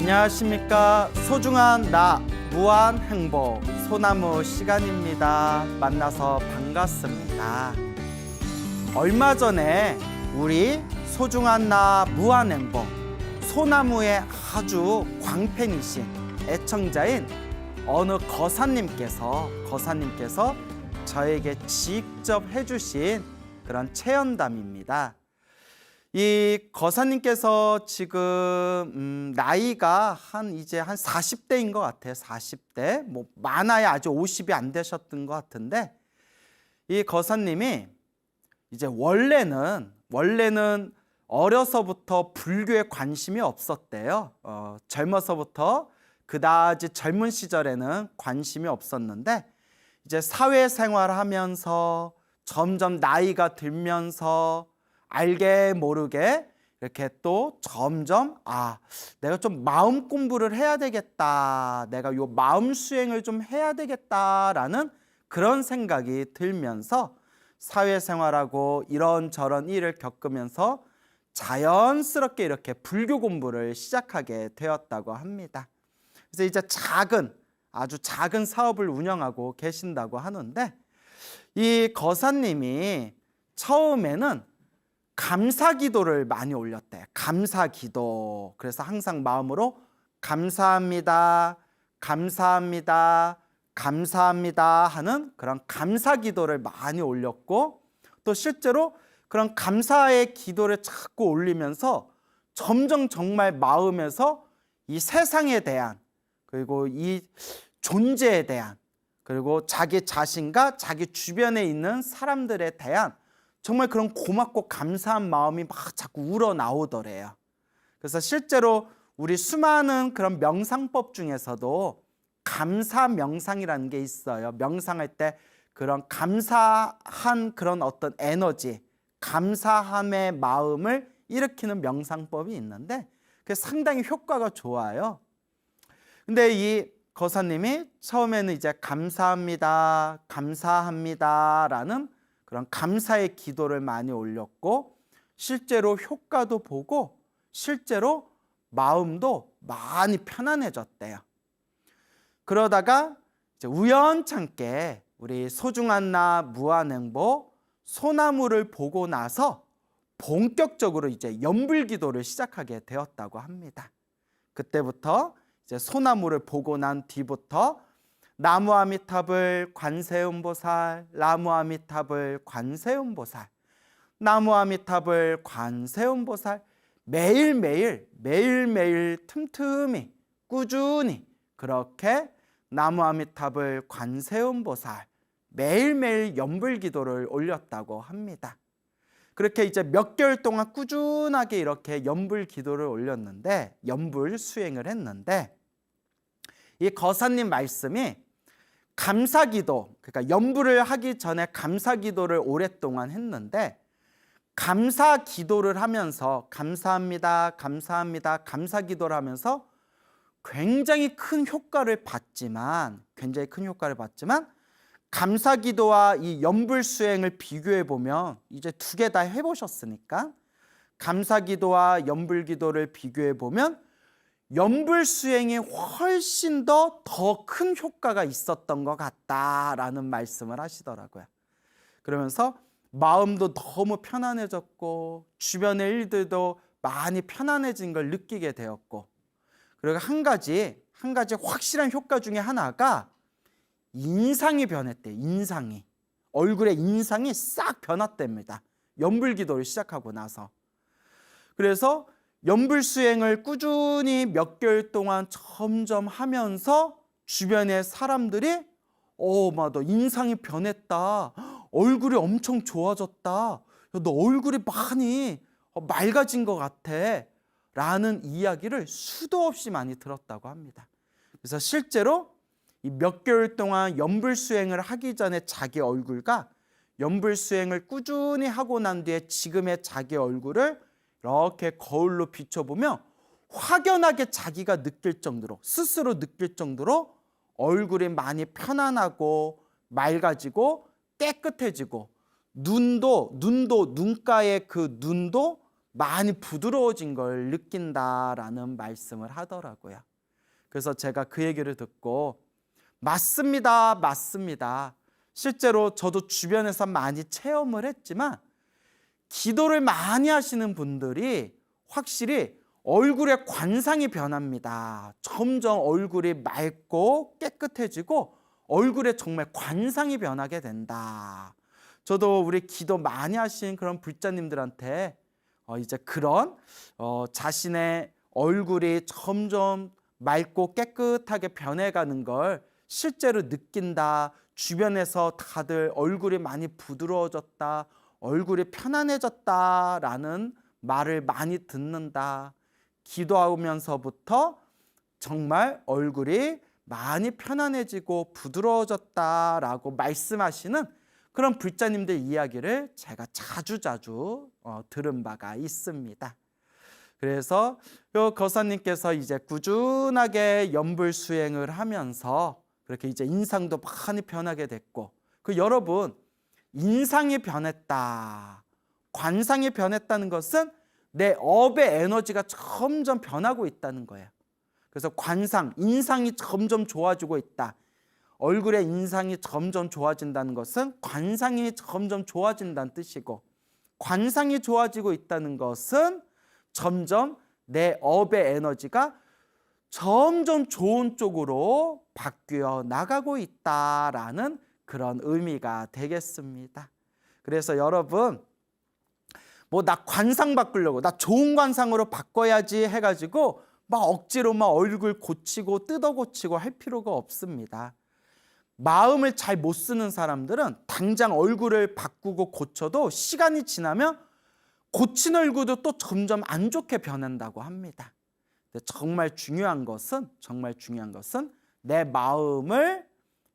안녕하십니까. 소중한 나 무한 행복 소나무 시간입니다. 만나서 반갑습니다. 얼마 전에 우리 소중한 나 무한 행복 소나무의 아주 광팬이신 애청자인 어느 거사님께서 저에게 직접 해주신 그런 체험담입니다. 이 거사님께서 지금 나이가 이제 한 40대인 것 같아요. 40대 뭐 많아야 아주 50이 안 되셨던 것 같은데, 이 거사님이 이제 원래는 어려서부터 불교에 관심이 없었대요. 젊어서부터 그다지 젊은 시절에는 관심이 없었는데, 이제 사회생활하면서 점점 나이가 들면서 알게 모르게 이렇게 또 점점 내가 좀 마음 공부를 해야 되겠다, 내가 요 마음 수행을 좀 해야 되겠다라는 그런 생각이 들면서 사회생활하고 이런저런 일을 겪으면서 자연스럽게 이렇게 불교 공부를 시작하게 되었다고 합니다. 그래서 이제 아주 작은 사업을 운영하고 계신다고 하는데, 이 거사님이 처음에는 감사기도를 많이 올렸대요. 감사기도. 그래서 항상 마음으로 감사합니다, 감사합니다, 감사합니다 하는 그런 감사기도를 많이 올렸고, 또 실제로 그런 감사의 기도를 자꾸 올리면서 점점 정말 마음에서 이 세상에 대한, 그리고 이 존재에 대한, 그리고 자기 자신과 자기 주변에 있는 사람들에 대한 정말 그런 고맙고 감사한 마음이 막 자꾸 우러나오더래요. 그래서 실제로 우리 수많은 그런 명상법 중에서도 감사 명상이라는 게 있어요. 명상할 때 그런 감사한 그런 어떤 에너지, 감사함의 마음을 일으키는 명상법이 있는데, 그게 상당히 효과가 좋아요. 근데 이 거사님이 처음에는 이제 감사합니다, 감사합니다라는 그런 감사의 기도를 많이 올렸고, 실제로 효과도 보고 실제로 마음도 많이 편안해졌대요. 그러다가 이제 우연찮게 우리 소중한 나 무한행복 소나무를 보고 나서 본격적으로 이제 연불기도를 시작하게 되었다고 합니다. 그때부터 이제 소나무를 보고 난 뒤부터 나무아미타불 관세음보살, 나무아미타불 관세음보살, 나무아미타불 관세음보살, 매일매일 틈틈이 꾸준히 그렇게 나무아미타불 관세음보살 매일매일 연불기도를 올렸다고 합니다. 그렇게 이제 몇 개월 동안 꾸준하게 이렇게 연불기도를 올렸는데, 연불 수행을 했는데, 이 거사님 말씀이 감사기도, 그러니까 연불을 하기 전에 감사기도를 오랫동안 했는데, 감사기도를 하면서 감사합니다, 감사합니다, 감사기도를 하면서 굉장히 큰 효과를 봤지만 감사기도와 이 연불수행을 비교해 보면, 이제 두 개 다 해보셨으니까 감사기도와 연불기도를 비교해 보면 연불수행이 훨씬 더 큰 효과가 있었던 것 같다라는 말씀을 하시더라고요. 그러면서 마음도 너무 편안해졌고 주변의 일들도 많이 편안해진 걸 느끼게 되었고, 그리고 한 가지 확실한 효과 중에 하나가 인상이 변했대요. 얼굴의 인상이 싹 변했답니다. 연불기도를 시작하고 나서. 그래서 연불수행을 꾸준히 몇 개월 동안 점점 하면서 주변의 사람들이 너 인상이 변했다, 얼굴이 엄청 좋아졌다, 너 얼굴이 많이 맑아진 것 같아 라는 이야기를 수도 없이 많이 들었다고 합니다. 그래서 실제로 이 몇 개월 동안 연불수행을 하기 전에 자기 얼굴과 연불수행을 꾸준히 하고 난 뒤에 지금의 자기 얼굴을 이렇게 거울로 비춰보면 확연하게 자기가 스스로 느낄 정도로 얼굴이 많이 편안하고 맑아지고 깨끗해지고, 눈가의 그 눈도 많이 부드러워진 걸 느낀다라는 말씀을 하더라고요. 그래서 제가 그 얘기를 듣고 맞습니다, 맞습니다. 실제로 저도 주변에서 많이 체험을 했지만 기도를 많이 하시는 분들이 확실히 얼굴의 관상이 변합니다. 점점 얼굴이 맑고 깨끗해지고 얼굴에 정말 관상이 변하게 된다. 저도 우리 기도 많이 하신 그런 불자님들한테 이제 그런 자신의 얼굴이 점점 맑고 깨끗하게 변해가는 걸 실제로 느낀다. 주변에서 다들 얼굴이 많이 부드러워졌다. 얼굴이 편안해졌다라는 말을 많이 듣는다. 기도하면서부터 정말 얼굴이 많이 편안해지고 부드러워졌다라고 말씀하시는 그런 불자님들 이야기를 제가 자주자주 들은 바가 있습니다. 그래서 요 거사님께서 이제 꾸준하게 연불 수행을 하면서 그렇게 이제 인상도 많이 변하게 됐고, 여러분 인상이 변했다, 관상이 변했다는 것은 내 업의 에너지가 점점 변하고 있다는 거예요. 그래서 관상, 인상이 점점 좋아지고 있다. 얼굴의 인상이 점점 좋아진다는 것은 관상이 점점 좋아진다는 뜻이고, 관상이 좋아지고 있다는 것은 점점 내 업의 에너지가 점점 좋은 쪽으로 바뀌어 나가고 있다라는 그런 의미가 되겠습니다. 그래서 여러분, 나 관상 바꾸려고, 나 좋은 관상으로 바꿔야지 해가지고 막 억지로 막 얼굴 고치고 뜯어 고치고 할 필요가 없습니다. 마음을 잘 못 쓰는 사람들은 당장 얼굴을 바꾸고 고쳐도 시간이 지나면 고친 얼굴도 또 점점 안 좋게 변한다고 합니다. 근데 정말 중요한 것은 내 마음을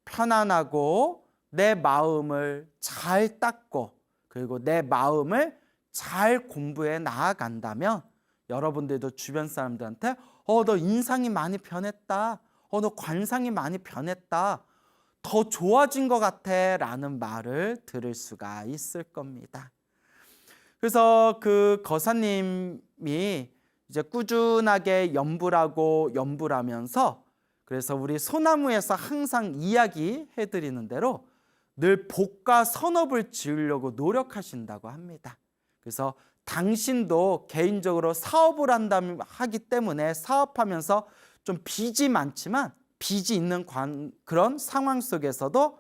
편안하고 내 마음을 잘 닦고 그리고 내 마음을 잘 공부해 나아간다면 여러분들도 주변 사람들한테 너 인상이 많이 변했다, 너 관상이 많이 변했다, 더 좋아진 것 같아 라는 말을 들을 수가 있을 겁니다. 그래서 그 거사님이 이제 꾸준하게 연불하면서 그래서 우리 소나무에서 항상 이야기해 드리는 대로 늘 복과 선업을 지으려고 노력하신다고 합니다. 그래서 당신도 개인적으로 사업을 하기 때문에 사업하면서 좀 빚이 많지만 빚이 있는 그런 상황 속에서도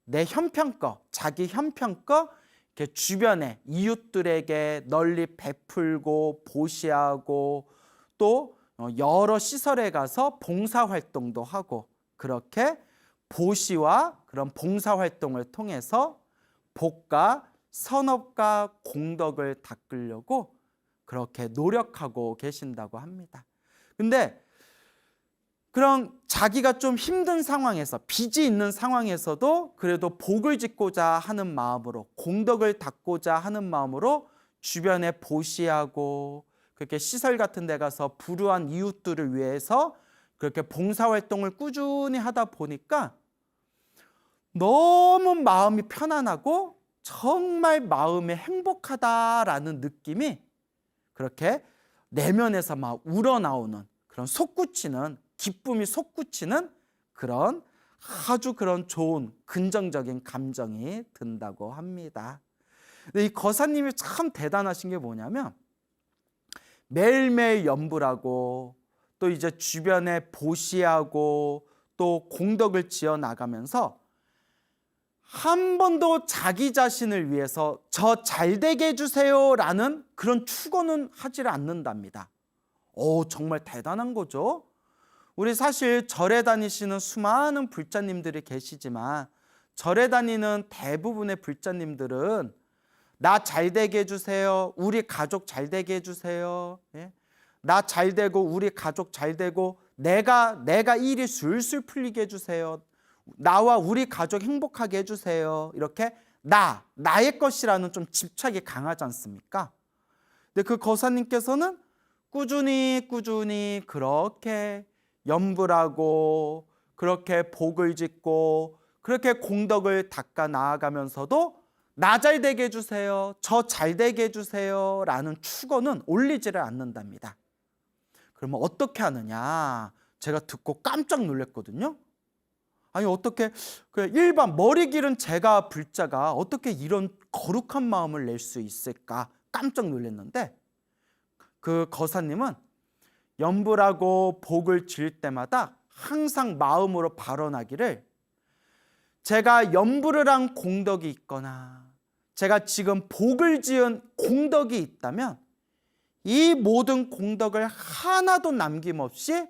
내 형편껏, 자기 형편껏 이렇게 주변에 이웃들에게 널리 베풀고 보시하고 또 여러 시설에 가서 봉사활동도 하고, 그렇게 보시와 그런 봉사활동을 통해서 복과 선업과 공덕을 닦으려고 그렇게 노력하고 계신다고 합니다. 근데 그런 자기가 좀 힘든 상황에서, 빚이 있는 상황에서도 그래도 복을 짓고자 하는 마음으로, 공덕을 닦고자 하는 마음으로 주변에 보시하고 그렇게 시설 같은 데 가서 불우한 이웃들을 위해서 그렇게 봉사활동을 꾸준히 하다 보니까 너무 마음이 편안하고 정말 마음이 행복하다라는 느낌이 그렇게 내면에서 막 우러나오는 그런 솟구치는, 기쁨이 솟구치는 그런 아주 그런 좋은 긍정적인 감정이 든다고 합니다. 근데 이 거사님이 참 대단하신 게 뭐냐면 매일매일 연불하고 또 이제 주변에 보시하고 또 공덕을 지어 나가면서 한 번도 자기 자신을 위해서 저 잘되게 해주세요 라는 그런 축원은 하지 않는답니다. 정말 대단한 거죠. 우리 사실 절에 다니시는 수많은 불자님들이 계시지만 절에 다니는 대부분의 불자님들은 나 잘되게 해주세요, 우리 가족 잘되게 해주세요, 나 잘되고 우리 가족 잘되고 내가 일이 술술 풀리게 해주세요, 나와 우리 가족 행복하게 해주세요, 이렇게 나의 것이라는 좀 집착이 강하지 않습니까? 근데 그 거사님께서는 꾸준히 그렇게 연불하고 그렇게 복을 짓고 그렇게 공덕을 닦아 나아가면서도 나 잘 되게 해주세요, 저 잘 되게 해주세요 라는 축원은 올리지를 않는답니다. 그러면 어떻게 하느냐, 제가 듣고 깜짝 놀랐거든요. 아니 어떻게 일반 머리 기른 제가 불자가 어떻게 이런 거룩한 마음을 낼 수 있을까 깜짝 놀랐는데, 그 거사님은 연불하고 복을 지을 때마다 항상 마음으로 발언하기를, 제가 연불을 한 공덕이 있거나 제가 지금 복을 지은 공덕이 있다면 이 모든 공덕을 하나도 남김없이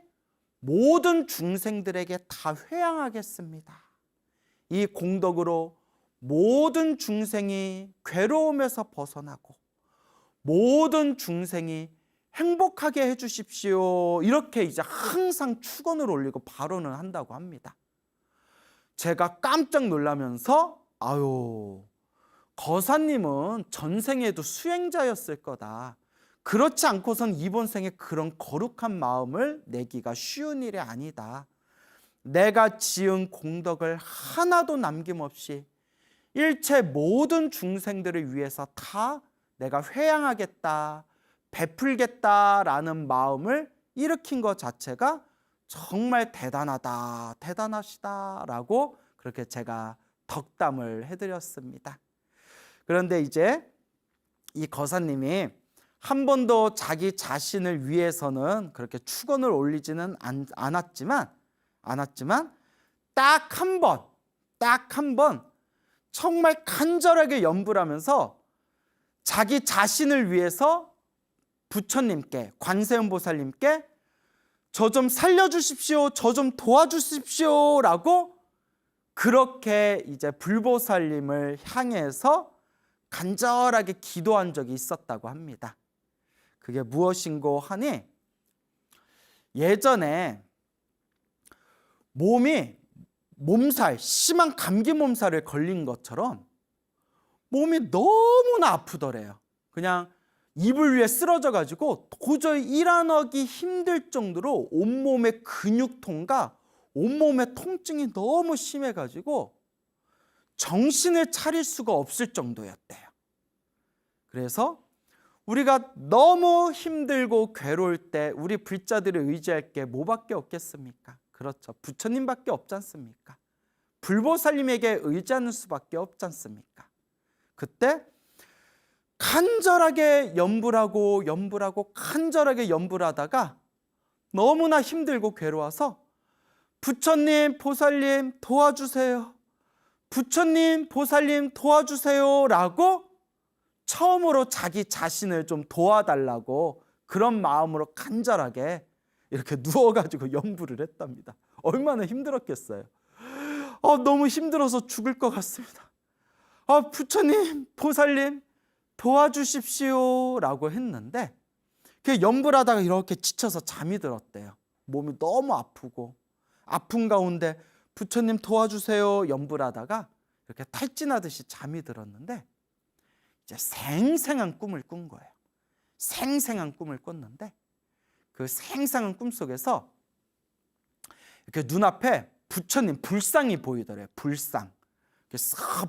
모든 중생들에게 다 회양하겠습니다. 이 공덕으로 모든 중생이 괴로움에서 벗어나고 모든 중생이 행복하게 해주십시오. 이렇게 이제 항상 축원을 올리고 발언을 한다고 합니다. 제가 깜짝 놀라면서 아유, 거사님은 전생에도 수행자였을 거다. 그렇지 않고선 이번 생에 그런 거룩한 마음을 내기가 쉬운 일이 아니다. 내가 지은 공덕을 하나도 남김없이 일체 모든 중생들을 위해서 다 내가 회양하겠다, 베풀겠다라는 마음을 일으킨 것 자체가 정말 대단하다, 대단하시다라고 그렇게 제가 덕담을 해드렸습니다. 그런데 이제 이 거사님이 한 번도 자기 자신을 위해서는 그렇게 축원을 올리지는 않았지만 딱 한 번 정말 간절하게 염불하면서 자기 자신을 위해서 부처님께, 관세음보살님께 저 좀 살려주십시오, 저 좀 도와주십시오 라고 그렇게 이제 불보살님을 향해서 간절하게 기도한 적이 있었다고 합니다. 그게 무엇인고 하니, 예전에 몸살, 심한 감기 몸살에 걸린 것처럼 몸이 너무나 아프더래요. 그냥 이불 위에 쓰러져 가지고 도저히 일어나기 힘들 정도로 온몸의 근육통과 온몸의 통증이 너무 심해 가지고 정신을 차릴 수가 없을 정도였대요. 그래서 우리가 너무 힘들고 괴로울 때 우리 불자들을 의지할 게 뭐밖에 없겠습니까? 그렇죠, 부처님밖에 없지 않습니까? 불보살님에게 의지하는 수밖에 없지 않습니까? 그때 간절하게 염불하고 간절하게 염불하다가 너무나 힘들고 괴로워서 부처님, 보살님 도와주세요, 부처님, 보살님 도와주세요 라고 처음으로 자기 자신을 좀 도와달라고 그런 마음으로 간절하게 이렇게 누워가지고 염불을 했답니다. 얼마나 힘들었겠어요. 너무 힘들어서 죽을 것 같습니다. 부처님, 보살님 도와주십시오 라고 했는데, 그 염불하다가 이렇게 지쳐서 잠이 들었대요. 몸이 너무 아프고 아픈 가운데 부처님 도와주세요 염불하다가 이렇게 탈진하듯이 잠이 들었는데, 이제 생생한 꿈을 꾼 거예요. 생생한 꿈을 꿨는데 그 생생한 꿈 속에서 이렇게 눈앞에 부처님 불상이 보이더래요. 불상.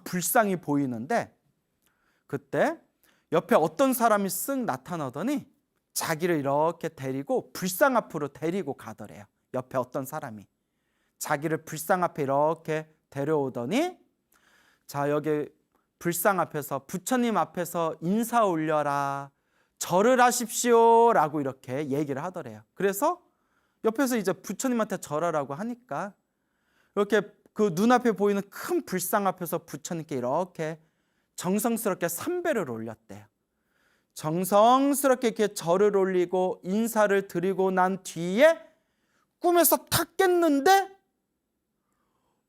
불상이 보이는데, 그때 옆에 어떤 사람이 쓱 나타나더니 자기를 이렇게 데리고 불상 앞으로 데리고 가더래요. 옆에 어떤 사람이 자기를 불상 앞에 이렇게 데려오더니, 자 여기 불상 앞에서 부처님 앞에서 인사 올려라, 절을 하십시오 라고 이렇게 얘기를 하더래요. 그래서 옆에서 이제 부처님한테 절하라고 하니까 이렇게 그 눈앞에 보이는 큰 불상 앞에서 부처님께 이렇게 정성스럽게 삼배를 올렸대요. 정성스럽게 이렇게 절을 올리고 인사를 드리고 난 뒤에 꿈에서 탁 깼는데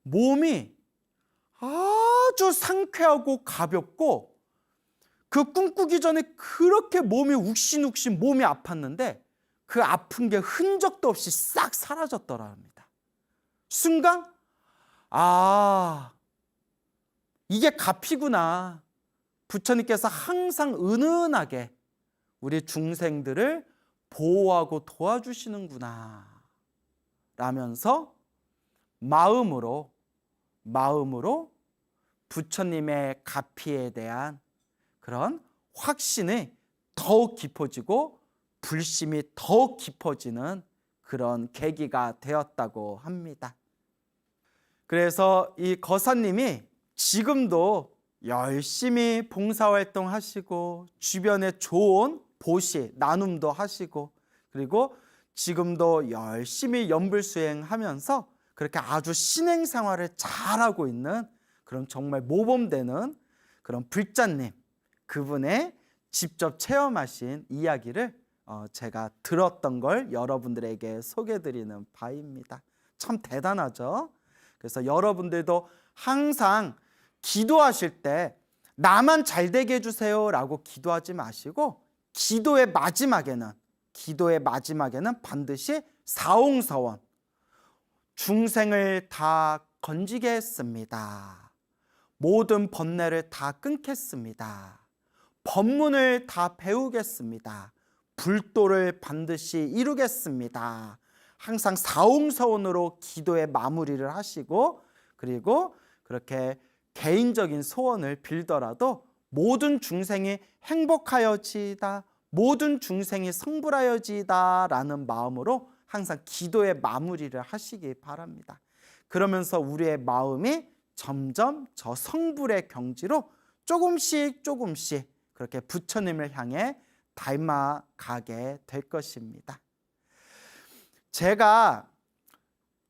몸이 아주 상쾌하고 가볍고, 그 꿈꾸기 전에 그렇게 몸이 욱신욱신 몸이 아팠는데 그 아픈 게 흔적도 없이 싹 사라졌더랍니다. 순간 이게 가피구나. 부처님께서 항상 은은하게 우리 중생들을 보호하고 도와주시는구나 라면서 마음으로 부처님의 가피에 대한 그런 확신이 더욱 깊어지고 불심이 더욱 깊어지는 그런 계기가 되었다고 합니다. 그래서 이 거사님이 지금도 열심히 봉사활동 하시고 주변에 좋은 보시, 나눔도 하시고 그리고 지금도 열심히 연불수행하면서 그렇게 아주 신행 생활을 잘하고 있는 그런 정말 모범되는 그런 불자님, 그분의 직접 체험하신 이야기를 제가 들었던 걸 여러분들에게 소개해드리는 바입니다. 참 대단하죠? 그래서 여러분들도 항상 기도하실 때 나만 잘 되게 해주세요 라고 기도하지 마시고 기도의 마지막에는 반드시 사옹서원, 중생을 다 건지게 했습니다. 모든 번뇌를 다 끊겠습니다. 법문을 다 배우겠습니다. 불도를 반드시 이루겠습니다. 항상 사옹서원으로 기도의 마무리를 하시고 그리고 그렇게 개인적인 소원을 빌더라도 모든 중생이 행복하여지이다, 모든 중생이 성불하여지이다 라는 마음으로 항상 기도의 마무리를 하시기 바랍니다. 그러면서 우리의 마음이 점점 저 성불의 경지로 조금씩 그렇게 부처님을 향해 닮아가게 될 것입니다. 제가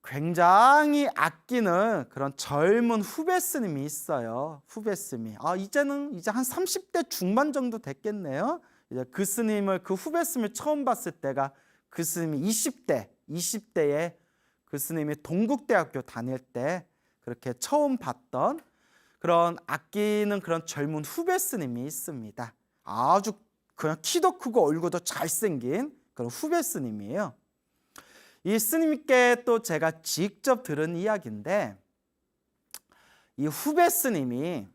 굉장히 아끼는 그런 젊은 후배 스님이 있어요. 후배 스님이 이제는 한 30대 중반 정도 됐겠네요. 이제 그 후배 스님을 처음 봤을 때가 그 스님이 20대에 그 스님이 동국대학교 다닐 때 그렇게 처음 봤던 그런 아끼는 그런 젊은 후배 스님이 있습니다. 아주 그냥 키도 크고 얼굴도 잘생긴 그런 후배 스님이에요. 이 스님께 또 제가 직접 들은 이야기인데 이 후배 스님이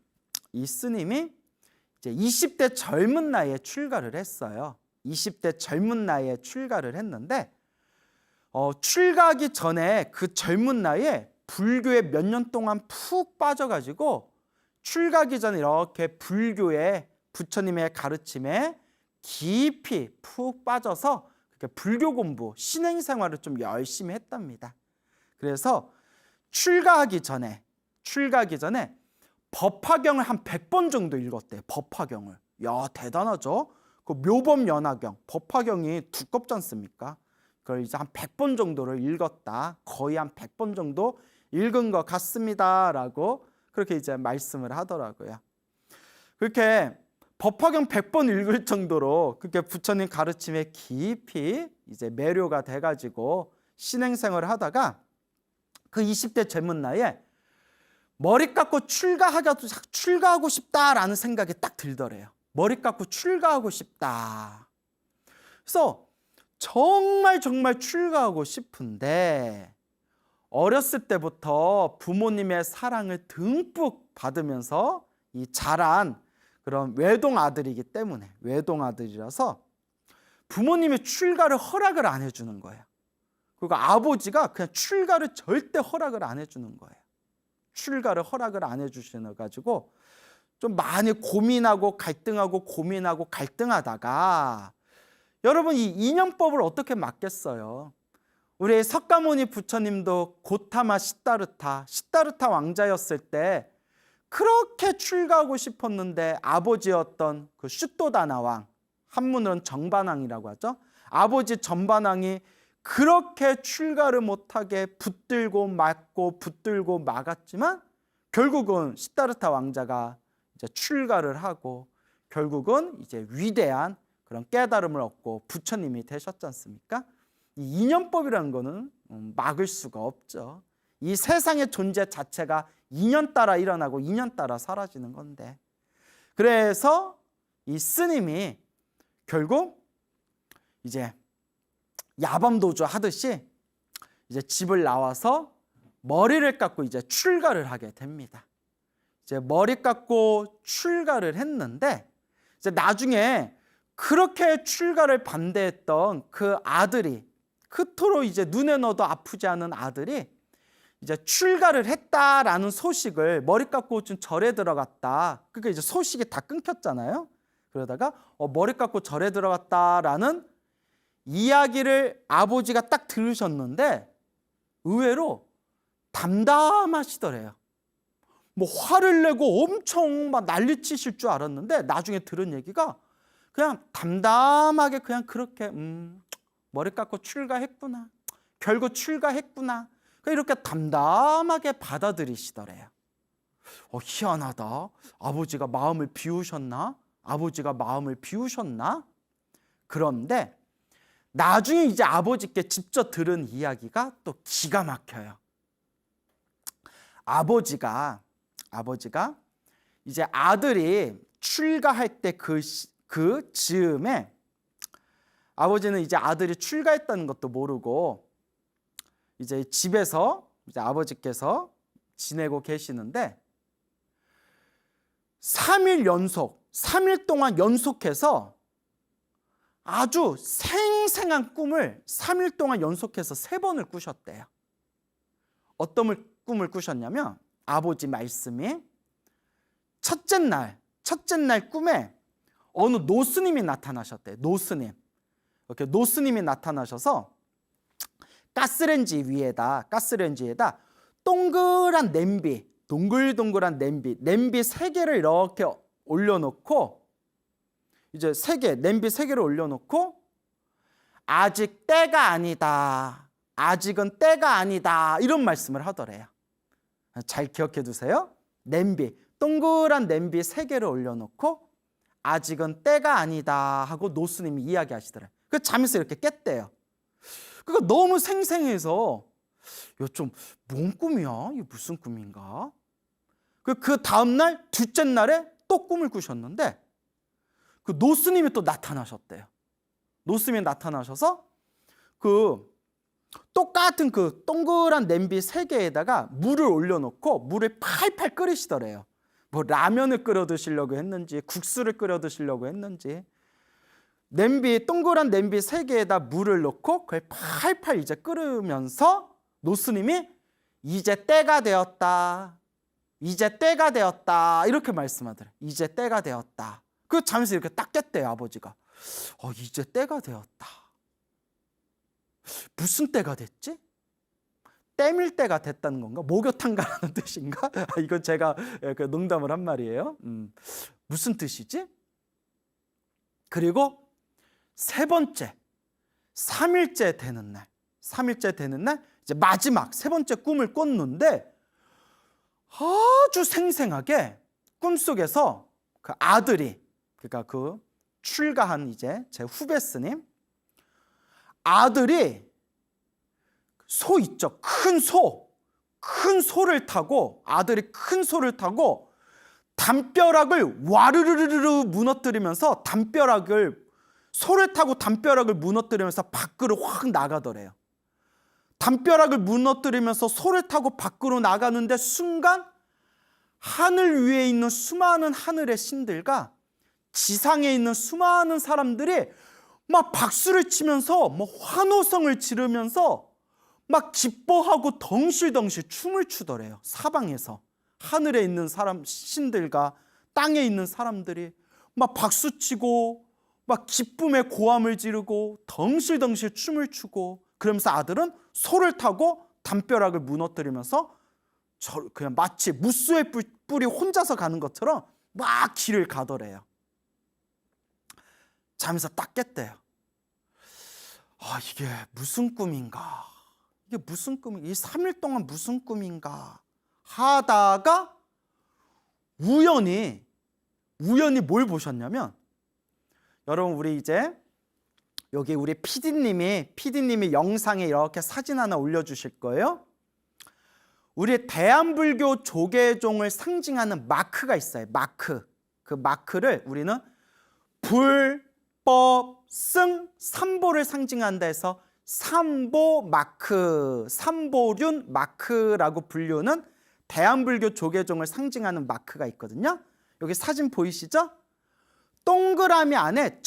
이제 20대 젊은 나이에 출가를 했어요. 20대 젊은 나이에 출가를 했는데 출가하기 전에 그 젊은 나이에 불교에 몇 년 동안 푹 빠져가지고 출가하기 전에 이렇게 불교에 부처님의 가르침에 깊이 푹 빠져서 불교 공부, 신행 생활을 좀 열심히 했답니다. 그래서 출가하기 전에 법화경을 한 100번 정도 읽었대요. 법화경을. 야, 대단하죠? 그 묘법연화경, 법화경이 두껍지 않습니까? 그걸 이제 한 100번 정도를 읽었다. 거의 한 100번 정도 읽은 것 같습니다. 라고 그렇게 이제 말씀을 하더라고요. 그렇게 법화경 100번 읽을 정도로 그렇게 부처님 가르침에 깊이 이제 매료가 돼가지고 신행생활을 하다가 그 20대 젊은 나이에 머리 깎고 출가하고 싶다라는 생각이 딱 들더래요. 머리 깎고 출가하고 싶다. 그래서 정말 출가하고 싶은데 어렸을 때부터 부모님의 사랑을 듬뿍 받으면서 이 자란 그런 외동 아들이기 때문에 외동 아들이라서 부모님이 출가를 허락을 안 해주는 거예요. 그리고 아버지가 그냥 출가를 절대 허락을 안 해주는 거예요. 출가를 허락을 안 해주셔가지고 좀 많이 고민하고 갈등하다가 여러분 이 인연법을 어떻게 막겠어요? 우리 석가모니 부처님도 고타마 시다르타 왕자였을 때 그렇게 출가하고 싶었는데 아버지였던 그 슈또다나 왕, 한문으로는 정반왕이라고 하죠. 아버지 정반왕이 그렇게 출가를 못하게 붙들고 막았지만 결국은 시다르타 왕자가 이제 출가를 하고 결국은 이제 위대한 그런 깨달음을 얻고 부처님이 되셨지 않습니까? 이 인연법이라는 거는 막을 수가 없죠. 이 세상의 존재 자체가 인연 따라 일어나고 인연 따라 사라지는 건데, 그래서 이 스님이 결국 이제 야밤도주 하듯이 이제 집을 나와서 머리를 깎고 이제 출가를 하게 됩니다. 이제 머리 깎고 출가를 했는데 이제 나중에 그렇게 출가를 반대했던 그 아들이, 그토록 이제 눈에 넣어도 아프지 않은 아들이 이제 출가를 했다라는 소식을 머리 깎고 좀 절에 들어갔다. 그러니까 이제 소식이 다 끊겼잖아요. 그러다가 머리 깎고 절에 들어갔다라는 이야기를 아버지가 딱 들으셨는데 의외로 담담하시더래요. 뭐 화를 내고 엄청 막 난리치실 줄 알았는데 나중에 들은 얘기가 그냥 담담하게 그냥 그렇게 머리 깎고 출가했구나. 결국 출가했구나. 이렇게 담담하게 받아들이시더래요. 희한하다. 아버지가 마음을 비우셨나? 아버지가 마음을 비우셨나? 그런데 나중에 이제 아버지께 직접 들은 이야기가 또 기가 막혀요. 아버지가 이제 아들이 출가할 때 그 즈음에 아버지는 이제 아들이 출가했다는 것도 모르고 이제 집에서 이제 아버지께서 지내고 계시는데 3일 동안 연속해서 아주 생생한 꿈을 3일 동안 연속해서 3번을 꾸셨대요. 어떤 꿈을 꾸셨냐면 아버지 말씀이 첫째 날 꿈에 어느 노스님이 나타나셨대요. 노스님. 이렇게 노스님이 나타나셔서 가스레인지 위에다 동그란 냄비, 동글동글한 냄비 3개를 이렇게 올려놓고 이제 냄비 3개를 올려놓고 아직 때가 아니다. 아직은 때가 아니다. 이런 말씀을 하더래요. 잘 기억해 두세요. 동그란 냄비 3개를 올려놓고 아직은 때가 아니다 하고 노스님이 이야기하시더래요. 그 잠에서 이렇게 깼대요. 그거 너무 생생해서 좀 뭔 꿈이야? 이게 무슨 꿈인가? 그 다음날 둘째 날에 또 꿈을 꾸셨는데 그 노스님이 또 나타나셨대요. 노스님이 나타나셔서 그 똑같은 그 동그란 냄비 3개에다가 물을 올려놓고 물을 팔팔 끓이시더래요. 뭐 라면을 끓여 드시려고 했는지 국수를 끓여 드시려고 했는지 동그란 냄비 3개에다 물을 넣고 그걸 팔팔 이제 끓으면서 노스님이 이제 때가 되었다. 이제 때가 되었다. 이렇게 말씀하더래요. 이제 때가 되었다. 그 잠에서 이렇게 딱 깼대요, 아버지가. 이제 때가 되었다. 무슨 때가 됐지? 때밀 때가 됐다는 건가? 목욕탕 가라는 뜻인가? 이건 제가 농담을 한 말이에요. 무슨 뜻이지? 그리고 3번째, 3일째 되는 날 이제 마지막 3번째 꿈을 꿨는데 아주 생생하게 꿈속에서 그 아들이 그러니까 그 출가한 이제 제 후배 스님 아들이 소 있죠. 큰 소를 타고 아들이 큰 소를 타고 담벼락을 와르르르르 무너뜨리면서 소를 타고 담벼락을 무너뜨리면서 밖으로 확 나가더래요. 담벼락을 무너뜨리면서 소를 타고 밖으로 나가는데 순간 하늘 위에 있는 수많은 하늘의 신들과 지상에 있는 수많은 사람들이 막 박수를 치면서 뭐 환호성을 지르면서 막 기뻐하고 덩실덩실 춤을 추더래요. 사방에서 하늘에 있는 신들과 땅에 있는 사람들이 막 박수치고 막 기쁨의 고함을 지르고 덩실덩실 춤을 추고 그러면서 아들은 소를 타고 담벼락을 무너뜨리면서 그냥 마치 무수의 뿔이 혼자서 가는 것처럼 막 길을 가더래요. 잠에서 딱 깼대요. 이게 무슨 꿈인가? 이게 무슨 꿈인가? 이 3일 동안 무슨 꿈인가? 하다가 우연히 뭘 보셨냐면 여러분 우리 이제 여기 우리 PD님이 영상에 이렇게 사진 하나 올려주실 거예요. 우리 대한불교 조계종을 상징하는 마크가 있어요. 그 마크를 우리는 불법, 승, 삼보를 상징한다 해서 삼보 마크, 삼보륜 마크라고 불리는 대한불교 조계종을 상징하는 마크가 있거든요. 여기 사진 보이시죠? 동그라미 안에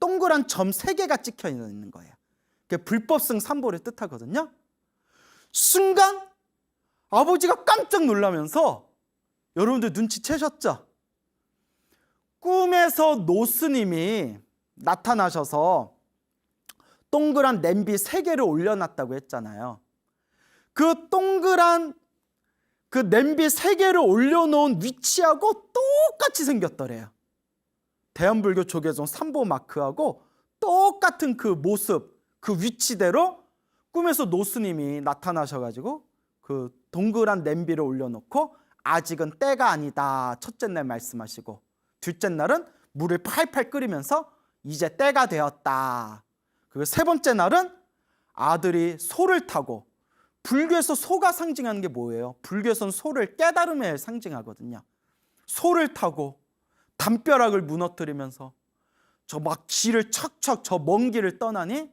동그란 점 3개가 찍혀 있는 거예요. 그게 불법승 삼보를 뜻하거든요. 순간 아버지가 깜짝 놀라면서, 여러분들 눈치채셨죠? 꿈에서 노스님이 나타나셔서 동그란 냄비 3개를 올려놨다고 했잖아요. 그 동그란 그 냄비 3개를 올려놓은 위치하고 똑같이 생겼더래요. 대한불교 조계종 삼보마크하고 똑같은 그 모습, 그 위치대로 꿈에서 노스님이 나타나셔가지고 그 동그란 냄비를 올려놓고 아직은 때가 아니다, 첫째 날 말씀하시고, 둘째 날은 물을 팔팔 끓이면서 이제 때가 되었다. 그리고 세 번째 날은 아들이 소를 타고, 불교에서 소가 상징하는 게 뭐예요? 불교에서는 소를 깨달음에 상징하거든요. 소를 타고 담벼락을 무너뜨리면서 저 막 길을 척척 저 먼 길을 떠나니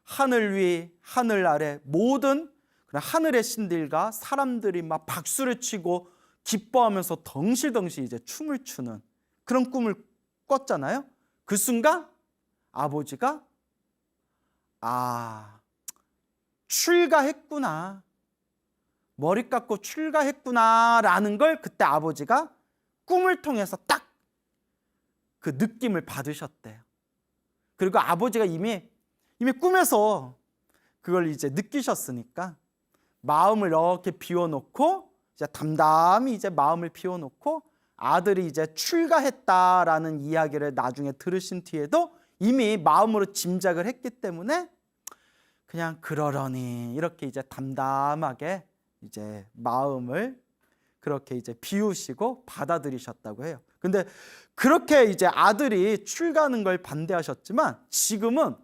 하늘 위 하늘 아래 모든 하늘의 신들과 사람들이 막 박수를 치고 기뻐하면서 덩실덩실 이제 춤을 추는 그런 꿈을 꿨잖아요. 그 순간 아버지가 출가했구나, 머리 깎고 출가했구나 라는 걸 그때 아버지가 꿈을 통해서 딱 그 느낌을 받으셨대요. 그리고 아버지가 이미 꿈에서 그걸 이제 느끼셨으니까 마음을 이렇게 비워놓고, 이제 담담히 이제 마음을 비워놓고 아들이 이제 출가했다라는 이야기를 나중에 들으신 뒤에도 이미 마음으로 짐작을 했기 때문에 그냥 그러려니 이렇게 이제 담담하게 이제 마음을 그렇게 이제 비우시고 받아들이셨다고 해요. 근데 그렇게 이제 아들이 출가하는 걸 반대하셨지만 지금은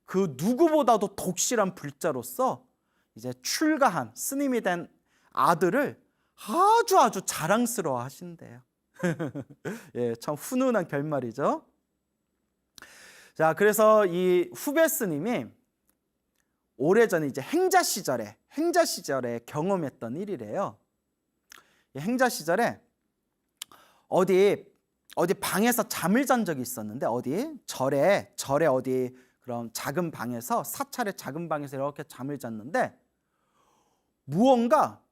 그 누구보다도 독실한 불자로서 이제 출가한 스님이 된 아들을 아주 자랑스러워 하신대요. 예, 참 훈훈한 결말이죠. 자, 그래서 이 후배 스님이 오래전에 이제 행자 시절에 경험했던 일이래요. 행자 시절에 어디 방에서 잠을 잔 적이 있었는데, 어디 절에 어디 그런 작은 방에서, 사찰의 작은 방에서 이렇게 잠을 잤는데 무언가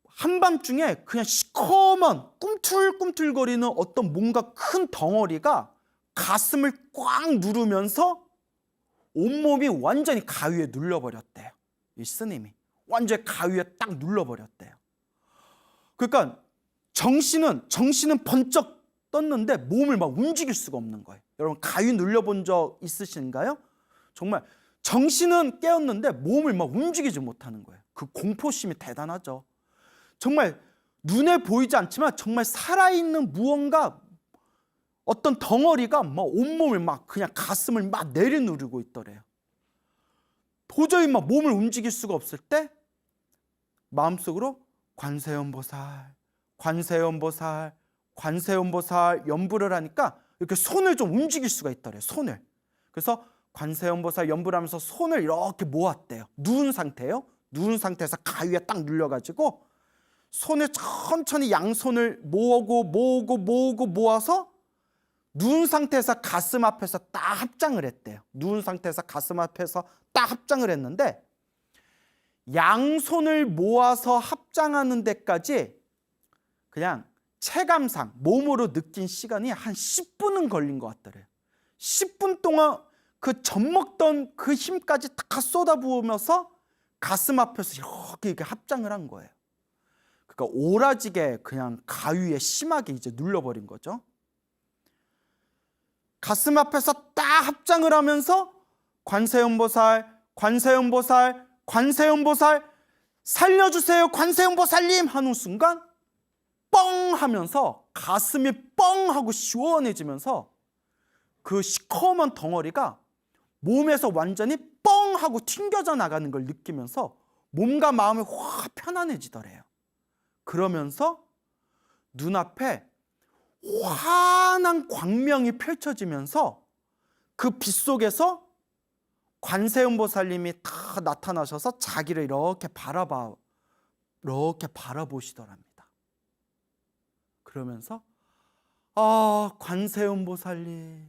한밤중에 그냥 시커먼 꿈틀꿈틀거리는 어떤 뭔가 큰 덩어리가 가슴을 꽉 누르면서 온몸이 완전히 가위에 눌려버렸대요. 이 스님이 완전히 가위에 딱 눌러버렸대요. 그러니까 정신은 번쩍 떴는데 몸을 막 움직일 수가 없는 거예요. 여러분 가위 눌려본 적 있으신가요? 정말 정신은 깨었는데 몸을 막 움직이지 못하는 거예요. 그 공포심이 대단하죠. 정말 눈에 보이지 않지만 정말 살아있는 무언가, 어떤 덩어리가 막 온몸을 막 그냥 가슴을 막 내려누르고 있더래요. 도저히 막 몸을 움직일 수가 없을 때 마음속으로 관세음보살 연부를 하니까 이렇게 손을 좀 움직일 수가 있더래요. 손을. 그래서 관세음보살 연부를 하면서 손을 이렇게 모았대요. 누운 상태예요. 누운 상태에서 가위에 딱 눌려가지고 손을 천천히 양손을 모아서 누운 상태에서 가슴 앞에서 딱 합장을 했대요. 누운 상태에서 가슴 앞에서 딱 합장을 했는데 양손을 모아서 합장하는 데까지 그냥 체감상 몸으로 느낀 시간이 한 10분은 걸린 것 같더래요. 10분 동안 그 젖먹던 그 힘까지 다 쏟아부으면서 가슴 앞에서 이렇게 합장을 한 거예요. 그러니까 오라지게 그냥 가위에 심하게 이제 눌러버린 거죠. 가슴 앞에서 딱 합장을 하면서 관세음보살 살려주세요 관세음보살님 하는 순간 뻥 하면서 가슴이 뻥 하고 시원해지면서 그 시커먼 덩어리가 몸에서 완전히 뻥 하고 튕겨져 나가는 걸 느끼면서 몸과 마음이 확 편안해지더래요. 그러면서 눈앞에 환한 광명이 펼쳐지면서 그 빛 속에서 관세음보살님이 다 나타나셔서 자기를 이렇게 바라보시더랍니다. 그러면서 관세음보살님,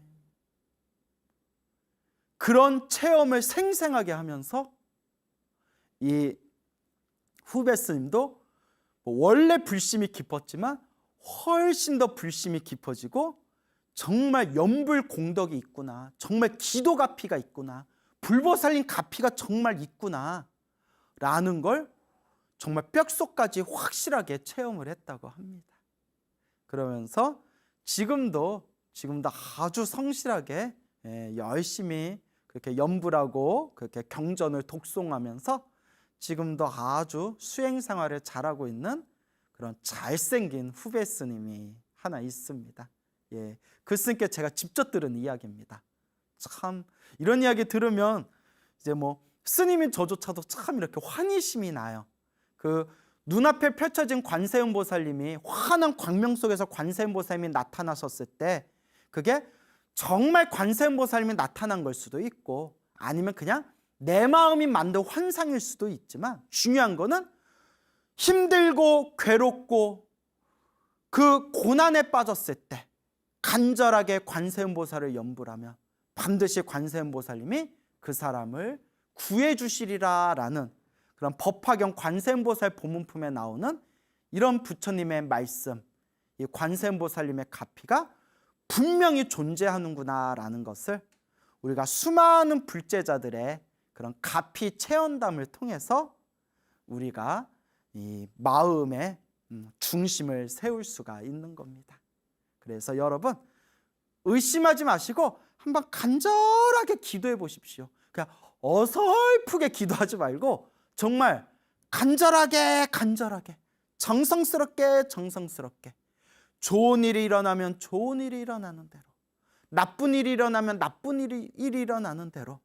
그런 체험을 생생하게 하면서 이 후배 스님도 원래 불심이 깊었지만 훨씬 더 불심이 깊어지고 정말 연불 공덕이 있구나, 정말 기도 가피가 있구나, 불보살림 가피가 정말 있구나 라는 걸 정말 뼛속까지 확실하게 체험을 했다고 합니다. 그러면서 지금도 아주 성실하게 열심히 그렇게 연불하고 그렇게 경전을 독송하면서 지금도 아주 수행 생활을 잘하고 있는 그런 잘생긴 후배 스님이 하나 있습니다. 예, 그 스님께 제가 직접 들은 이야기입니다. 참 이런 이야기 들으면 이제 뭐 스님인 저조차도 참 이렇게 환희심이 나요. 그 눈앞에 펼쳐진 관세음 보살님이 환한 광명 속에서 관세음 보살님이 나타나셨을 때 그게 정말 관세음 보살님이 나타난 걸 수도 있고 아니면 그냥 내 마음이 만든 환상일 수도 있지만 중요한 거는 힘들고 괴롭고 그 고난에 빠졌을 때 간절하게 관세음 보살을 연불하면 반드시 관세음 보살님이 그 사람을 구해 주시리라 라는 그런 법화경 관세음 보살 보문품에 나오는 이런 부처님의 말씀, 이 관세음 보살님의 가피가 분명히 존재하는구나 라는 것을 우리가 수많은 불제자들의 그런 가피 체험담을 통해서 우리가 이 마음의 중심을 세울 수가 있는 겁니다. 그래서 여러분 의심하지 마시고 한번 간절하게 기도해 보십시오. 그냥 어설프게 기도하지 말고 정말 간절하게 정성스럽게 좋은 일이 일어나면 좋은 일이 일어나는 대로, 나쁜 일이 일어나면 나쁜 일이 일어나는 대로,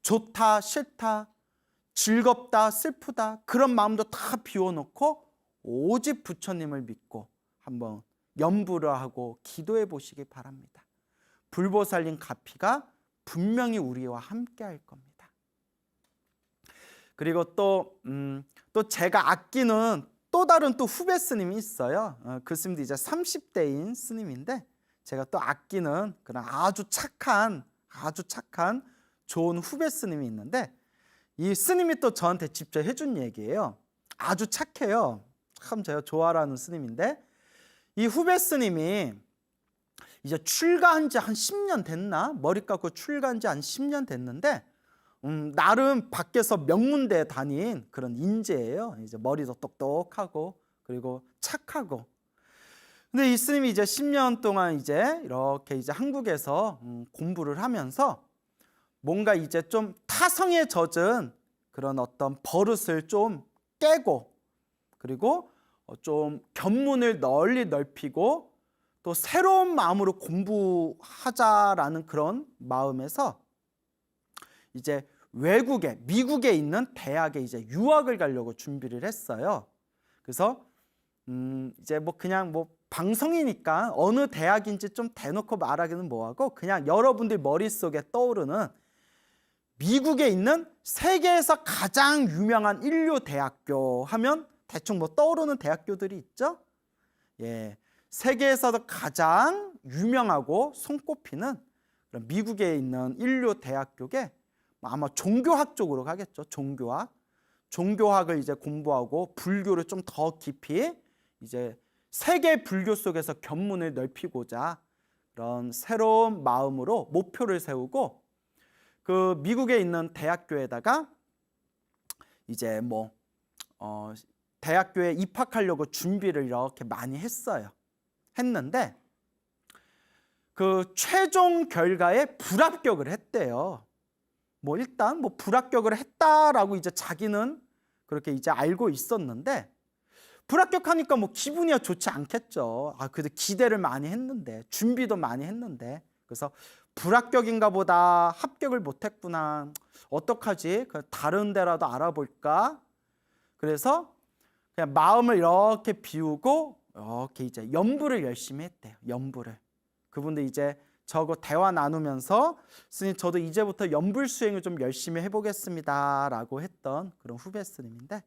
좋다 싫다 즐겁다 슬프다 그런 마음도 다 비워놓고 오직 부처님을 믿고 한번 염불을 하고 기도해 보시기 바랍니다. 불보살님 가피가 분명히 우리와 함께 할 겁니다. 그리고 또 제가 아끼는 또 다른 또 후배 스님이 있어요. 그 스님도 이제 30대인 스님인데 제가 또 아끼는 그런 아주 착한 좋은 후배 스님이 있는데 이 스님이 또 저한테 직접 해준 얘기예요. 아주 착해요. 참 제가 좋아하는 스님인데 이 후배 스님이 이제 출가한 지 한 10년 됐나? 머리 깎고 출가한 지 한 10년 됐는데 나름 밖에서 명문대에 다닌 그런 인재예요. 이제 머리도 똑똑하고 그리고 착하고. 근데 이 스님이 이제 10년 동안 이제 이렇게 이제 한국에서 공부를 하면서 뭔가 이제 좀 타성에 젖은 그런 어떤 버릇을 좀 깨고 그리고 좀 견문을 널리 넓히고 또 새로운 마음으로 공부하자라는 그런 마음에서 이제 외국에 미국에 있는 대학에 이제 유학을 가려고 준비를 했어요. 그래서 이제 뭐 그냥 뭐 방송이니까 어느 대학인지 좀 대놓고 말하기는 뭐하고 그냥 여러분들 머릿속에 떠오르는 미국에 있는 세계에서 가장 유명한 인류 대학교 하면 대충 뭐 떠오르는 대학교들이 있죠. 예, 세계에서도 가장 유명하고 손꼽히는 그런 미국에 있는 인류 대학교에 아마 종교학 쪽으로 가겠죠. 종교학을 이제 공부하고 불교를 좀 더 깊이 이제 세계 불교 속에서 견문을 넓히고자 그런 새로운 마음으로 목표를 세우고 그 미국에 있는 대학교에다가 이제 뭐 대학교에 입학하려고 준비를 이렇게 많이 했는데 그 최종 결과에 불합격을 했대요. 뭐 일단 뭐 불합격을 했다라고 이제 자기는 그렇게 이제 알고 있었는데 불합격하니까 뭐 기분이야 좋지 않겠죠. 그래도 기대를 많이 했는데 준비도 많이 했는데 그래서 불합격인가 보다 합격을 못했구나 어떡하지 다른 데라도 알아볼까 그래서 그냥 마음을 이렇게 비우고 이렇게 이제 연불을 열심히 했대요. 연불을 그분들 이제 저거 대화 나누면서 스님 저도 이제부터 연불 수행을 좀 열심히 해보겠습니다 라고 했던 그런 후배 스님인데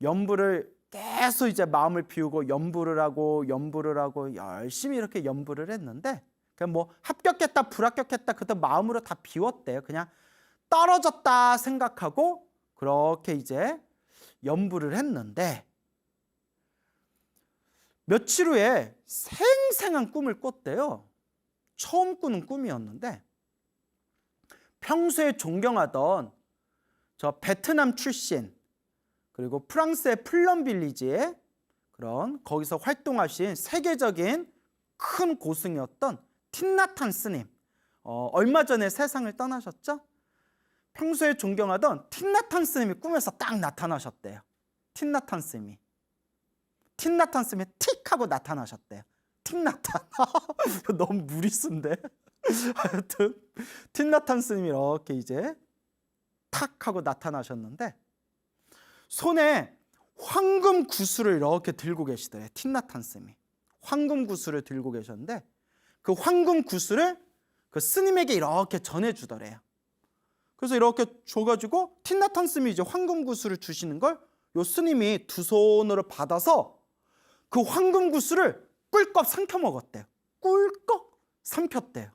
연불을 계속 이제 마음을 비우고 연불을 하고 열심히 이렇게 연불을 했는데 그냥 뭐 합격했다 불합격했다 그때 마음으로 다 비웠대요. 그냥 떨어졌다 생각하고 그렇게 이제 연부를 했는데 며칠 후에 생생한 꿈을 꿨대요. 처음 꾸는 꿈이었는데 평소에 존경하던 저 베트남 출신 그리고 프랑스의 플럼빌리지에 그런 거기서 활동하신 세계적인 큰 고승이었던 틴나탄 스님, 얼마 전에 세상을 떠나셨죠? 평소에 존경하던 틴나탄 스님이 꿈에서 딱 나타나셨대요. 틴나탄 스님이 틱 하고 나타나셨대요. 틴나탄 너무 무리수인데 하여튼 틴나탄 스님이 이렇게 이제 탁 하고 나타나셨는데 손에 황금 구슬을 이렇게 들고 계시더래요. 틴나탄 스님이 황금 구슬을 들고 계셨는데 그 황금 구슬을 그 스님에게 이렇게 전해주더래요. 그래서 이렇게 줘가지고 틴나탄 스님이 이제 황금 구슬을 주시는 걸 요 스님이 두 손으로 받아서 그 황금 구슬을 꿀꺽 삼켜 먹었대요. 꿀꺽 삼켰대요.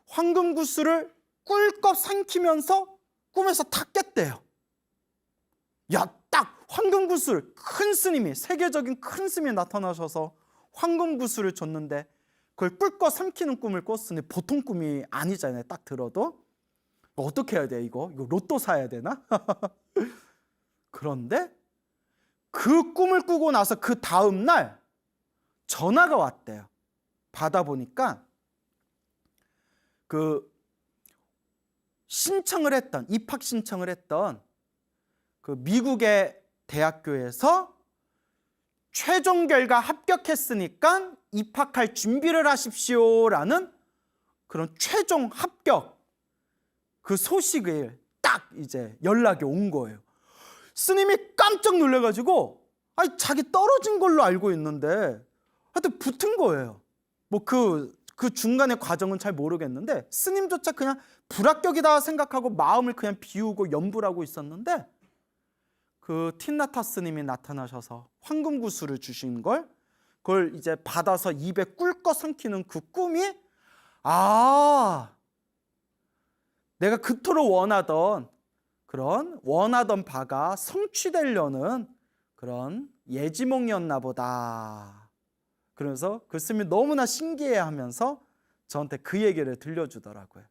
황금 구슬을 꿀꺽 삼키면서 꿈에서 탁 깼대요. 야, 딱 황금 구슬, 큰 스님이, 세계적인 큰 스님이 나타나셔서 황금 구슬을 줬는데 그걸 꿀꺽 삼키는 꿈을 꿨으니 보통 꿈이 아니잖아요. 딱 들어도. 어떻게 해야 돼 이거 로또 사야 되나? 그런데 그 꿈을 꾸고 나서 그 다음 날 전화가 왔대요. 받아보니까 그 입학 신청을 했던 그 미국의 대학교에서 최종 결과 합격했으니까 입학할 준비를 하십시오라는 그런 최종 합격 그 소식을 딱 이제 연락이 온 거예요. 스님이 깜짝 놀래가지고 아니 자기 떨어진 걸로 알고 있는데 하여튼 붙은 거예요. 뭐 그 중간의 과정은 잘 모르겠는데 스님조차 그냥 불합격이다 생각하고 마음을 그냥 비우고 연부하고 있었는데 그 틴나타 스님이 나타나셔서 황금 구슬을 주신 걸 그걸 이제 받아서 입에 꿀꺽 삼키는 그 꿈이 내가 그토록 원하던 바가 성취되려는 그런 예지몽이었나 보다. 그래서 그 스님이 너무나 신기해하면서 저한테 그 얘기를 들려주더라고요.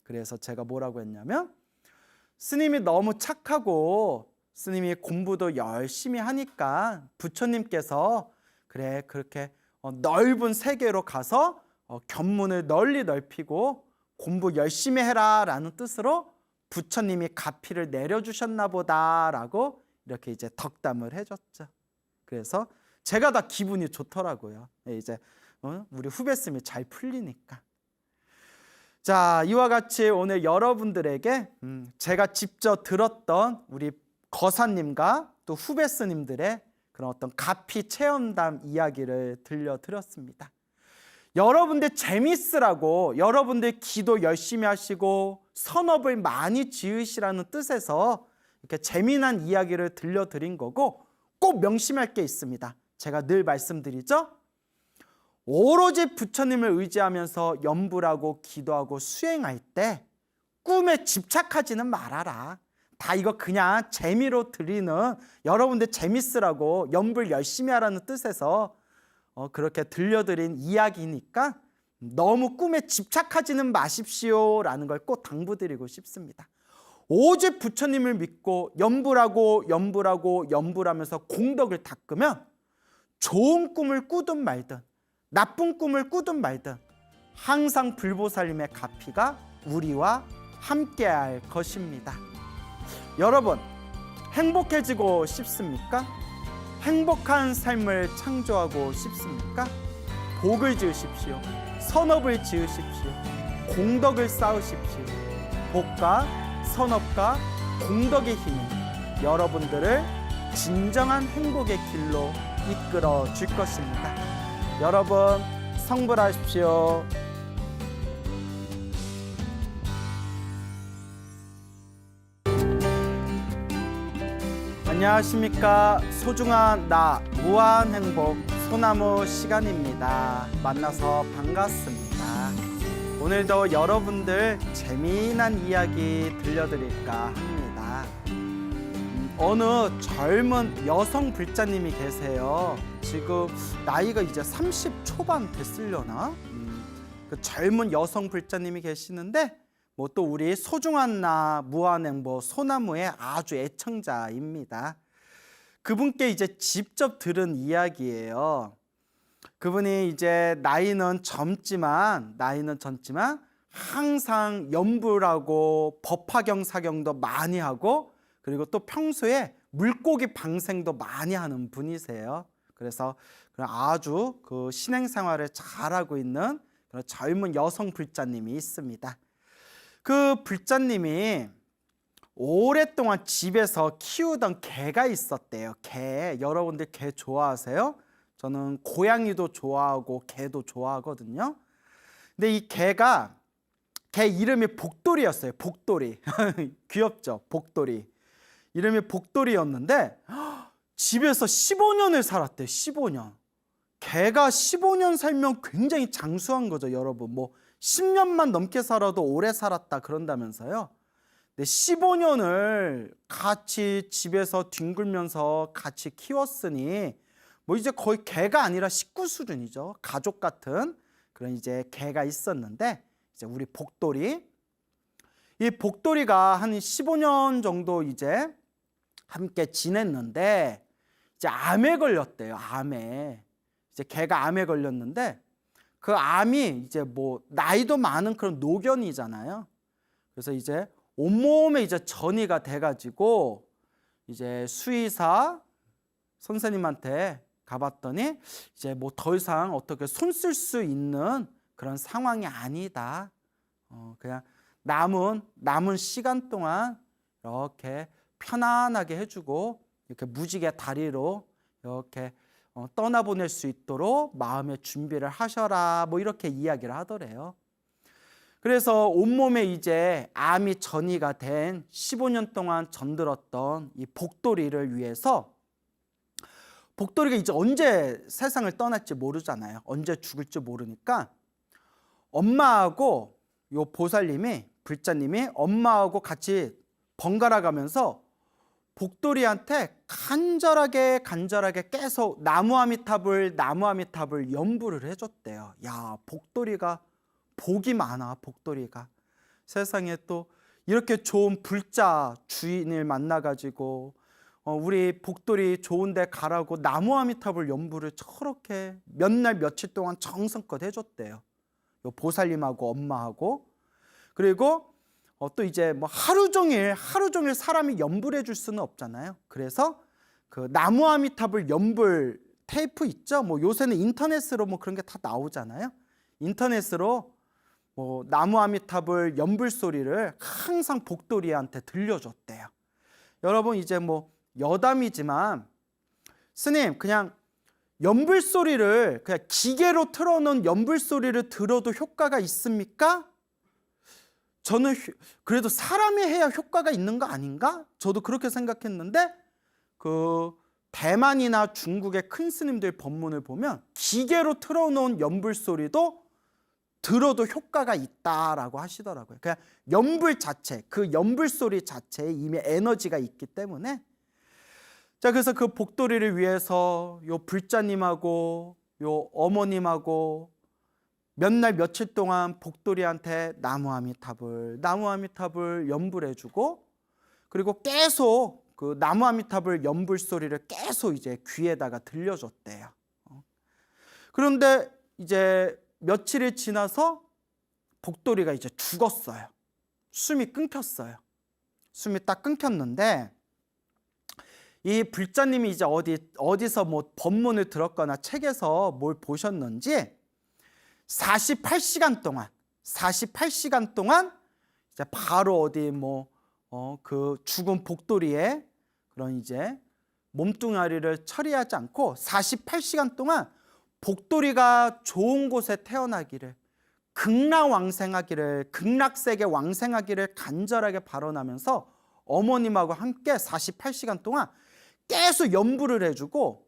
그래서 제가 뭐라고 했냐면 스님이 너무 착하고 스님이 공부도 열심히 하니까 부처님께서 그래 그렇게 넓은 세계로 가서 견문을 널리 넓히고 공부 열심히 해라 라는 뜻으로 부처님이 가피를 내려주셨나 보다라고 이렇게 이제 덕담을 해줬죠. 그래서 제가 다 기분이 좋더라고요. 이제 우리 후배쌤이 잘 풀리니까. 자, 이와 같이 오늘 여러분들에게 제가 직접 들었던 우리 거사님과 또 후배스님들의 그런 어떤 가피 체험담 이야기를 들려드렸습니다. 여러분들 재밌으라고 여러분들 기도 열심히 하시고 선업을 많이 지으시라는 뜻에서 이렇게 재미난 이야기를 들려드린 거고 꼭 명심할 게 있습니다. 제가 늘 말씀드리죠. 오로지 부처님을 의지하면서 염불하고 기도하고 수행할 때 꿈에 집착하지는 말아라. 다 이거 그냥 재미로 드리는 여러분들 재밌으라고 염불 열심히 하라는 뜻에서 그렇게 들려드린 이야기니까 너무 꿈에 집착하지는 마십시오라는 걸 꼭 당부드리고 싶습니다. 오직 부처님을 믿고 염불하면서 공덕을 닦으면 좋은 꿈을 꾸든 말든 나쁜 꿈을 꾸든 말든 항상 불보살님의 가피가 우리와 함께할 것입니다. 여러분 행복해지고 싶습니까? 행복한 삶을 창조하고 싶습니까? 복을 지으십시오. 선업을 지으십시오. 공덕을 쌓으십시오. 복과 선업과 공덕의 힘이 여러분들을 진정한 행복의 길로 이끌어 줄 것입니다. 여러분 성불하십시오. 안녕하십니까. 소중한 나 무한행복 소나무 시간입니다. 만나서 반갑습니다. 오늘도 여러분들 재미난 이야기 들려드릴까 합니다. 어느 젊은 여성 불자님이 계세요. 지금 나이가 이제 30 초반 됐으려나? 그 젊은 여성 불자님이 계시는데 뭐 또 우리 소중한 나 무한행보 소나무의 아주 애청자입니다. 그분께 이제 직접 들은 이야기예요. 그분이 이제 나이는 젊지만 항상 연불하고 법화경 사경도 많이 하고 그리고 또 평소에 물고기 방생도 많이 하는 분이세요. 그래서 아주 그 신행생활을 잘하고 있는 그런 젊은 여성 불자님이 있습니다. 그 불자님이 오랫동안 집에서 키우던 개가 있었대요. 개, 여러분들 개 좋아하세요? 저는 고양이도 좋아하고 개도 좋아하거든요. 근데 이 개 이름이 복돌이였어요. 복돌이. 귀엽죠? 복돌이. 이름이 복돌이였는데 집에서 15년을 살았대요. 15년. 개가 15년 살면 굉장히 장수한 거죠, 여러분. 뭐 10년만 넘게 살아도 오래 살았다 그런다면서요. 근데 15년을 같이 집에서 뒹굴면서 같이 키웠으니 뭐 이제 거의 개가 아니라 식구 수준이죠. 가족 같은 그런 이제 개가 있었는데 이제 우리 복돌이, 이 복돌이가 한 15년 정도 이제 함께 지냈는데 이제 암에 걸렸대요. 암에. 이제 개가 암에 걸렸는데 그 암이 이제 뭐 나이도 많은 그런 노견이잖아요. 그래서 이제 온몸에 이제 전이가 돼가지고 이제 수의사 선생님한테 가봤더니 이제 뭐 더 이상 어떻게 손 쓸 수 있는 그런 상황이 아니다. 그냥 남은 시간 동안 이렇게 편안하게 해주고 이렇게 무지개 다리로 이렇게 떠나보낼 수 있도록 마음의 준비를 하셔라. 뭐 이렇게 이야기를 하더래요. 그래서 온몸에 이제 암이 전이가 된 15년 동안 전들었던 이 복돌이를 위해서, 복돌이가 이제 언제 세상을 떠날지 모르잖아요. 언제 죽을지 모르니까 엄마하고 요 보살님이, 불자님이 엄마하고 같이 번갈아 가면서 복돌이한테 간절하게 계속 나무아미탑을 연부를 해줬대요. 야, 복돌이가 복이 많아. 복돌이가 세상에 또 이렇게 좋은 불자 주인을 만나가지고 우리 복돌이 좋은데 가라고 나무아미탑을 연부를 저렇게 몇 날 며칠 동안 정성껏 해줬대요. 요 보살님하고 엄마하고. 그리고 또 이제 뭐 하루 종일 사람이 연불해 줄 수는 없잖아요. 그래서 그 나무아미탑을 연불 테이프 있죠. 뭐 요새는 인터넷으로 뭐 그런 게 다 나오잖아요. 인터넷으로 뭐 나무아미탑을 연불 소리를 항상 복돌이한테 들려줬대요. 여러분 이제 뭐 여담이지만 스님 그냥 연불 소리를 그냥 기계로 틀어놓은 연불 소리를 들어도 효과가 있습니까? 저는 그래도 사람이 해야 효과가 있는 거 아닌가? 저도 그렇게 생각했는데 그 대만이나 중국의 큰 스님들 법문을 보면 기계로 틀어놓은 연불 소리도 들어도 효과가 있다라고 하시더라고요. 그냥 연불 자체, 그 연불 소리 자체에 이미 에너지가 있기 때문에. 자, 그래서 그 복돌이를 위해서 요 불자님하고 요 어머님하고 몇 날 며칠 동안 복돌이한테 나무아미탑을 연불해주고, 그리고 계속 그 나무아미탑을 연불 소리를 계속 이제 귀에다가 들려줬대요. 그런데 이제 며칠이 지나서 복돌이가 이제 죽었어요. 숨이 끊겼어요. 숨이 딱 끊겼는데 이 불자님이 이제 어디서 뭐 법문을 들었거나 책에서 뭘 보셨는지 48시간 동안 이제 바로 어디 그 죽은 복돌이의 그런 이제 몸뚱아리를 처리하지 않고 48시간 동안 복돌이가 좋은 곳에 태어나기를, 극락세계 왕생하기를 간절하게 발언하면서 어머님하고 함께 48시간 동안 계속 연부를 해주고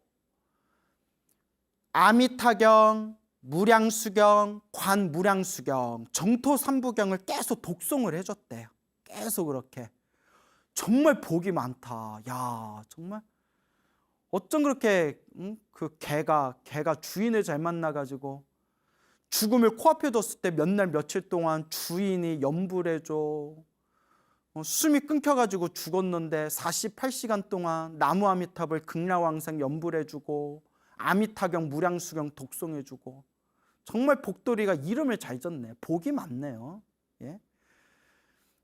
아미타경, 무량수경, 관무량수경, 정토삼부경을 계속 독송을 해줬대요. 계속 그렇게 정말 복이 많다. 야, 정말 어쩜 그렇게 그 개가 주인을 잘 만나가지고 죽음을 코앞에 뒀을 때 몇 날 며칠 동안 주인이 염불해 줘. 숨이 끊겨가지고 죽었는데 48시간 동안 나무 아미탑을 극락왕생 염불해주고 아미타경 무량수경 독송해주고 정말 복돌이가 이름을 잘 졌네. 복이 많네요. 예?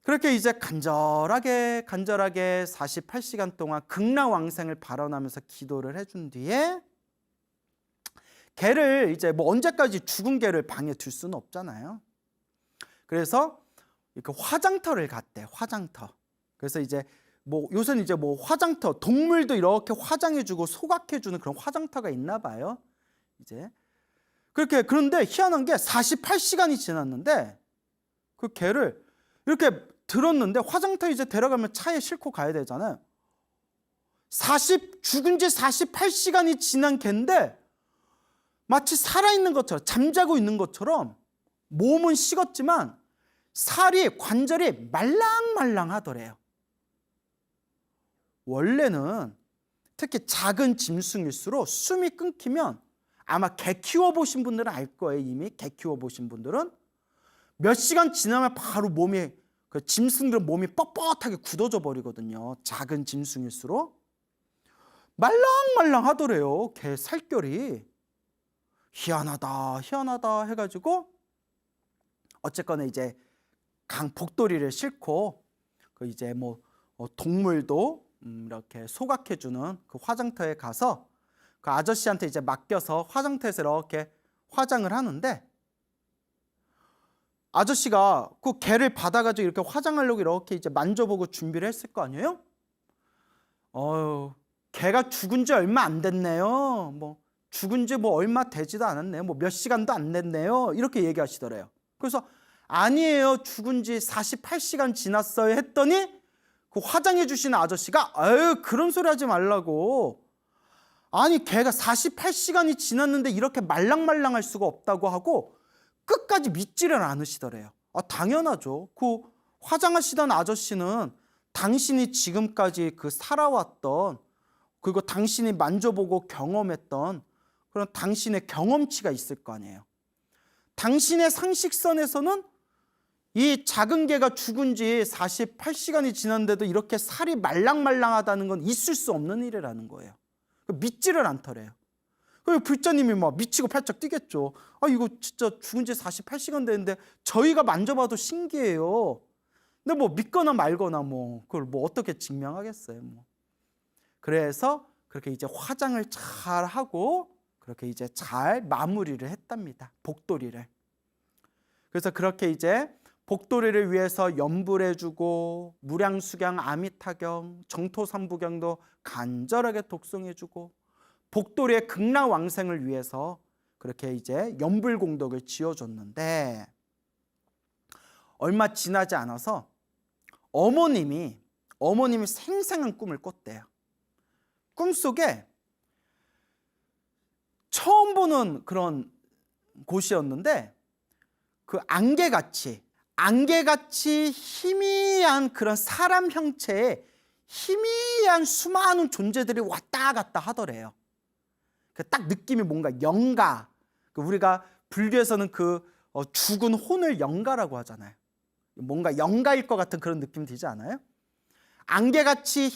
그렇게 이제 간절하게 48시간 동안 극락왕생을 발언하면서 기도를 해준 뒤에 개를 이제 뭐 언제까지 죽은 개를 방에 둘 수는 없잖아요. 그래서 이렇게 화장터를 갔대. 화장터. 그래서 이제 뭐 요새는 이제 뭐 화장터, 동물도 이렇게 화장해주고 소각해주는 그런 화장터가 있나 봐요. 이제 그렇게. 그런데 희한한 게 48시간이 지났는데 그 개를 이렇게 들었는데 화장터 이제 데려가면 차에 싣고 가야 되잖아요. 죽은 지 48시간이 지난 개인데 마치 살아있는 것처럼, 잠자고 있는 것처럼 몸은 식었지만 살이, 관절이 말랑말랑하더래요. 원래는 특히 작은 짐승일수록 숨이 끊기면, 아마 개 키워보신 분들은 알 거예요. 이미 개 키워보신 분들은 몇 시간 지나면 바로 몸이, 그 짐승들은 몸이 뻣뻣하게 굳어져 버리거든요. 작은 짐승일수록 말랑말랑하더래요. 개 살결이. 희한하다 해가지고 어쨌거나 이제 복돌이를 싣고 그 이제 뭐 동물도 이렇게 소각해주는 그 화장터에 가서 그 아저씨한테 이제 맡겨서 화장터에서 이렇게 화장을 하는데, 아저씨가 그 개를 받아가지고 이렇게 화장하려고 이렇게 이제 만져보고 준비를 했을 거 아니에요? 개가 죽은 지 얼마 안 됐네요. 뭐 죽은 지 뭐 얼마 되지도 않았네요. 뭐 몇 시간도 안 됐네요. 이렇게 얘기하시더래요. 그래서 아니에요, 죽은 지 48시간 지났어요 했더니 그 화장해 주시는 아저씨가 아유, 그런 소리 하지 말라고. 아니, 개가 48시간이 지났는데 이렇게 말랑말랑할 수가 없다고 하고 끝까지 믿지를 않으시더래요. 당연하죠. 그 화장하시던 아저씨는 당신이 지금까지 그 살아왔던, 그리고 당신이 만져보고 경험했던 그런 당신의 경험치가 있을 거 아니에요. 당신의 상식선에서는 이 작은 개가 죽은 지 48시간이 지났는데도 이렇게 살이 말랑말랑하다는 건 있을 수 없는 일이라는 거예요. 믿지를 않더래요. 그리고 불자님이 막 미치고 팔짝 뛰겠죠. 이거 진짜 죽은 지 48시간 됐는데 저희가 만져봐도 신기해요. 근데 뭐 믿거나 말거나 뭐 그걸 뭐 어떻게 증명하겠어요. 뭐. 그래서 그렇게 이제 화장을 잘 하고 그렇게 이제 잘 마무리를 했답니다. 복돌이를. 그래서 그렇게 이제 복돌이를 위해서 염불해주고 무량수경, 아미타경, 정토삼부경도 간절하게 독송해주고 복돌이의 극락왕생을 위해서 그렇게 이제 염불공덕을 지어줬는데, 얼마 지나지 않아서 어머님이 생생한 꿈을 꿨대요. 꿈속에 처음 보는 그런 곳이었는데 그 안개같이 희미한 그런 사람 형체의 희미한 수많은 존재들이 왔다 갔다 하더래요. 딱 느낌이 뭔가 영가, 우리가 불교에서는 그 죽은 혼을 영가라고 하잖아요. 뭔가 영가일 것 같은 그런 느낌 들지 않아요? 안개같이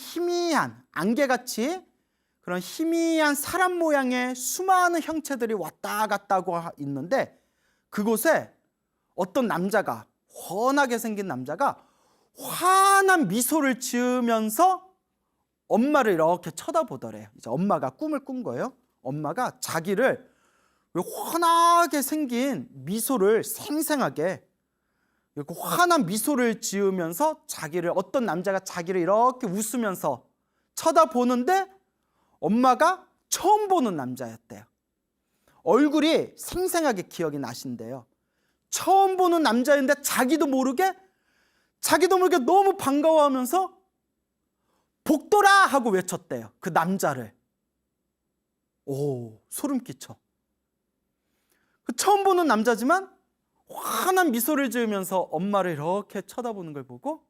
그런 희미한 사람 모양의 수많은 형체들이 왔다 갔다 하고 있는데, 그곳에 어떤 남자가, 훤하게 생긴 남자가 환한 미소를 지으면서 엄마를 이렇게 쳐다보더래요. 이제 엄마가 꿈을 꾼 거예요. 엄마가 자기를 환하게 생긴 미소를 생생하게 이렇게 환한 미소를 지으면서 어떤 남자가 자기를 이렇게 웃으면서 쳐다보는데 엄마가 처음 보는 남자였대요. 얼굴이 생생하게 기억이 나신대요. 처음 보는 남자인데 자기도 모르게 너무 반가워하면서 복돌아 하고 외쳤대요. 그 남자를. 오, 소름 끼쳐. 처음 보는 남자지만 환한 미소를 지으면서 엄마를 이렇게 쳐다보는 걸 보고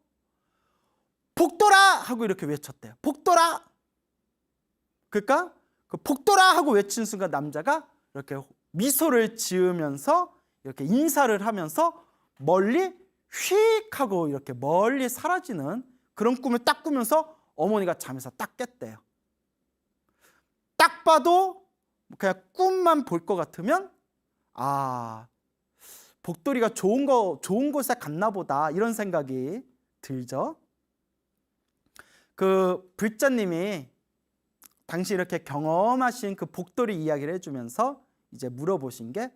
복돌아 하고 이렇게 외쳤대요. 복돌아. 그러니까 그 복돌아 하고 외친 순간 남자가 이렇게 미소를 지으면서 이렇게 인사를 하면서 멀리 휙 하고 이렇게 멀리 사라지는 그런 꿈을 딱 꾸면서 어머니가 잠에서 딱 깼대요. 딱 봐도 그냥 꿈만 볼 것 같으면 아, 복돌이가 좋은 곳에 갔나 보다 이런 생각이 들죠. 그 불자님이 당시 이렇게 경험하신 그 복돌이 이야기를 해주면서 이제 물어보신 게,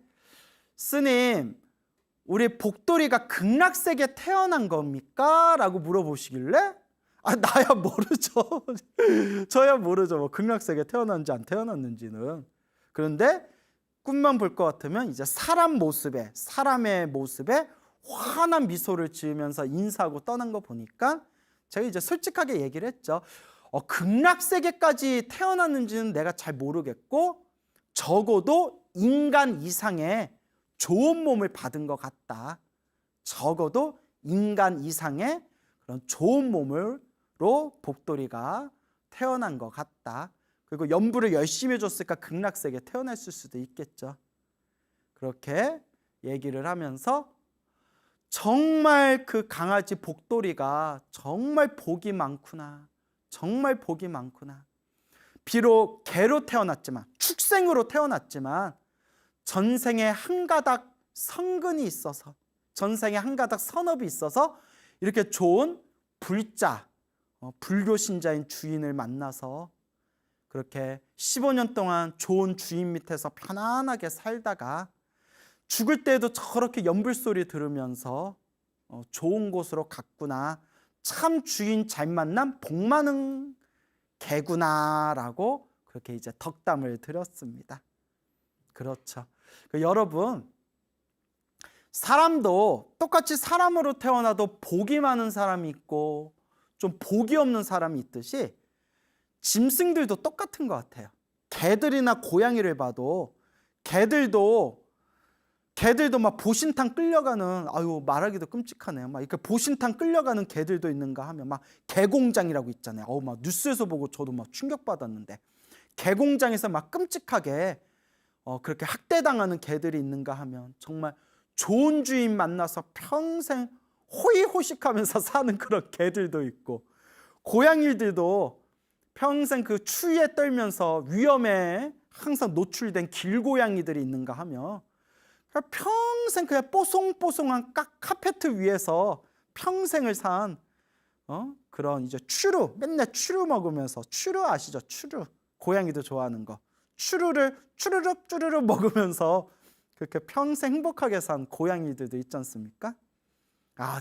스님, 우리 복돌이가 극락세계에 태어난 겁니까? 라고 물어보시길래 나야 모르죠. 저야 모르죠. 뭐 극락세계에 태어났는지 안 태어났는지는. 그런데 꿈만 볼 것 같으면 이제 사람의 모습에 환한 미소를 지으면서 인사하고 떠난 거 보니까 제가 이제 솔직하게 얘기를 했죠. 극락세계까지 태어났는지는 내가 잘 모르겠고 적어도 인간 이상의 좋은 몸을 받은 것 같다. 적어도 인간 이상의 그런 좋은 몸으로 복돌이가 태어난 것 같다. 그리고 연부를 열심히 해줬으니까 극락세계에 태어났을 수도 있겠죠. 그렇게 얘기를 하면서 정말 그 강아지 복돌이가 정말 복이 많구나. 정말 복이 많구나. 비록 개로 태어났지만, 축생으로 태어났지만 전생에 한 가닥 성근이 있어서, 전생에 한 가닥 선업이 있어서 이렇게 좋은 불자, 불교 신자인 주인을 만나서 그렇게 15년 동안 좋은 주인 밑에서 편안하게 살다가 죽을 때도 저렇게 연불소리 들으면서 좋은 곳으로 갔구나, 참 주인 잘 만난 복 많은 개구나라고 그렇게 이제 덕담을 드렸습니다. 그렇죠. 여러분, 사람도 똑같이 사람으로 태어나도 복이 많은 사람이 있고 좀 복이 없는 사람이 있듯이 짐승들도 똑같은 것 같아요. 개들이나 고양이를 봐도 개들도 막 보신탕 끌려가는, 아유 말하기도 끔찍하네요. 막 이렇게 보신탕 끌려가는 개들도 있는가 하면 막 개공장이라고 있잖아요. 막 뉴스에서 보고 저도 막 충격받았는데, 개공장에서 막 끔찍하게 그렇게 학대당하는 개들이 있는가 하면 정말 좋은 주인 만나서 평생 호의호식하면서 사는 그런 개들도 있고, 고양이들도 평생 그 추위에 떨면서 위험에 항상 노출된 길고양이들이 있는가 하면 평생 그냥 뽀송뽀송한 카페트 위에서 평생을 산 그런 이제 추루, 맨날 추루 먹으면서, 추루 아시죠? 추루, 고양이도 좋아하는 거, 추루를 쭈르륵 먹으면서 그렇게 평생 행복하게 산 고양이들도 있지 않습니까?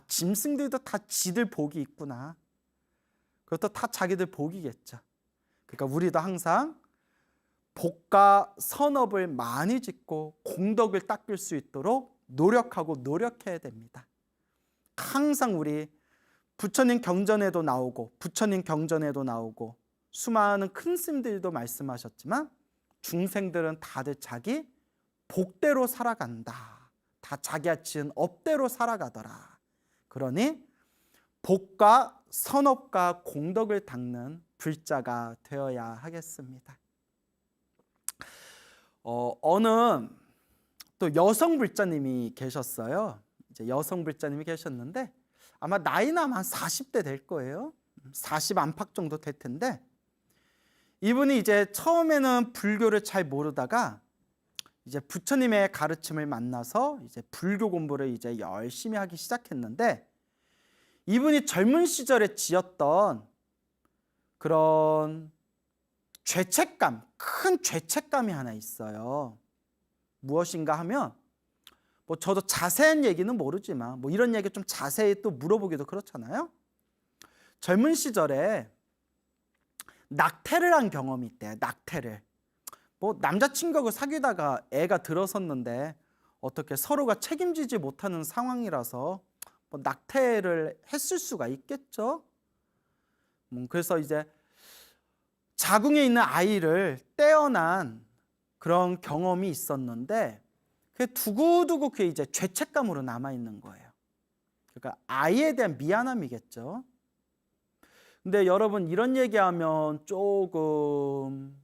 짐승들도 다 지들 복이 있구나. 그것도 다 자기들 복이겠죠. 그러니까 우리도 항상 복과 선업을 많이 짓고 공덕을 닦을 수 있도록 노력해야 됩니다. 항상 우리 부처님 경전에도 나오고 수많은 큰 스님들도 말씀하셨지만 중생들은 다들 자기 복대로 살아간다. 다 자기가 지은 업대로 살아가더라. 그러니 복과 선업과 공덕을 닦는 불자가 되어야 하겠습니다. 어느 또 여성 불자님이 계셨어요. 이제 여성 불자님이 계셨는데 아마 나이는 한 40대 될 거예요. 40 안팎 정도 될 텐데, 이분이 이제 처음에는 불교를 잘 모르다가 이제 부처님의 가르침을 만나서 이제 불교 공부를 이제 열심히 하기 시작했는데, 이분이 젊은 시절에 지었던 그런 죄책감, 큰 죄책감이 하나 있어요. 무엇인가 하면 뭐 저도 자세한 얘기는 모르지만 뭐 이런 얘기 좀 자세히 또 물어보기도 그렇잖아요. 젊은 시절에 낙태를 한 경험이 있대요. 낙태를. 뭐 남자친구하고 사귀다가 애가 들어섰는데 어떻게 서로가 책임지지 못하는 상황이라서 뭐 낙태를 했을 수가 있겠죠. 그래서 이제 자궁에 있는 아이를 떼어난 그런 경험이 있었는데, 그게 두고두고 그게 이제 죄책감으로 남아 있는 거예요. 그러니까 아이에 대한 미안함이겠죠. 근데 여러분 이런 얘기하면 조금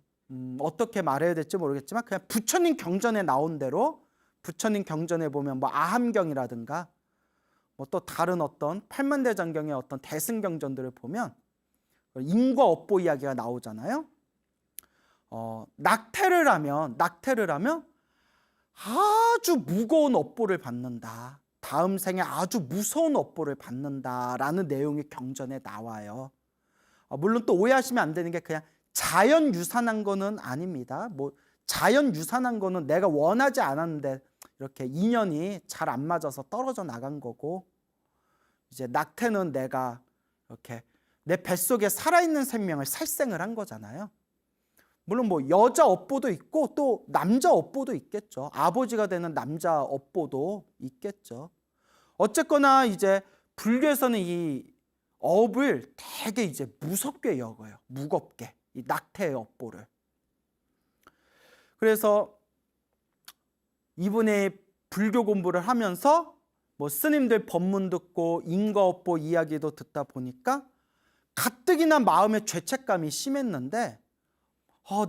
어떻게 말해야 될지 모르겠지만 그냥 부처님 경전에 나온 대로 부처님 경전에 보면 뭐 아함경이라든가 뭐 또 다른 어떤 팔만대장경의 어떤 대승경전들을 보면 인과 업보 이야기가 나오잖아요. 낙태를 하면 아주 무거운 업보를 받는다. 다음 생에 아주 무서운 업보를 받는다라는 내용이 경전에 나와요. 물론 또 오해하시면 안 되는 게 그냥 자연 유산한 거는 아닙니다. 뭐 자연 유산한 거는 내가 원하지 않았는데 이렇게 인연이 잘 안 맞아서 떨어져 나간 거고, 이제 낙태는 내가 이렇게 내 뱃속에 살아있는 생명을 살생을 한 거잖아요. 물론 뭐 여자 업보도 있고 또 남자 업보도 있겠죠. 아버지가 되는 남자 업보도 있겠죠. 어쨌거나 이제 불교에서는 이 업을 되게 이제 무섭게 여겨요. 무겁게. 이 낙태의 업보를. 그래서 이분의 불교 공부를 하면서 뭐 스님들 법문 듣고 인과업보 이야기도 듣다 보니까 가뜩이나 마음의 죄책감이 심했는데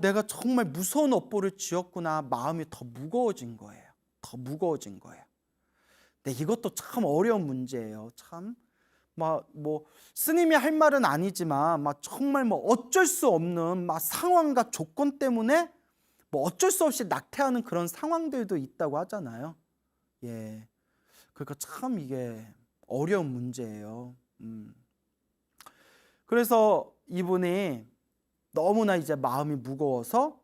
내가 정말 무서운 업보를 지었구나. 마음이 더 무거워진 거예요. 더 무거워진 거예요. 근데 이것도 참 어려운 문제예요. 참 뭐 스님이 할 말은 아니지만 정말 뭐 어쩔 수 없는 상황과 조건 때문에 뭐 어쩔 수 없이 낙태하는 그런 상황들도 있다고 하잖아요. 예, 그러니까 참 이게 어려운 문제예요. 그래서 이분이 너무나 이제 마음이 무거워서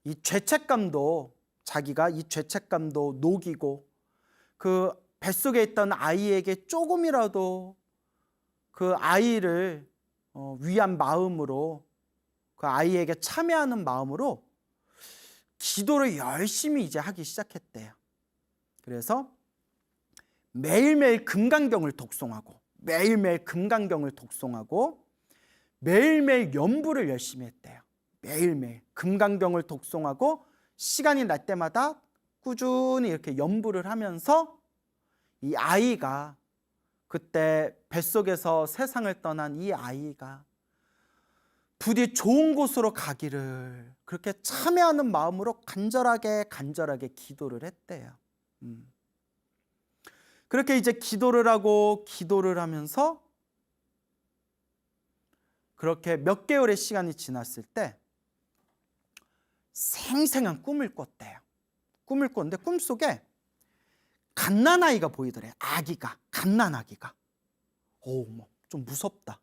이 죄책감도 자기가 이 죄책감도 녹이고 그 뱃속에 있던 아이에게 조금이라도 그 아이를 위한 마음으로 그 아이에게 참여하는 마음으로 기도를 열심히 이제 하기 시작했대요. 그래서 매일매일 금강경을 독송하고 매일매일 연부를 열심히 했대요. 매일매일 금강경을 독송하고 시간이 날 때마다 꾸준히 이렇게 연부를 하면서 이 아이가 그때 뱃속에서 세상을 떠난 이 아이가 부디 좋은 곳으로 가기를 그렇게 참여하는 마음으로 간절하게 기도를 했대요. 그렇게 이제 기도를 하면서 그렇게 몇 개월의 시간이 지났을 때 생생한 꿈을 꿨대요. 꿈을 꿨는데 꿈속에 갓난아이가 보이더래. 아기가, 갓난아기가. 좀 무섭다.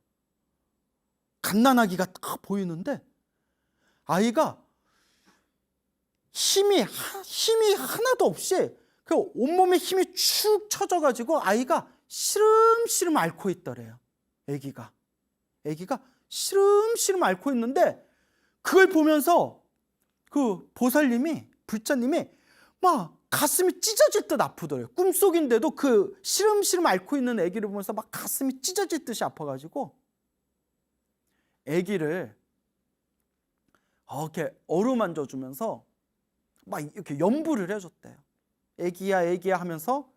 갓난아기가 딱 보이는데 아이가 힘이 하나도 없이 그 온몸에 힘이 축 처져가지고 아이가 시름시름 앓고 있더래요. 아기가 시름시름 앓고 있는데 그걸 보면서 그 보살님이, 불자님이 막 가슴이 찢어질 듯 아프더래요. 꿈속인데도 그 시름시름 앓고 있는 아기를 보면서 막 가슴이 찢어질 듯이 아파가지고 아기를 이렇게 어루만져주면서 막 이렇게 연부를 해줬대요. 아기야 하면서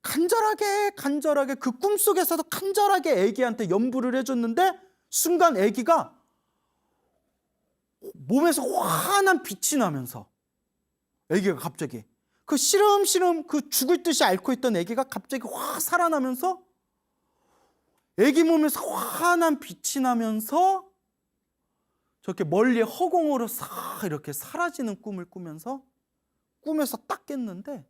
간절하게 그 꿈속에서도 간절하게 아기한테 연부를 해줬는데 순간 아기가 몸에서 환한 빛이 나면서 아기가 갑자기 그 시름시름 그 죽을 듯이 앓고 있던 아기가 갑자기 확 살아나면서 아기 몸에서 환한 빛이 나면서 저렇게 멀리 허공으로 싹 이렇게 사라지는 꿈을 꾸면서 꿈에서 딱 깼는데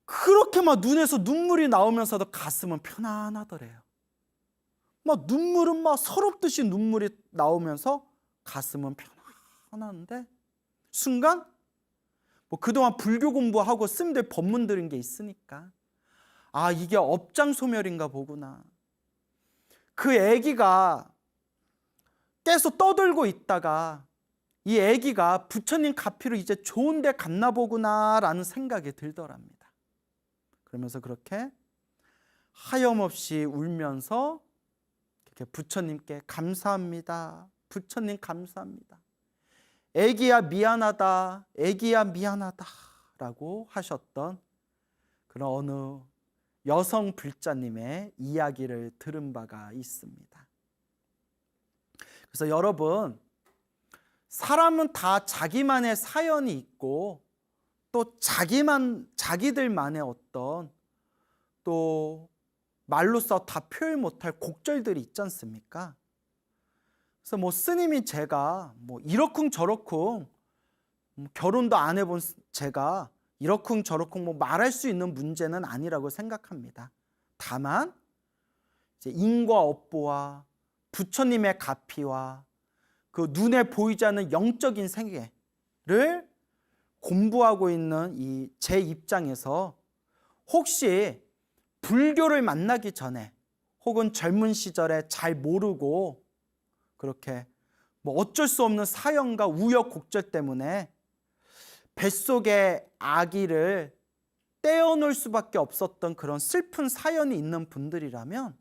그렇게 막 눈에서 눈물이 나오면서도 가슴은 편안하더래요. 막 눈물은 막 서럽듯이 눈물이 나오면서 가슴은 편안한데 순간 뭐 그동안 불교 공부하고 스님들 법문 들은 게 있으니까 이게 업장소멸인가 보구나. 그 아기가 계속 떠들고 있다가 이 아기가 부처님 가피로 이제 좋은 데 갔나 보구나라는 생각이 들더랍니다. 그러면서 그렇게 하염없이 울면서 이렇게 부처님께 감사합니다. 부처님 감사합니다. 아기야 미안하다 라고 하셨던 그런 어느 여성 불자님의 이야기를 들은 바가 있습니다. 그래서 여러분, 사람은 다 자기만의 사연이 있고 또 자기들만의 어떤 또 말로써 다 표현 못할 곡절들이 있지 않습니까? 그래서 뭐 스님이 제가 뭐 이러쿵저러쿵 결혼도 안 해본 제가 이러쿵저러쿵 뭐 말할 수 있는 문제는 아니라고 생각합니다. 다만 이제 인과 업보와 부처님의 가피와 그 눈에 보이지 않는 영적인 세계를 공부하고 있는 이 제 입장에서 혹시 불교를 만나기 전에 혹은 젊은 시절에 잘 모르고 그렇게 뭐 어쩔 수 없는 사연과 우여곡절 때문에 뱃속에 아기를 떼어놓을 수밖에 없었던 그런 슬픈 사연이 있는 분들이라면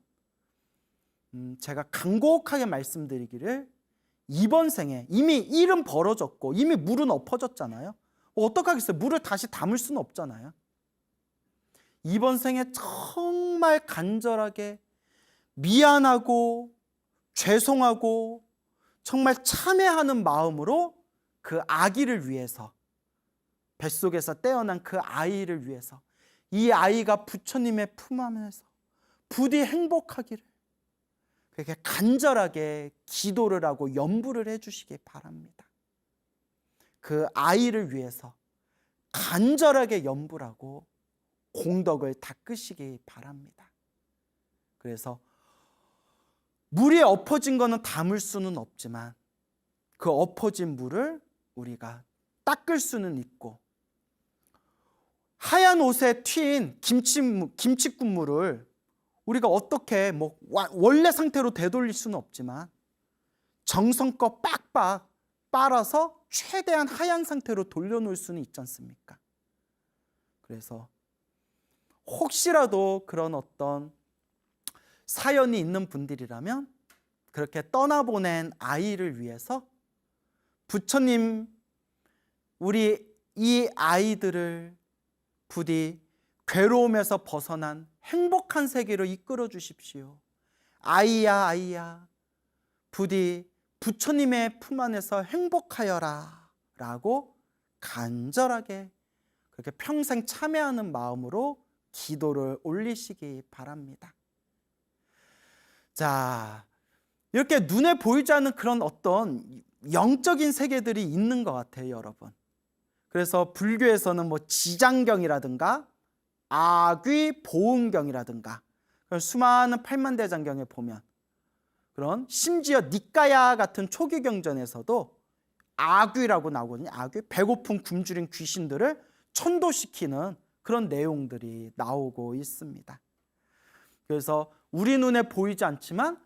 제가 간곡하게 말씀드리기를 이번 생에 이미 일은 벌어졌고 이미 물은 엎어졌잖아요. 어떡하겠어요? 물을 다시 담을 수는 없잖아요. 이번 생에 정말 간절하게 미안하고 죄송하고 정말 참회하는 마음으로 그 아기를 위해서, 뱃속에서 떼어난 그 아이를 위해서, 이 아이가 부처님의 품 안에서 부디 행복하기를 그렇게 간절하게 기도를 하고 염불을 해주시기 바랍니다. 그 아이를 위해서 간절하게 염불하고 공덕을 닦으시기 바랍니다. 그래서 물이 엎어진 거는 담을 수는 없지만 그 엎어진 물을 우리가 닦을 수는 있고, 하얀 옷에 튄 김치국물을 우리가 어떻게 뭐 원래 상태로 되돌릴 수는 없지만 정성껏 빡빡 빨아서 최대한 하얀 상태로 돌려놓을 수는 있지 않습니까? 그래서 혹시라도 그런 어떤 사연이 있는 분들이라면 그렇게 떠나보낸 아이를 위해서 부처님, 우리 이 아이들을 부디 괴로움에서 벗어난 행복한 세계로 이끌어 주십시오. 아이야 아이야, 부디 부처님의 품 안에서 행복하여라 라고 간절하게 그렇게 평생 참회하는 마음으로 기도를 올리시기 바랍니다. 자, 이렇게 눈에 보이지 않는 그런 어떤 영적인 세계들이 있는 것 같아요, 여러분. 그래서 불교에서는 뭐 지장경이라든가 아귀 보응경이라든가 수많은 팔만대장경에 보면, 그런 심지어 니까야 같은 초기 경전에서도 아귀라고 나오거든요. 아귀, 배고픈 굶주린 귀신들을 천도시키는 그런 내용들이 나오고 있습니다. 그래서 우리 눈에 보이지 않지만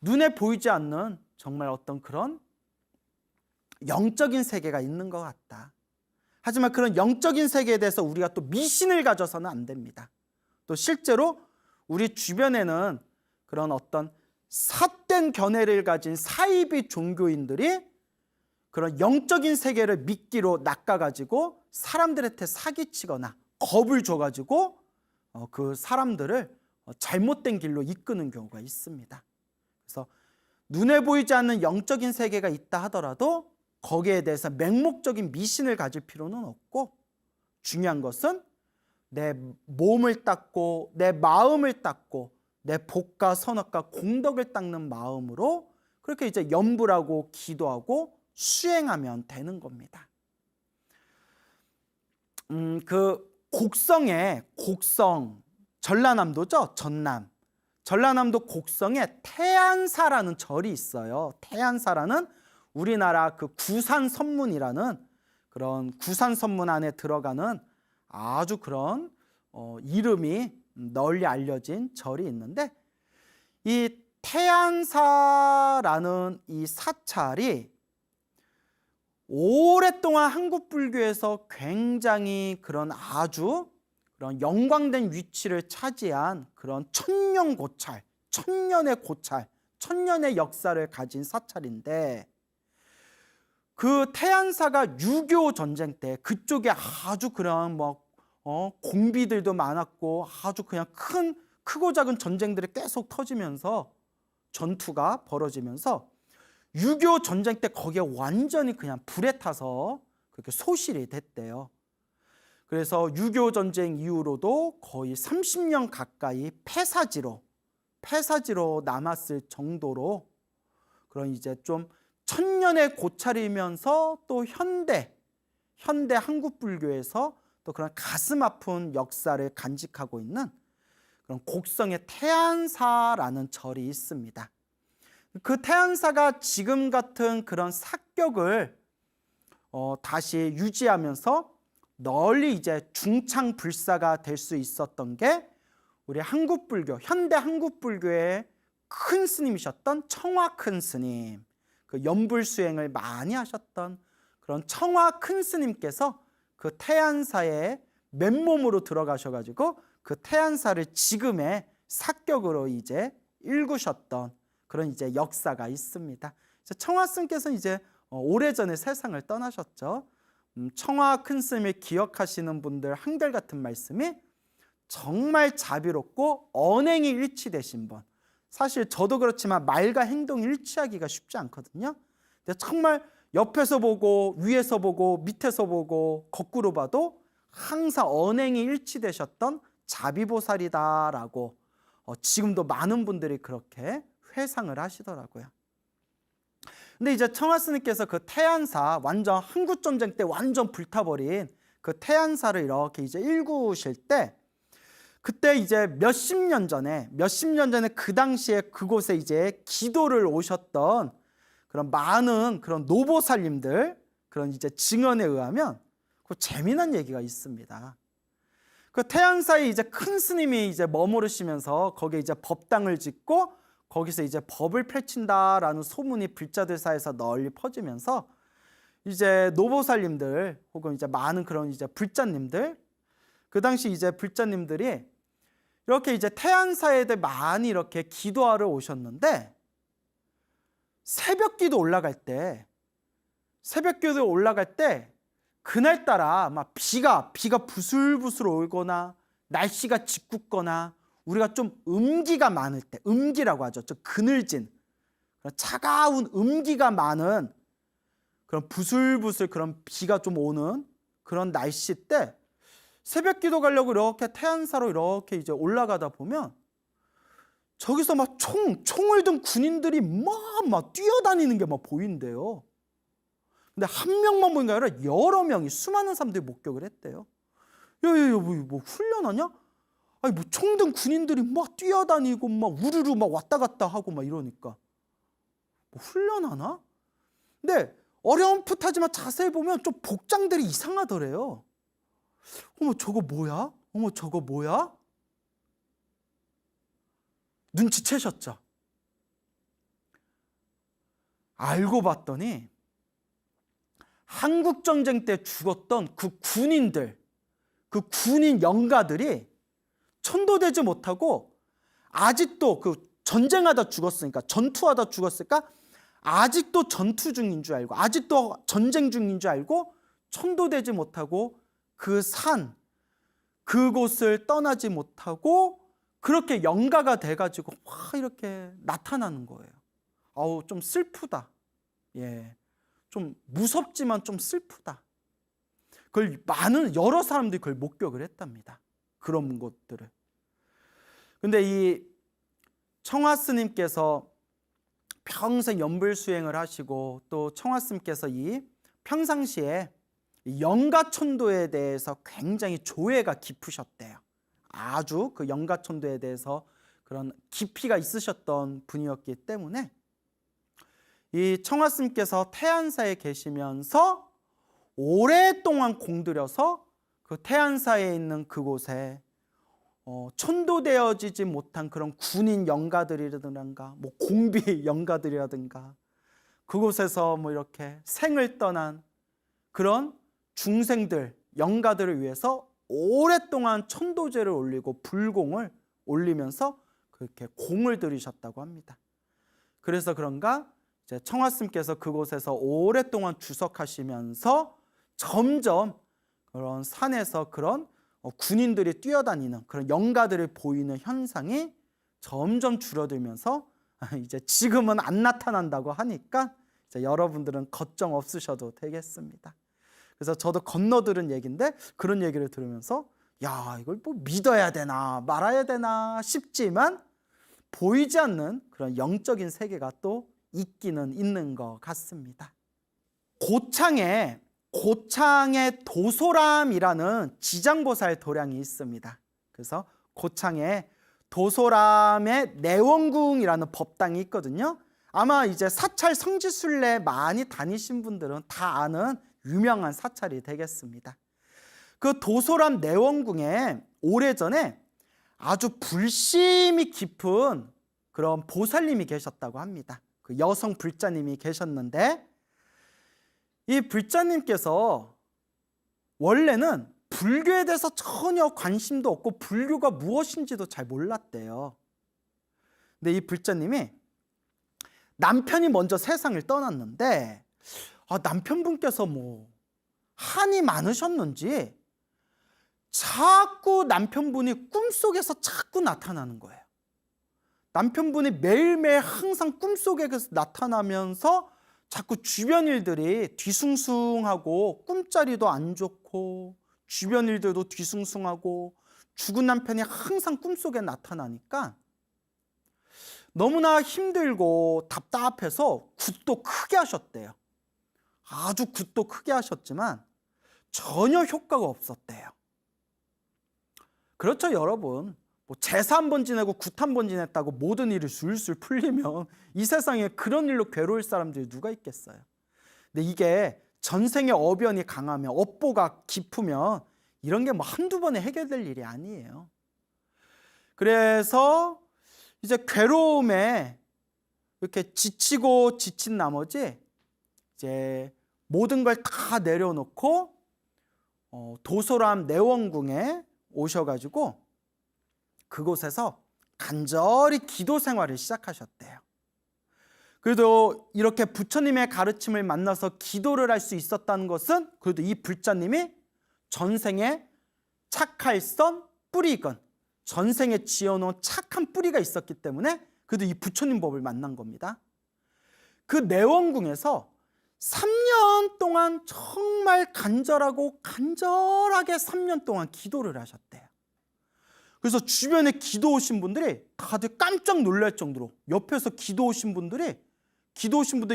눈에 보이지 않는 정말 어떤 그런 영적인 세계가 있는 것 같다. 하지만 그런 영적인 세계에 대해서 우리가 또 미신을 가져서는 안 됩니다. 또 실제로 우리 주변에는 그런 어떤 삿된 견해를 가진 사이비 종교인들이 그런 영적인 세계를 미끼로 낚아가지고 사람들한테 사기치거나 겁을 줘가지고 그 사람들을 잘못된 길로 이끄는 경우가 있습니다. 그래서 눈에 보이지 않는 영적인 세계가 있다 하더라도 거기에 대해서 맹목적인 미신을 가질 필요는 없고, 중요한 것은 내 몸을 닦고 내 마음을 닦고 내 복과 선악과 공덕을 닦는 마음으로 그렇게 이제 염불하고 기도하고 수행하면 되는 겁니다. 그 곡성 전라남도죠. 전라남도 곡성에 태안사라는 절이 있어요. 태안사라는 우리나라 그 구산선문이라는 그런 구산선문 안에 들어가는 아주 그런 이름이 널리 알려진 절이 있는데, 이 태안사라는 이 사찰이 오랫동안 한국 불교에서 굉장히 그런 아주 그런 영광된 위치를 차지한 그런 천년의 고찰, 천년의 역사를 가진 사찰인데, 그 태안사가 6.25 전쟁 때 그쪽에 아주 그런 뭐 공비들도 많았고 아주 그냥 크고 작은 전쟁들이 계속 터지면서 전투가 벌어지면서 6.25 전쟁 때 거기에 완전히 그냥 불에 타서 그렇게 소실이 됐대요. 그래서 6.25 전쟁 이후로도 거의 30년 가까이 폐사지로 남았을 정도로 그런 이제 좀 천년의 고찰이면서 또 현대 한국 불교에서 또 그런 가슴 아픈 역사를 간직하고 있는 그런 곡성의 태안사라는 절이 있습니다. 그 태안사가 지금 같은 그런 사격을 다시 유지하면서 널리 이제 중창불사가 될 수 있었던 게 우리 한국 불교, 현대 한국 불교의 큰 스님이셨던 청화 큰 스님, 그 연불 수행을 많이 하셨던 그런 청화 큰 스님께서 그 태안사에 맨몸으로 들어가셔가지고 그 태안사를 지금의 사격으로 이제 일구셨던 그런 이제 역사가 있습니다. 청화 스님께서 이제 오래전에 세상을 떠나셨죠. 청화 큰 스님을 기억하시는 분들 한결같은 말씀이 정말 자비롭고 언행이 일치되신 분. 사실 저도 그렇지만 말과 행동이 일치하기가 쉽지 않거든요. 근데 정말 옆에서 보고 위에서 보고 밑에서 보고 거꾸로 봐도 항상 언행이 일치되셨던 자비보살이다라고 지금도 많은 분들이 그렇게 회상을 하시더라고요. 근데 이제 청화 스님께서 그 태안사, 완전 한국전쟁 때 완전 불타버린 그 태안사를 이렇게 이제 일구실 때, 그때 이제 몇십 년 전에 그 당시에 그곳에 이제 기도를 오셨던 그런 많은 그런 노보살님들 그런 이제 증언에 의하면 그 재미난 얘기가 있습니다. 그 태안사에 이제 큰 스님이 이제 머무르시면서 거기에 이제 법당을 짓고 거기서 이제 법을 펼친다라는 소문이 불자들 사이에서 널리 퍼지면서 이제 노보살님들 혹은 이제 많은 그런 이제 불자님들, 그 당시 이제 불자님들이 이렇게 이제 태안사에 대해 많이 이렇게 기도하러 오셨는데 새벽기도 올라갈 때 그날따라 막 비가 부슬부슬 오거나 날씨가 짓궂거나 우리가 좀 음기가 많을 때, 음기라고 하죠. 좀 그늘진 차가운 음기가 많은 그런 부슬부슬 그런 비가 좀 오는 그런 날씨 때 새벽 기도 가려고 이렇게 태안사로 이렇게 이제 올라가다 보면 저기서 막 총을 든 군인들이 막 뛰어다니는 게 막 보인대요. 근데 한 명만 보인 게 아니라 여러 명이 수많은 사람들이 목격을 했대요. 야야야 뭐 훈련하냐? 아니 뭐 총 든 군인들이 막 뛰어다니고 막 우르르 막 왔다 갔다 하고 막 이러니까 뭐 훈련하나? 근데 어렴풋하지만 자세히 보면 좀 복장들이 이상하더래요. 어머 저거 뭐야? 어머 저거 뭐야? 눈치채셨죠? 알고 봤더니 한국전쟁 때 죽었던 그 군인들, 그 군인 영가들이 천도되지 못하고 아직도 그 전쟁하다 죽었으니까, 전투하다 죽었을까? 아직도 전투 중인 줄 알고, 아직도 전쟁 중인 줄 알고 천도되지 못하고 그 산, 그곳을 떠나지 못하고 그렇게 영가가 돼가지고 막 이렇게 나타나는 거예요. 아우 좀 슬프다. 예, 좀 무섭지만 좀 슬프다. 그걸 여러 사람들이 그걸 목격을 했답니다. 그런 것들을. 근데 이 청화 스님께서 평생 연불 수행을 하시고 또 청화 스님께서 이 평상시에 영가천도에 대해서 굉장히 조예가 깊으셨대요. 아주 그 영가천도에 대해서 그런 깊이가 있으셨던 분이었기 때문에 이 청화 스님께서 태안사에 계시면서 오랫동안 공들여서 그 태안사에 있는 그곳에 천도되어지지 못한 그런 군인 영가들이라든가 뭐 공비 영가들이라든가 그곳에서 뭐 이렇게 생을 떠난 그런 중생들 영가들을 위해서 오랫동안 천도제를 올리고 불공을 올리면서 그렇게 공을 들이셨다고 합니다. 그래서 그런가 이제 청화 스님께서 그곳에서 오랫동안 주석하시면서 점점 그런 산에서 그런 군인들이 뛰어다니는 그런 영가들이 보이는 현상이 점점 줄어들면서 이제 지금은 안 나타난다고 하니까 이제 여러분들은 걱정 없으셔도 되겠습니다. 그래서 저도 건너들은 얘기인데 그런 얘기를 들으면서 야, 이걸 뭐 믿어야 되나 말아야 되나 싶지만 보이지 않는 그런 영적인 세계가 또 있기는 있는 것 같습니다. 고창에 도소람이라는 지장보살 도량이 있습니다. 그래서 고창에 도소람의 내원궁이라는 법당이 있거든요. 아마 이제 사찰 성지순례 많이 다니신 분들은 다 아는 유명한 사찰이 되겠습니다. 그 도소람 내원궁에 오래전에 아주 불심이 깊은 그런 보살님이 계셨다고 합니다. 그 여성 불자님이 계셨는데 이 불자님께서 원래는 불교에 대해서 전혀 관심도 없고 불교가 무엇인지도 잘 몰랐대요. 근데 이 불자님이 남편이 먼저 세상을 떠났는데 남편분께서 뭐 한이 많으셨는지 자꾸 남편분이 꿈속에서 자꾸 나타나는 거예요. 남편분이 매일매일 항상 꿈속에 나타나면서 자꾸 주변 일들이 뒤숭숭하고 꿈자리도 안 좋고 주변 일들도 뒤숭숭하고 죽은 남편이 항상 꿈속에 나타나니까 너무나 힘들고 답답해서 굿도 크게 하셨대요. 아주 굿도 크게 하셨지만 전혀 효과가 없었대요. 그렇죠, 여러분. 뭐 제사 한 번 지내고 굿 한 번 지냈다고 모든 일이 술술 풀리면 이 세상에 그런 일로 괴로울 사람들이 누가 있겠어요. 근데 이게 전생의 어변이 강하면 업보가 깊으면 이런 게 뭐 한두 번에 해결될 일이 아니에요. 그래서 이제 괴로움에 이렇게 지치고 지친 나머지 이제 모든 걸 다 내려놓고 도소람 내원궁에 오셔가지고 그곳에서 간절히 기도 생활을 시작하셨대요. 그래도 이렇게 부처님의 가르침을 만나서 기도를 할 수 있었다는 것은 그래도 이 불자님이 전생에 착할선 뿌리건 전생에 지어놓은 착한 뿌리가 있었기 때문에 그래도 이 부처님 법을 만난 겁니다. 그 내원궁에서 3년 동안 정말 간절하게 3년 동안 기도를 하셨대요. 그래서 주변에 기도 오신 분들이 다들 깜짝 놀랄 정도로 옆에서 기도 오신 분들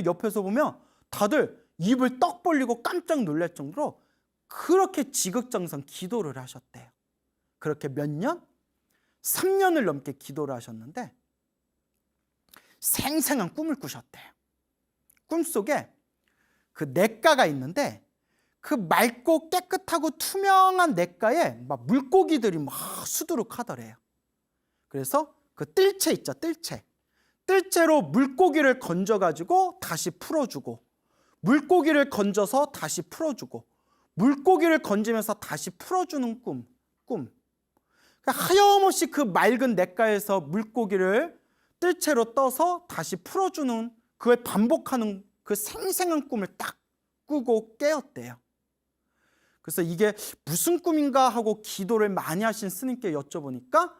옆에서 보면 다들 입을 떡 벌리고 깜짝 놀랄 정도로 그렇게 지극정성 기도를 하셨대요. 그렇게 몇 년? 3년을 넘게 기도를 하셨는데 생생한 꿈을 꾸셨대요. 꿈속에 그 냇가가 있는데 그 맑고 깨끗하고 투명한 냇가에 막 물고기들이 막 수두룩하더래요. 그래서 그 뜰채 있죠, 뜰채로 물고기를 건져가지고 다시 풀어주고 물고기를 건져서 다시 풀어주고 물고기를 건지면서 다시 풀어주는 꿈. 그러니까 하염없이 그 맑은 냇가에서 물고기를 뜰채로 떠서 다시 풀어주는 그걸 반복하는 그 생생한 꿈을 딱 꾸고 깨었대요. 그래서 이게 무슨 꿈인가 하고 기도를 많이 하신 스님께 여쭤보니까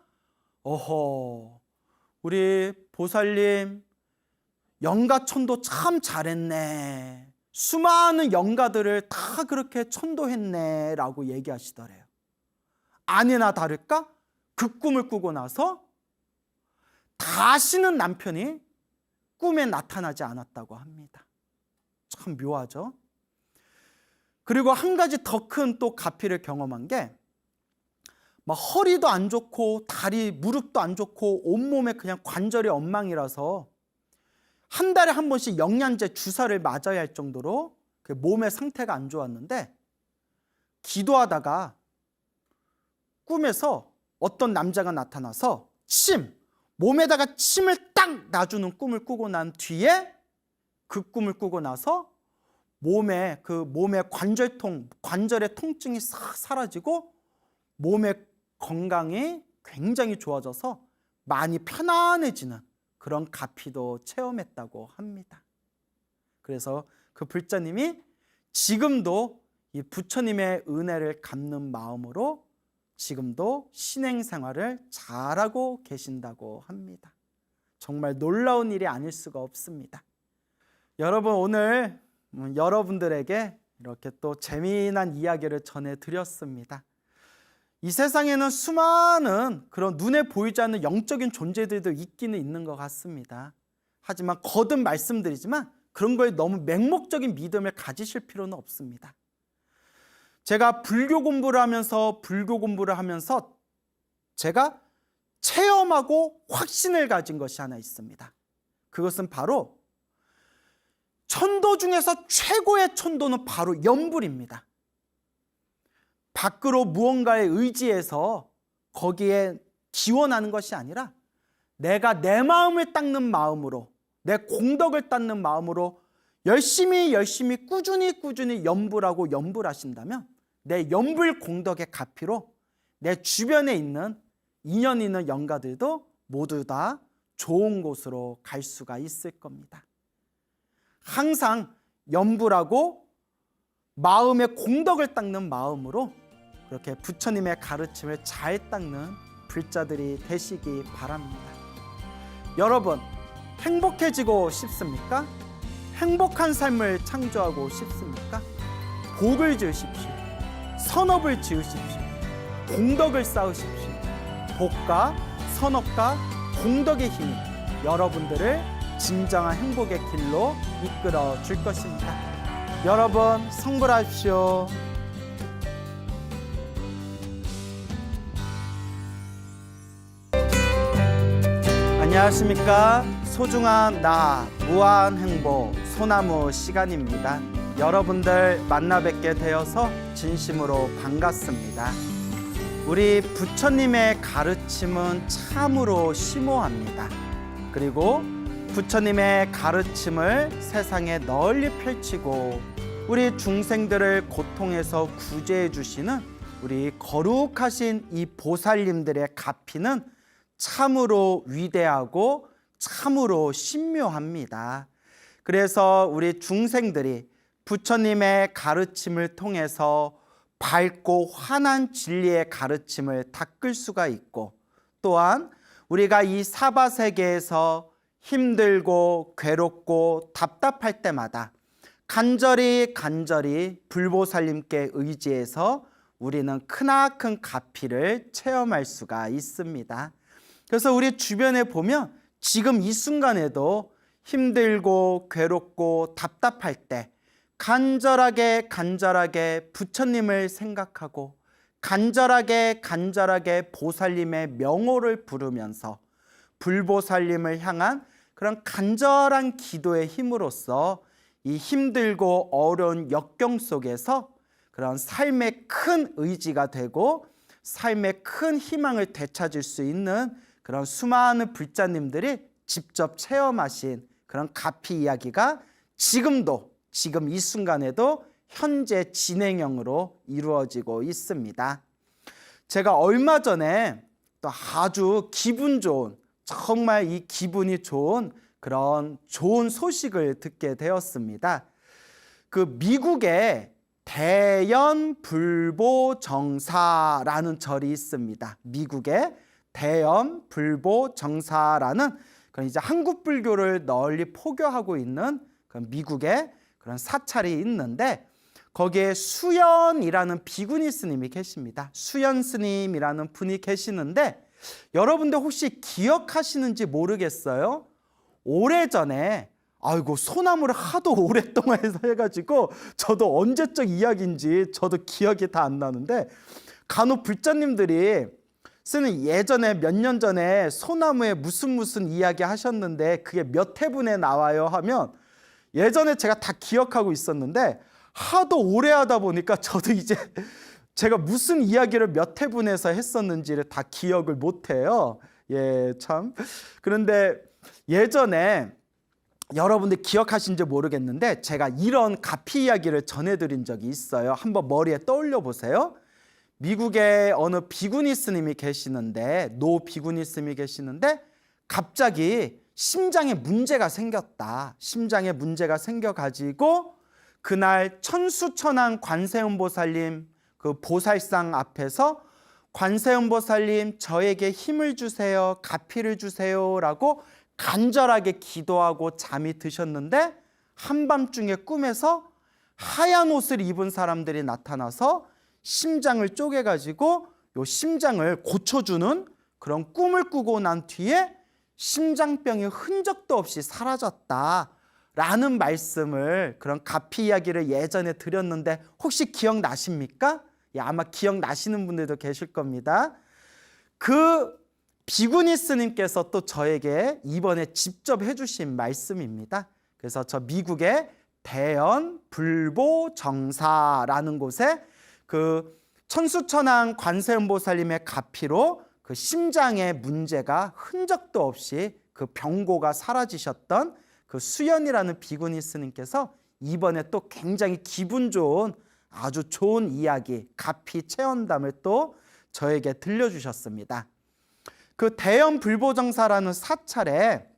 우리 보살님 영가천도 참 잘했네. 수많은 영가들을 다 그렇게 천도했네 라고 얘기하시더래요. 아니나 다를까 그 꿈을 꾸고 나서 다시는 남편이 꿈에 나타나지 않았다고 합니다. 참 묘하죠. 그리고 한 가지 더 큰 또 가피를 경험한 게 막 허리도 안 좋고 다리 무릎도 안 좋고 온몸에 그냥 관절이 엉망이라서 한 달에 한 번씩 영양제 주사를 맞아야 할 정도로 그 몸의 상태가 안 좋았는데 기도하다가 꿈에서 어떤 남자가 나타나서 몸에다가 침을 딱 놔주는 꿈을 꾸고 난 뒤에 그 꿈을 꾸고 나서 몸의 관절의 통증이 싹 사라지고 몸의 건강이 굉장히 좋아져서 많이 편안해지는 그런 가피도 체험했다고 합니다. 그래서 그 불자님이 지금도 이 부처님의 은혜를 갚는 마음으로 지금도 신행생활을 잘하고 계신다고 합니다. 정말 놀라운 일이 아닐 수가 없습니다. 여러분, 오늘 여러분들에게 이렇게 또 재미난 이야기를 전해드렸습니다. 이 세상에는 수많은 그런 눈에 보이지 않는 영적인 존재들도 있기는 있는 것 같습니다. 하지만 거듭 말씀드리지만 그런 거에 너무 맹목적인 믿음을 가지실 필요는 없습니다. 제가 불교 공부를 하면서 제가 체험하고 확신을 가진 것이 하나 있습니다. 그것은 바로 천도 중에서 최고의 천도는 바로 염불입니다. 밖으로 무언가에 의지해서 거기에 기원하는 것이 아니라 내가 내 마음을 닦는 마음으로, 내 공덕을 닦는 마음으로 열심히 꾸준히 염불하신다면 내 염불 공덕의 가피로 내 주변에 있는 인연 있는 영가들도 모두 다 좋은 곳으로 갈 수가 있을 겁니다. 항상 염불하고 마음의 공덕을 닦는 마음으로 그렇게 부처님의 가르침을 잘 닦는 불자들이 되시기 바랍니다. 여러분, 행복해지고 싶습니까? 행복한 삶을 창조하고 싶습니까? 복을 지으십시오. 선업을 지으십시오. 공덕을 쌓으십시오. 복과 선업과 공덕의 힘이 여러분들을 진정한 행복의 길로 이끌어 줄 것입니다. 여러분, 성불하십시오. 안녕하십니까? 소중한 나 무한행복 소나무 시간입니다. 여러분들 만나 뵙게 되어서 진심으로 반갑습니다. 우리 부처님의 가르침은 참으로 심오합니다. 그리고 부처님의 가르침을 세상에 널리 펼치고 우리 중생들을 고통에서 구제해 주시는 우리 거룩하신 이 보살님들의 가피는 참으로 위대하고 참으로 신묘합니다. 그래서 우리 중생들이 부처님의 가르침을 통해서 밝고 환한 진리의 가르침을 닦을 수가 있고, 또한 우리가 이 사바세계에서 힘들고 괴롭고 답답할 때마다 간절히 불보살님께 의지해서 우리는 크나큰 가피를 체험할 수가 있습니다. 그래서 우리 주변에 보면 지금 이 순간에도 힘들고 괴롭고 답답할 때 간절하게 부처님을 생각하고 간절하게 보살님의 명호를 부르면서 불보살님을 향한 그런 간절한 기도의 힘으로써 이 힘들고 어려운 역경 속에서 그런 삶의 큰 의지가 되고 삶의 큰 희망을 되찾을 수 있는 그런 수많은 불자님들이 직접 체험하신 그런 가피 이야기가 지금 이 순간에도 현재 진행형으로 이루어지고 있습니다. 제가 얼마 전에 또 아주 기분 좋은, 정말 이 기분이 좋은 그런 좋은 소식을 듣게 되었습니다. 그 미국에 대연불보정사라는 절이 있습니다. 미국에 대연불보정사라는 그런 이제 한국 불교를 널리 포교하고 있는 그런 미국의 그런 사찰이 있는데, 거기에 수연이라는 비구니 스님이 계십니다. 수연 스님이라는 분이 계시는데, 여러분들 혹시 기억하시는지 모르겠어요. 오래전에 소나무를 하도 오랫동안 해가지고 저도 언제적 이야기인지 저도 기억이 다 안 나는데, 간혹 불자님들이 쓰는 예전에 몇 년 전에 소나무에 무슨 이야기 하셨는데 그게 몇 회분에 나와요 하면 예전에 제가 다 기억하고 있었는데 하도 오래 하다 보니까 저도 이제 제가 무슨 이야기를 몇 회분에서 했었는지를 다 기억을 못해요. 참. 그런데 예전에 여러분들 기억하신지 모르겠는데 제가 이런 가피 이야기를 전해드린 적이 있어요. 한번 머리에 떠올려 보세요. 미국에 어느 비구니 스님이 계시는데, 노 비구니 스님이 계시는데 갑자기 심장에 문제가 생겼다. 심장에 문제가 생겨가지고 그날 천수천왕 관세음보살님 그 보살상 앞에서 관세음보살님 저에게 힘을 주세요. 가피를 주세요. 라고 간절하게 기도하고 잠이 드셨는데 한밤중에 꿈에서 하얀 옷을 입은 사람들이 나타나서 심장을 쪼개가지고 요 심장을 고쳐주는 그런 꿈을 꾸고 난 뒤에 심장병이 흔적도 없이 사라졌다라는 말씀을, 그런 가피 이야기를 예전에 드렸는데 혹시 기억나십니까? 예, 아마 기억나시는 분들도 계실 겁니다. 그 비구니 스님께서 또 저에게 이번에 직접 해주신 말씀입니다. 그래서 저 미국의 대연 불보정사라는 곳에 그 천수천왕 관세음보살님의 가피로 그 심장의 문제가 흔적도 없이 그 병고가 사라지셨던 그 수연이라는 비구니 스님께서 이번에 또 굉장히 기분 좋은 아주 좋은 이야기, 가피 체험담을 또 저에게 들려주셨습니다. 그 대연 불보정사라는 사찰에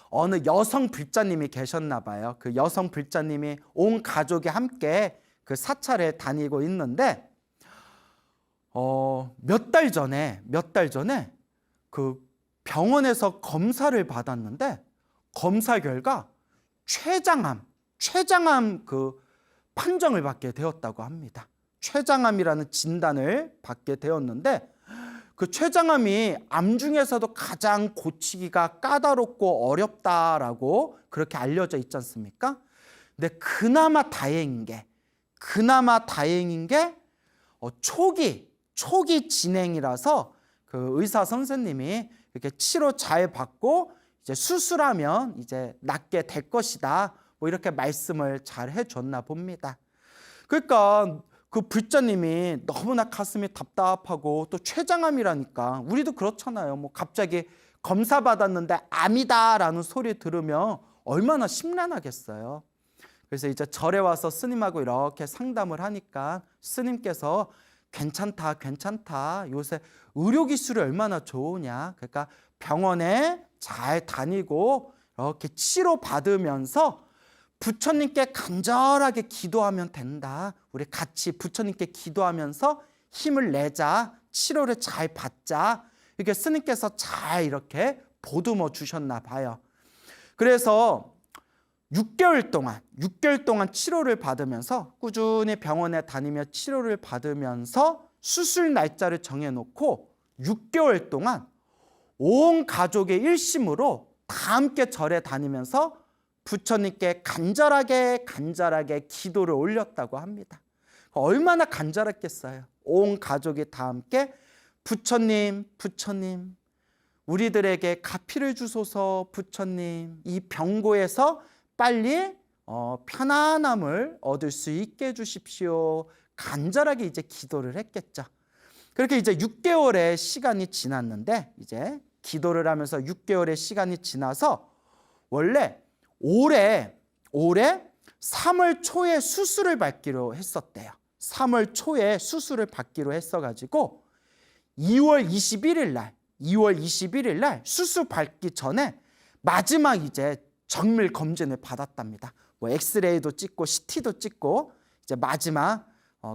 어느 여성 불자님이 계셨나 봐요. 그 여성 불자님이 온 가족이 함께 그 사찰에 다니고 있는데 몇 달 전에 그 병원에서 검사를 받았는데 검사 결과 췌장암 그 판정을 받게 되었다고 합니다. 췌장암이라는 진단을 받게 되었는데 그 췌장암이 암 중에서도 가장 고치기가 까다롭고 어렵다라고 그렇게 알려져 있지 않습니까? 근데 그나마 다행인 게 초기 진행이라서 그 의사 선생님이 이렇게 치료 잘 받고 이제 수술하면 이제 낫게 될 것이다, 뭐 이렇게 말씀을 잘 해줬나 봅니다. 그러니까 그 불자님이 너무나 가슴이 답답하고 또 췌장암이라니까 우리도 그렇잖아요. 뭐 갑자기 검사 받았는데 암이다라는 소리 들으면 얼마나 심란하겠어요. 그래서 이제 절에 와서 스님하고 이렇게 상담을 하니까 스님께서 괜찮다. 요새 의료기술이 얼마나 좋으냐. 그러니까 병원에 잘 다니고 이렇게 치료받으면서 부처님께 간절하게 기도하면 된다. 우리 같이 부처님께 기도하면서 힘을 내자. 치료를 잘 받자. 이렇게 스님께서 잘 이렇게 보듬어 주셨나 봐요. 그래서 6개월 동안 치료를 받으면서 꾸준히 병원에 다니며 치료를 받으면서 수술 날짜를 정해놓고 6개월 동안 온 가족의 일심으로 다 함께 절에 다니면서 부처님께 간절하게 기도를 올렸다고 합니다. 얼마나 간절했겠어요. 온 가족이 다 함께 부처님 우리들에게 가피를 주소서. 부처님 이 병고에서 빨리 편안함을 얻을 수 있게 해주십시오. 간절하게 이제 기도를 했겠죠. 그렇게 이제 6개월의 시간이 지났는데 이제 기도를 하면서 6개월의 시간이 지나서 원래 올해 3월 초에 수술을 받기로 했었대요. 3월 초에 수술을 받기로 했어가지고 2월 21일 날 수술 받기 전에 마지막 이제 정밀 검진을 받았답니다. 뭐 엑스레이도 찍고 CT도 찍고 이제 마지막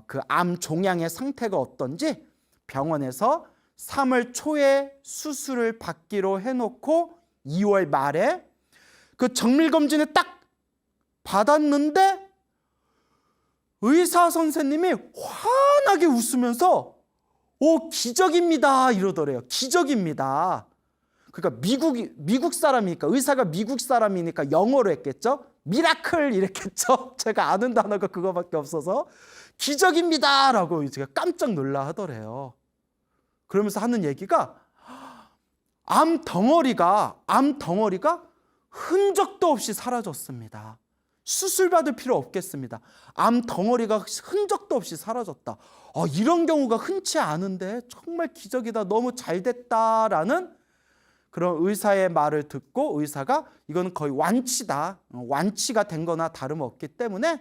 그 암 종양의 상태가 어떤지 병원에서 3월 초에 수술을 받기로 해놓고 2월 말에 그 정밀 검진을 딱 받았는데 의사 선생님이 환하게 웃으면서 기적입니다 이러더래요. 기적입니다. 그러니까 미국 사람이니까, 의사가 미국 사람이니까 영어로 했겠죠. 미라클 이랬겠죠. 제가 아는 단어가 그거밖에 없어서 기적입니다 라고 제가 깜짝 놀라 하더래요. 그러면서 하는 얘기가 암 덩어리가 흔적도 없이 사라졌습니다. 수술받을 필요 없겠습니다. 암 덩어리가 흔적도 없이 사라졌다. 이런 경우가 흔치 않은데 정말 기적이다. 너무 잘 됐다라는 그런 의사의 말을 듣고 의사가 이거는 거의 완치다. 완치가 된 거나 다름없기 때문에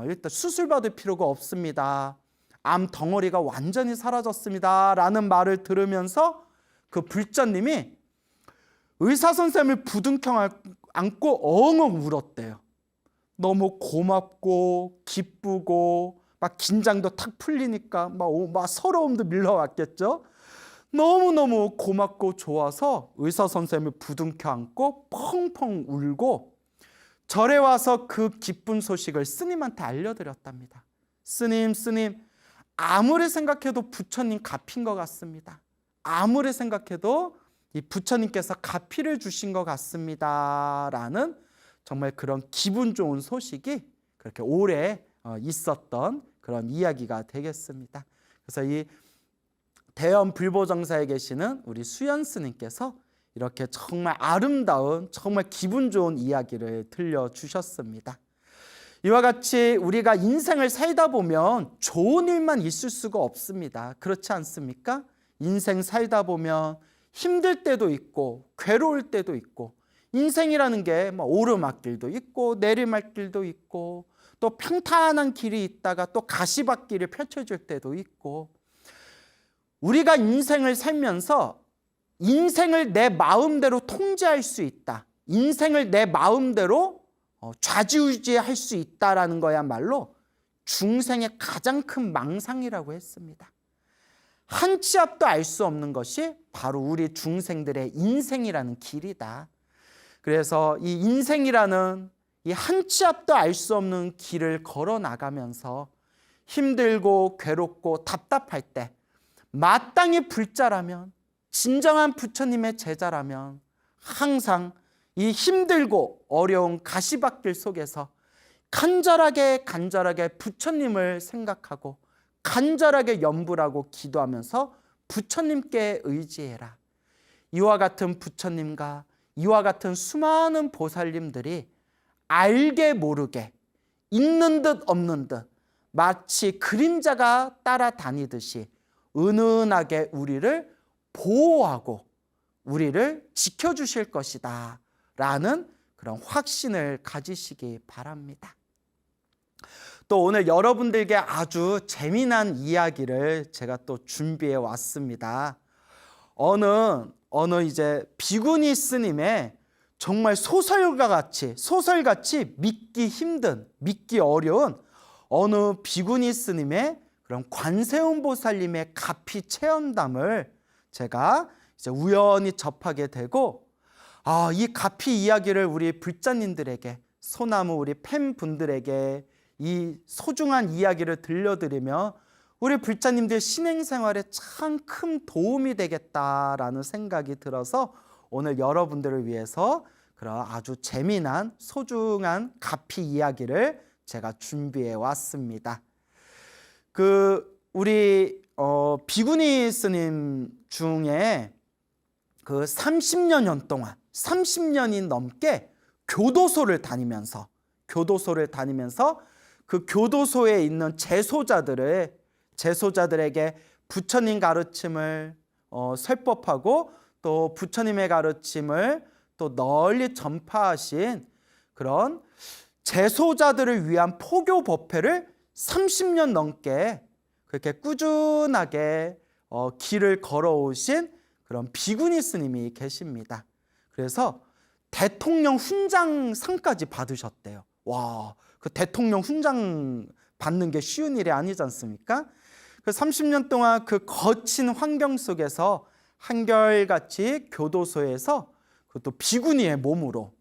일단 수술받을 필요가 없습니다. 암 덩어리가 완전히 사라졌습니다. 라는 말을 들으면서 그 불자님이 의사 선생님을 부둥켜 안고 엉엉 울었대요. 너무 고맙고 기쁘고 막 긴장도 탁 풀리니까 막 서러움도 밀려왔겠죠. 너무너무 고맙고 좋아서 의사 선생님을 부둥켜 안고 펑펑 울고 절에 와서 그 기쁜 소식을 스님한테 알려드렸답니다. 스님, 아무리 생각해도 부처님 갚인 것 같습니다. 아무리 생각해도 이 부처님께서 가피를 주신 것 같습니다. 라는 정말 그런 기분 좋은 소식이 그렇게 오래 있었던 그런 이야기가 되겠습니다. 그래서 이 대연 불보정사에 계시는 우리 수연 스님께서 이렇게 정말 아름다운 정말 기분 좋은 이야기를 들려주셨습니다. 이와 같이 우리가 인생을 살다 보면 좋은 일만 있을 수가 없습니다. 그렇지 않습니까? 인생 살다 보면 힘들 때도 있고 괴로울 때도 있고 인생이라는 게 오르막길도 있고 내리막길도 있고 또 평탄한 길이 있다가 또 가시밭길이 펼쳐질 때도 있고 우리가 인생을 살면서 인생을 내 마음대로 통제할 수 있다. 인생을 내 마음대로 좌지우지할 수 있다라는 거야말로 중생의 가장 큰 망상이라고 했습니다. 한 치 앞도 알 수 없는 것이 바로 우리 중생들의 인생이라는 길이다. 그래서 이 인생이라는 이 한 치 앞도 알 수 없는 길을 걸어 나가면서 힘들고 괴롭고 답답할 때 마땅히 불자라면 진정한 부처님의 제자라면 항상 이 힘들고 어려운 가시밭길 속에서 간절하게 부처님을 생각하고 간절하게 염불하고 기도하면서 부처님께 의지해라. 이와 같은 부처님과 이와 같은 수많은 보살님들이 알게 모르게 있는 듯 없는 듯 마치 그림자가 따라다니듯이 은은하게 우리를 보호하고 우리를 지켜주실 것이다 라는 그런 확신을 가지시기 바랍니다. 또 오늘 여러분들께 아주 재미난 이야기를 제가 또 준비해 왔습니다. 어느 이제 비구니 스님의 정말 소설같이 믿기 힘든, 믿기 어려운 어느 비구니 스님의 그런 관세음 보살님의 가피 체험담을 제가 이제 우연히 접하게 되고 이 가피 이야기를 우리 불자님들에게 소나무 우리 팬분들에게 이 소중한 이야기를 들려드리며 우리 불자님들 신행생활에 참 큰 도움이 되겠다라는 생각이 들어서 오늘 여러분들을 위해서 그런 아주 재미난 소중한 가피 이야기를 제가 준비해 왔습니다. 우리 비구니 스님 중에 그 30년이 넘게 교도소를 다니면서 그 교도소에 있는 제소자들에게 부처님 가르침을 설법하고 또 부처님의 가르침을 또 널리 전파하신 그런 제소자들을 위한 포교 법회를 30년 넘게 그렇게 꾸준하게 길을 걸어오신 그런 비구니 스님이 계십니다. 그래서 대통령 훈장상까지 받으셨대요. 와, 그 대통령 훈장 받는 게 쉬운 일이 아니지 않습니까? 그 30년 동안 그 거친 환경 속에서 한결같이 교도소에서 그것도 비구니의 몸으로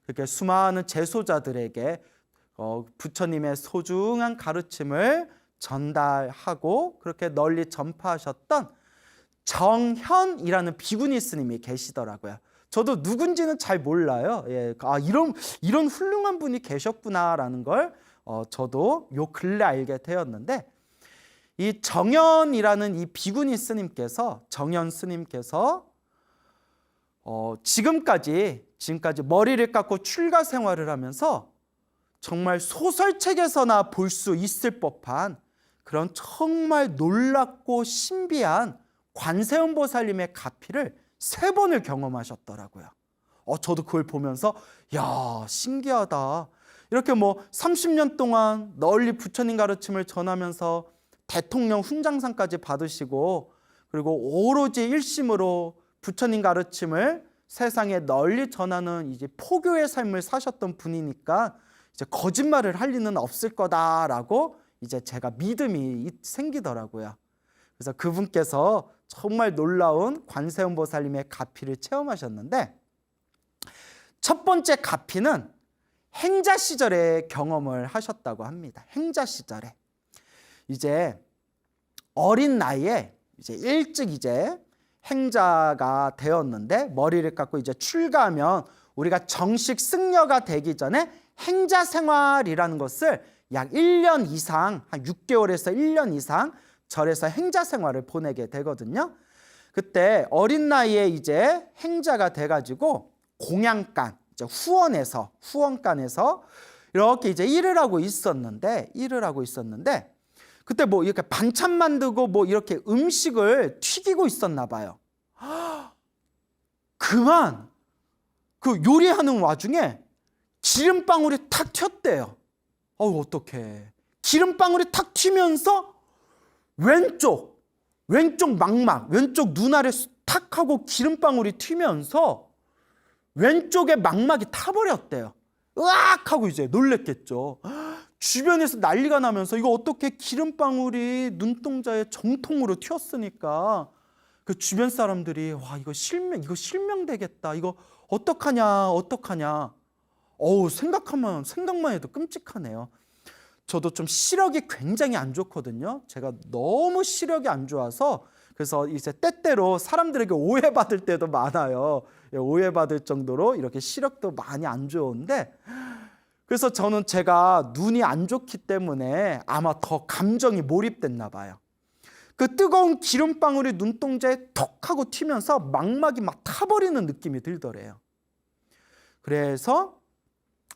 그렇게 수많은 제소자들에게 부처님의 소중한 가르침을 전달하고 그렇게 널리 전파하셨던 정현이라는 비구니 스님이 계시더라고요. 저도 누군지는 잘 몰라요. 이런 훌륭한 분이 계셨구나라는 걸 저도 요 근래 알게 되었는데 이 정현이라는 이 비구니 스님께서 지금까지 머리를 깎고 출가 생활을 하면서 정말 소설책에서나 볼 수 있을 법한 그런 정말 놀랍고 신비한 관세음 보살님의 가피를 3번을 경험하셨더라고요. 저도 그걸 보면서 야, 신기하다. 이렇게 30년 동안 널리 부처님 가르침을 전하면서 대통령 훈장상까지 받으시고 그리고 오로지 일심으로 부처님 가르침을 세상에 널리 전하는 이제 포교의 삶을 사셨던 분이니까 이제 거짓말을 할 리는 없을 거다라고 이제 제가 믿음이 생기더라고요. 그래서 그분께서 정말 놀라운 관세음보살님의 가피를 체험하셨는데, 첫 번째 가피는 행자 시절에 경험을 하셨다고 합니다. 행자 시절에 이제 어린 나이에 이제 일찍 이제 행자가 되었는데, 머리를 깎고 이제 출가하면 우리가 정식 승려가 되기 전에 행자 생활이라는 것을 약 1년 이상, 한 6개월에서 1년 이상 절에서 행자 생활을 보내게 되거든요. 그때 어린 나이에 이제 행자가 돼가지고 공양간, 이제 후원간에서 이렇게 이제 일을 하고 있었는데 그때 뭐 이렇게 반찬 만들고 뭐 이렇게 음식을 튀기고 있었나 봐요. 그만 그 요리하는 와중에 기름방울이 탁 튀었대요. 어떡해. 기름방울이 탁 튀면서 왼쪽 망막, 왼쪽 눈알에 탁 하고 기름방울이 튀면서 왼쪽에 망막이 타버렸대요. 으악 하고 이제 놀랬겠죠. 주변에서 난리가 나면서 이거 어떻게 기름방울이 눈동자에 정통으로 튀었으니까 그 주변 사람들이 와 이거 실명되겠다. 이거 어떡하냐. 생각만 해도 끔찍하네요. 저도 좀 시력이 굉장히 안 좋거든요. 제가 너무 시력이 안 좋아서 그래서 이제 때때로 사람들에게 오해받을 때도 많아요. 오해받을 정도로 이렇게 시력도 많이 안 좋은데, 그래서 저는 제가 눈이 안 좋기 때문에 아마 더 감정이 몰입됐나 봐요. 그 뜨거운 기름방울이 눈동자에 톡 하고 튀면서 망막이 막 타버리는 느낌이 들더래요. 그래서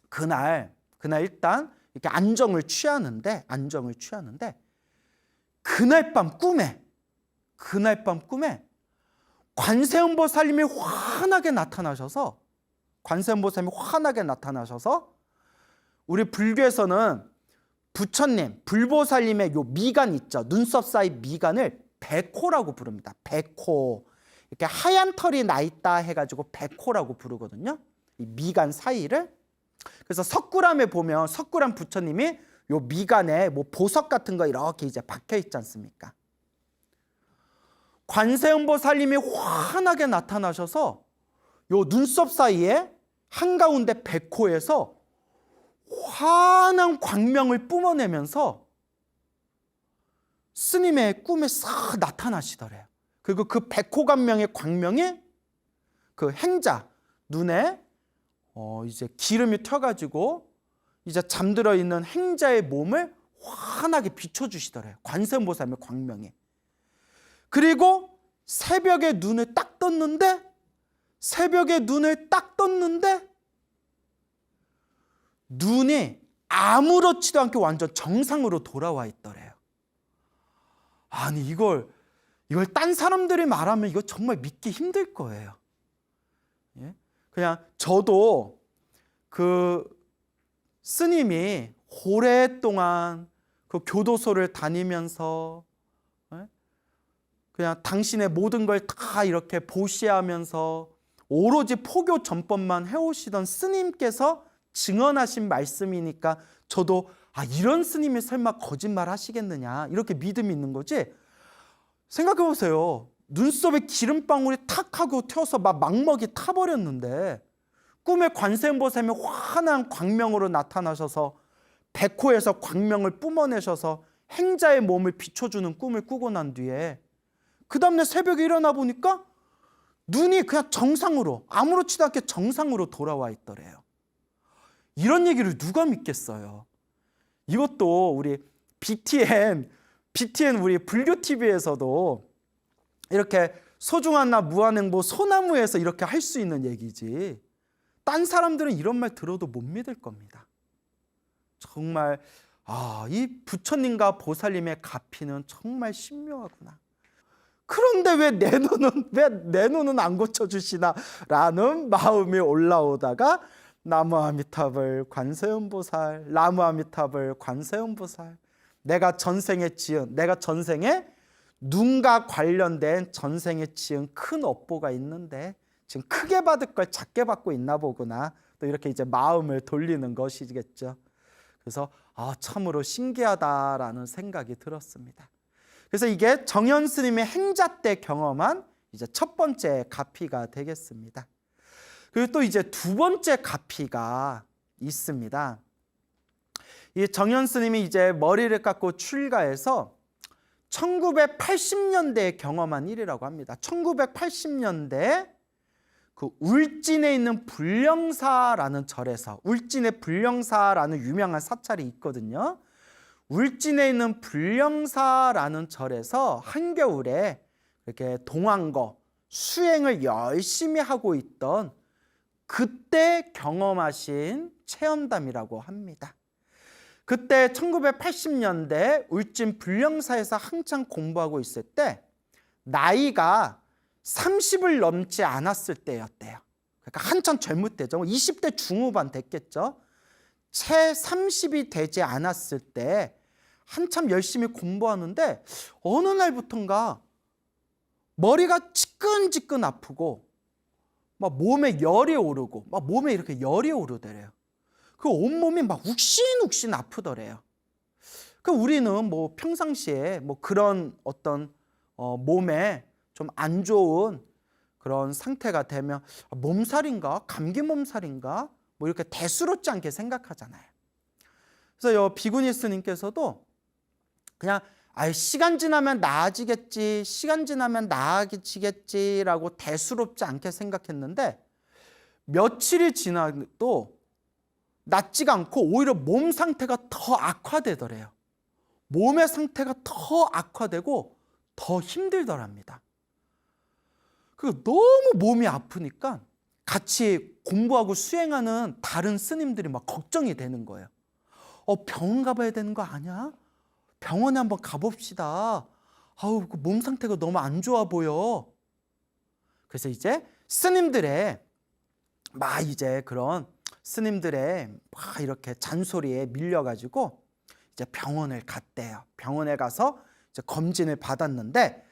그날 일단 이렇게 안정을 취하는데 그날 밤 꿈에 관세음보살님이 환하게 나타나셔서 우리 불교에서는 부처님, 불보살님의 요 미간 있죠. 눈썹 사이 미간을 백호라고 부릅니다. 백호. 이렇게 하얀 털이 나 있다 해가지고 백호라고 부르거든요. 이 미간 사이를. 그래서 석굴암에 보면 석굴암 부처님이 요 미간에 뭐 보석 같은 거 이렇게 이제 박혀 있지 않습니까? 관세음보살님이 환하게 나타나셔서 요 눈썹 사이에 한가운데 백호에서 환한 광명을 뿜어내면서 스님의 꿈에 싹 나타나시더래요. 그리고 그 백호광명의 광명이 그 행자 눈에 이제 기름이 튀어가지고 이제 잠들어 있는 행자의 몸을 환하게 비춰주시더래요. 관세음보살님의 광명이. 그리고 새벽에 눈을 딱 떴는데 눈이 아무렇지도 않게 완전 정상으로 돌아와 있더래요. 아니 이걸 딴 사람들이 말하면 이거 정말 믿기 힘들 거예요. 예? 그냥 저도 그 스님이 오랫동안 그 교도소를 다니면서 그냥 당신의 모든 걸 다 이렇게 보시하면서 오로지 포교 전법만 해오시던 스님께서 증언하신 말씀이니까 저도 이런 스님이 설마 거짓말 하시겠느냐 이렇게 믿음이 있는 거지. 생각해 보세요. 눈썹에 기름방울이 탁 하고 튀어서 막 망먹이 타버렸는데 꿈에 관세음보살님이 환한 광명으로 나타나셔서 백호에서 광명을 뿜어내셔서 행자의 몸을 비춰주는 꿈을 꾸고 난 뒤에 그 다음날 새벽에 일어나 보니까 눈이 그냥 정상으로 아무렇지도 않게 정상으로 돌아와 있더래요. 이런 얘기를 누가 믿겠어요? 이것도 우리 BTN 우리 불교TV에서도 이렇게 소중한 나 무한행보 소나무에서 이렇게 할 수 있는 얘기지 딴 사람들은 이런 말 들어도 못 믿을 겁니다. 정말 이 부처님과 보살님의 가피는 정말 신묘하구나. 그런데 왜 내 눈은 안 고쳐주시나 라는 마음이 올라오다가 나무아미타불 관세음보살, 나무아미타불 관세음보살. 내가 전생에 눈과 관련된 전생에 지은 큰 업보가 있는데 지금 크게 받을 걸 작게 받고 있나 보구나. 또 이렇게 이제 마음을 돌리는 것이겠죠. 그래서 참으로 신기하다라는 생각이 들었습니다. 그래서 이게 정현 스님의 행자 때 경험한 이제 첫 번째 가피가 되겠습니다. 그리고 또 이제 두 번째 가피가 있습니다. 이 정현 스님이 이제 머리를 깎고 출가해서 1980년대에 경험한 일이라고 합니다. 1980년대 그 울진에 있는 불령사라는 절에서, 울진의 불령사라는 유명한 사찰이 있거든요. 울진에 있는 불령사라는 절에서 한겨울에 이렇게 동안거 수행을 열심히 하고 있던 그때 경험하신 체험담이라고 합니다. 그때 1980년대 울진 불령사에서 한창 공부하고 있을 때 나이가 30을 넘지 않았을 때였대요. 그러니까 한참 젊을 때죠. 20대 중후반 됐겠죠. 채 30이 되지 않았을 때 한참 열심히 공부하는데 어느 날부턴가 머리가 지끈지끈 아프고 막 몸에 열이 오르고 막 몸에 이렇게 열이 오르더래요. 그 온몸이 막 욱신욱신 아프더래요. 그 우리는 뭐 평상시에 뭐 그런 어떤 몸에 좀 안 좋은 그런 상태가 되면 몸살인가 감기 몸살인가 뭐 이렇게 대수롭지 않게 생각하잖아요. 그래서 비구니 스님께서도 그냥 시간 지나면 나아지겠지, 시간 지나면 나아지겠지라고 대수롭지 않게 생각했는데 며칠이 지나도 낫지가 않고 오히려 몸 상태가 더 악화되더래요. 몸의 상태가 더 악화되고 더 힘들더랍니다. 너무 몸이 아프니까 같이 공부하고 수행하는 다른 스님들이 막 걱정이 되는 거예요. 병원 가봐야 되는 거 아니야? 병원에 한번 가봅시다. 몸 상태가 너무 안 좋아 보여. 그래서 이제 스님들의 이제 그런 스님들의 막 이렇게 잔소리에 밀려가지고 이제 병원을 갔대요. 병원에 가서 이제 검진을 받았는데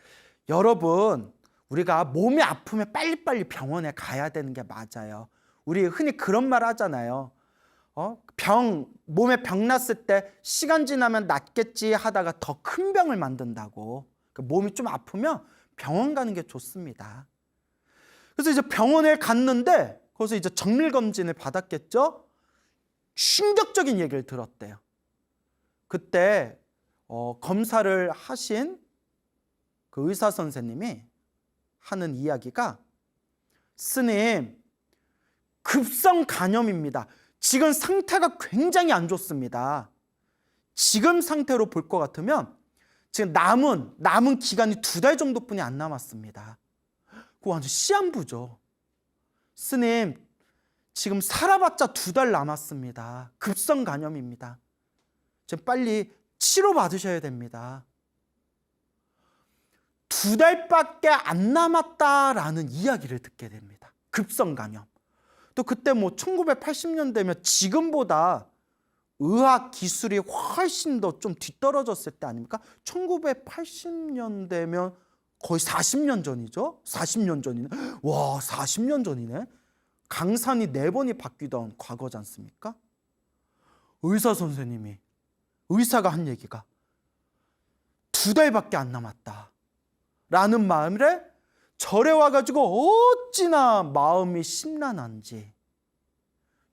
여러분 우리가 몸이 아프면 빨리빨리 병원에 가야 되는 게 맞아요. 우리 흔히 그런 말 하잖아요. 몸에 병 났을 때 시간 지나면 낫겠지 하다가 더 큰 병을 만든다고. 몸이 좀 아프면 병원 가는 게 좋습니다. 그래서 이제 병원에 갔는데 거기서 이제 정밀검진을 받았겠죠. 충격적인 얘기를 들었대요. 그때 검사를 하신 그 의사 선생님이 하는 이야기가 스님 급성 간염입니다. 지금 상태가 굉장히 안 좋습니다. 지금 상태로 볼 것 같으면 지금 남은 기간이 2달 정도뿐이 안 남았습니다. 그거 완전 시한부죠. 스님 지금 살아봤자 2달 남았습니다. 급성 간염입니다. 지금 빨리 치료 받으셔야 됩니다. 2달밖에 안 남았다라는 이야기를 듣게 됩니다. 급성 간염. 또 그때 1980년대면 지금보다 의학 기술이 훨씬 더 좀 뒤떨어졌을 때 아닙니까? 1980년대면 거의 40년 전이죠? 40년 전이네. 와, 40년 전이네. 강산이 4번이 바뀌던 과거지 않습니까? 의사 선생님이, 의사가 한 얘기가 2달밖에 안 남았다 라는 말에 절에 와가지고 어찌나 마음이 심란한지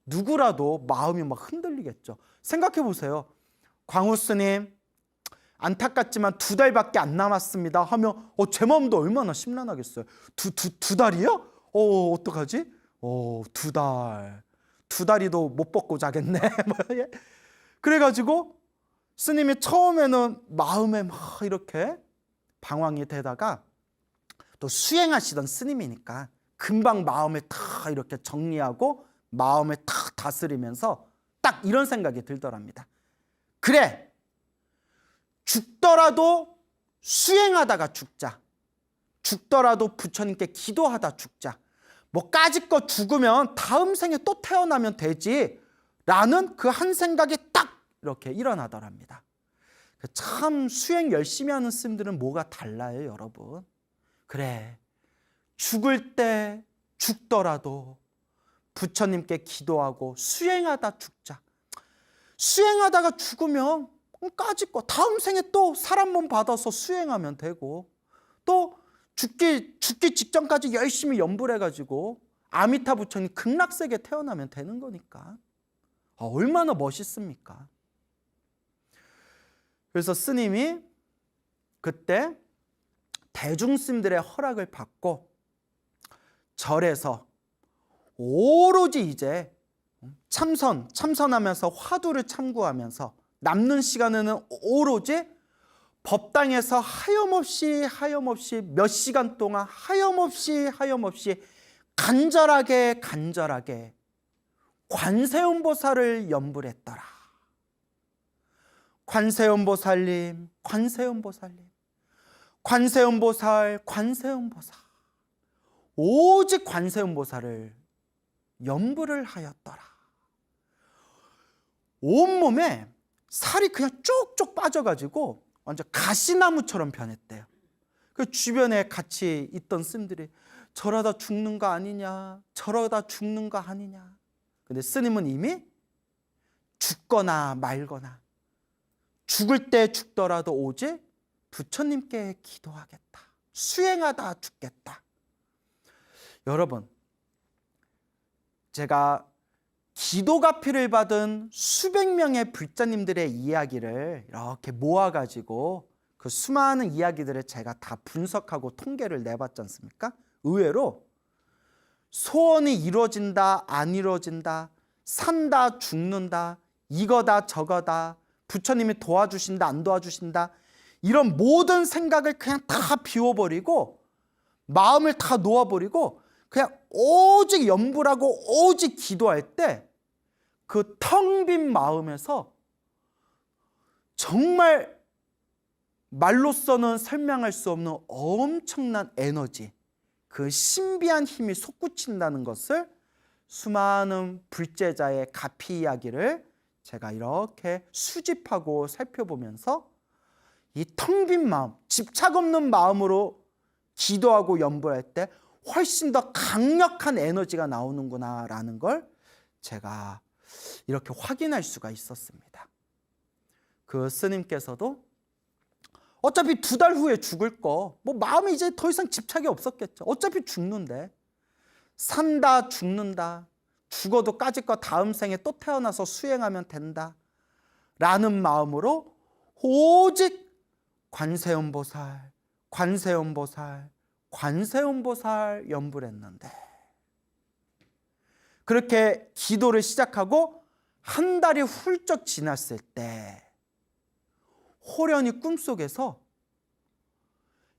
누구라도 마음이 막 흔들리겠죠. 생각해 보세요. 광우 스님 안타깝지만 2달밖에 안 남았습니다 하면 제 마음도 얼마나 심란하겠어요. 두 달이요? 어떡하지? 2달. 2달이도 못 벗고 자겠네. 그래가지고 스님이 처음에는 마음에 막 이렇게 방황이 되다가 또 수행하시던 스님이니까 금방 마음을 다 이렇게 정리하고 마음을 탁 다스리면서 딱 이런 생각이 들더랍니다. 그래, 죽더라도 수행하다가 죽자. 죽더라도 부처님께 기도하다 죽자. 까짓거 죽으면 다음 생에 또 태어나면 되지 라는 그 한 생각이 딱 이렇게 일어나더랍니다. 참 수행 열심히 하는 스님들은 뭐가 달라요, 여러분. 그래, 죽을 때 죽더라도 부처님께 기도하고 수행하다 죽자. 수행하다가 죽으면 까짓 거 다음 생에 또 사람 몸 받아서 수행하면 되고, 또 죽기 직전까지 열심히 연불해 가지고 아미타 부처님 극락세계 태어나면 되는 거니까 얼마나 멋있습니까? 그래서 스님이 그때 대중스님들의 허락을 받고 절에서 오로지 이제 참선하면서 화두를 참고하면서 남는 시간에는 오로지 법당에서 하염없이 몇 시간 동안 하염없이 간절하게 관세음보살을 연불했더라. 관세음보살님, 관세음보살, 오직 관세음보살을 연불을 하였더라. 온몸에 살이 그냥 쭉쭉 빠져가지고 완전 가시나무처럼 변했대요. 그 주변에 같이 있던 스님들이 저러다 죽는 거 아니냐, 근데 스님은 이미 죽거나 말거나, 죽을 때 죽더라도 오직 부처님께 기도하겠다, 수행하다 죽겠다. 여러분, 제가 기도가피를 받은 수백 명의 불자님들의 이야기를 이렇게 모아가지고 그 수많은 이야기들을 제가 다 분석하고 통계를 내봤지 않습니까? 의외로 소원이 이루어진다, 안 이루어진다, 산다, 죽는다, 이거다, 저거다, 부처님이 도와주신다, 안 도와주신다, 이런 모든 생각을 그냥 다 비워버리고 마음을 다 놓아버리고 그냥 오직 연불하고 오직 기도할 때 그 텅 빈 마음에서 정말 말로서는 설명할 수 없는 엄청난 에너지, 그 신비한 힘이 솟구친다는 것을 수많은 불제자의 가피 이야기를 제가 이렇게 수집하고 살펴보면서 이 텅 빈 마음, 집착 없는 마음으로 기도하고 연불할 때 훨씬 더 강력한 에너지가 나오는구나라는 걸 제가 이렇게 확인할 수가 있었습니다. 그 스님께서도 어차피 2달 후에 죽을 거, 마음에 이제 더 이상 집착이 없었겠죠. 어차피 죽는데, 산다, 죽는다, 죽어도 까짓 거 다음 생에 또 태어나서 수행하면 된다 라는 마음으로 오직 관세음보살 연불했는데, 그렇게 기도를 시작하고 한 달이 훌쩍 지났을 때 호련히 꿈속에서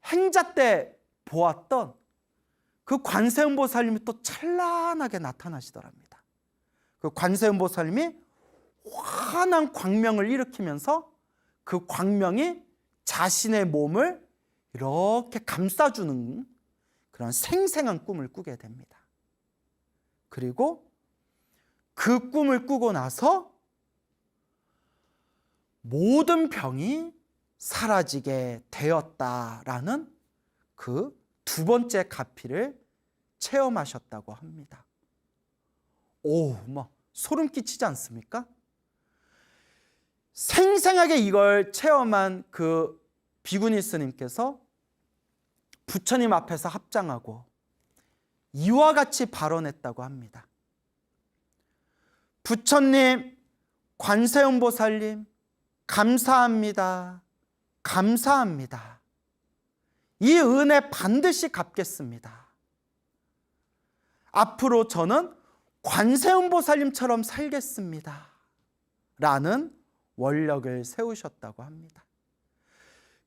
행자 때 보았던 그 관세음보살님이 또 찬란하게 나타나시더랍니다. 그 관세음보살님이 환한 광명을 일으키면서 그 광명이 자신의 몸을 이렇게 감싸주는 그런 생생한 꿈을 꾸게 됩니다. 그리고 그 꿈을 꾸고 나서 모든 병이 사라지게 되었다라는 그 2번째 가피를 체험하셨다고 합니다. 소름 끼치지 않습니까? 생생하게 이걸 체험한 그 비구니 스님께서 부처님 앞에서 합장하고 이와 같이 발언했다고 합니다. 부처님, 관세음보살님, 감사합니다. 이 은혜 반드시 갚겠습니다. 앞으로 저는 관세음보살님처럼 살겠습니다 라는 원력을 세우셨다고 합니다.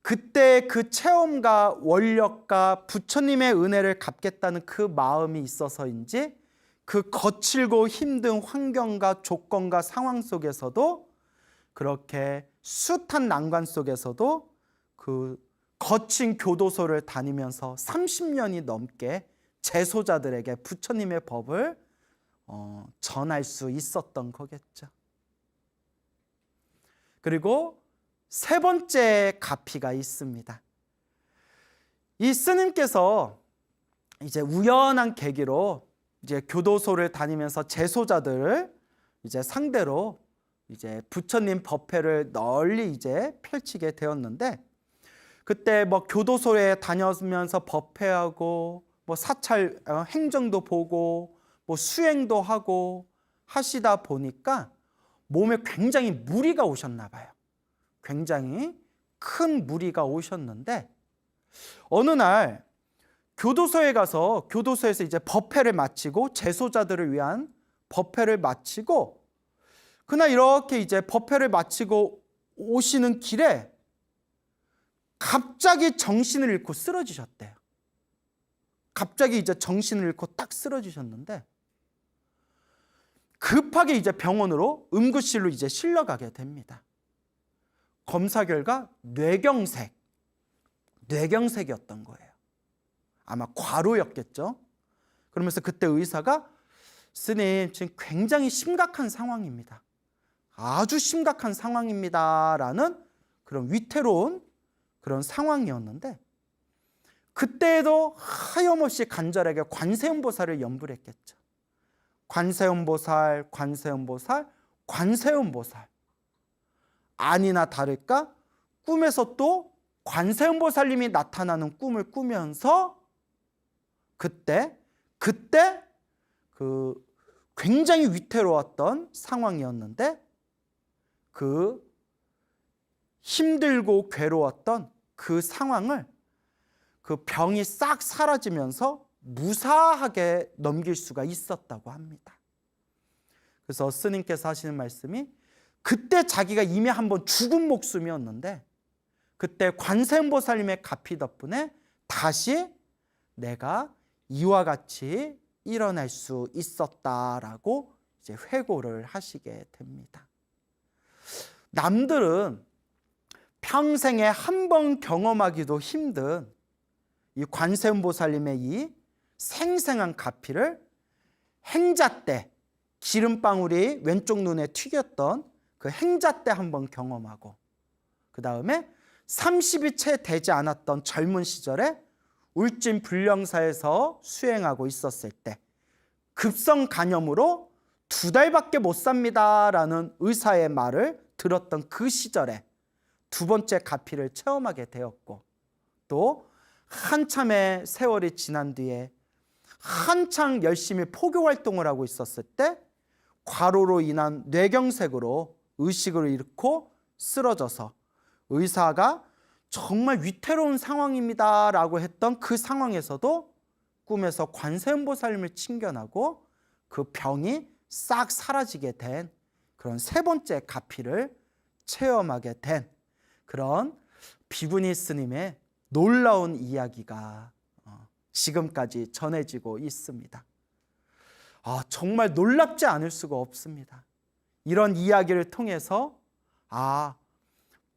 그때 그 체험과 원력과 부처님의 은혜를 갚겠다는 그 마음이 있어서인지 그 거칠고 힘든 환경과 조건과 상황 속에서도, 그렇게 숱한 난관 속에서도 그 거친 교도소를 다니면서 30년이 넘게 재소자들에게 부처님의 법을 전할 수 있었던 거겠죠. 그리고 3번째 가피가 있습니다. 이 스님께서 이제 우연한 계기로 이제 교도소를 다니면서 재소자들을 이제 상대로 이제 부처님 법회를 널리 이제 펼치게 되었는데, 그때 뭐 교도소에 다녀면서 법회하고 뭐 사찰 행정도 보고 뭐 수행도 하고 하시다 보니까 몸에 굉장히 무리가 오셨나 봐요. 굉장히 큰 무리가 오셨는데, 어느 날 교도소에 가서 교도소에서 이제 법회를 마치고 재소자들을 위한 법회를 마치고, 그날 이렇게 이제 법회를 마치고 오시는 길에 갑자기 정신을 잃고 쓰러지셨대요. 갑자기 이제 정신을 잃고 딱 쓰러지셨는데, 급하게 이제 병원으로 응급실로 이제 실려가게 됩니다. 검사 결과 뇌경색이었던 거예요. 아마 과로였겠죠. 그러면서 그때 의사가, 스님 지금 굉장히 심각한 상황입니다. 아주 심각한 상황입니다 라는 그런 위태로운 그런 상황이었는데, 그때에도 하염없이 간절하게 관세음보살을 염불 했겠죠. 관세음보살, 관세음보살, 관세음보살. 아니나 다를까 꿈에서 또 관세음보살님이 나타나는 꿈을 꾸면서 그때 그 굉장히 위태로웠던 상황이었는데, 그 힘들고 괴로웠던 그 상황을 그 병이 싹 사라지면서 무사하게 넘길 수가 있었다고 합니다. 그래서 스님께서 하시는 말씀이, 그때 자기가 이미 한번 죽은 목숨이었는데 그때 관세음보살님의 가피 덕분에 다시 내가 이와 같이 일어날 수 있었다라고 이제 회고를 하시게 됩니다. 남들은 평생에 한 번 경험하기도 힘든 이 관세음보살님의 이 생생한 가피를 행자 때, 기름방울이 왼쪽 눈에 튀겼던 그 행자 때 한번 경험하고, 그 다음에 30이 채 되지 않았던 젊은 시절에 울진 불령사에서 수행하고 있었을 때 급성 간염으로 2달밖에 못 삽니다 라는 의사의 말을 들었던 그 시절에 두 번째 가피를 체험하게 되었고, 또 한참의 세월이 지난 뒤에 한창 열심히 포교 활동을 하고 있었을 때 과로로 인한 뇌경색으로 의식을 잃고 쓰러져서 의사가 정말 위태로운 상황입니다 라고 했던 그 상황에서도 꿈에서 관세음보살님을 칭견하고 그 병이 싹 사라지게 된 그런 세 번째 가피를 체험하게 된 그런 비구니 스님의 놀라운 이야기가 지금까지 전해지고 있습니다. 정말 놀랍지 않을 수가 없습니다. 이런 이야기를 통해서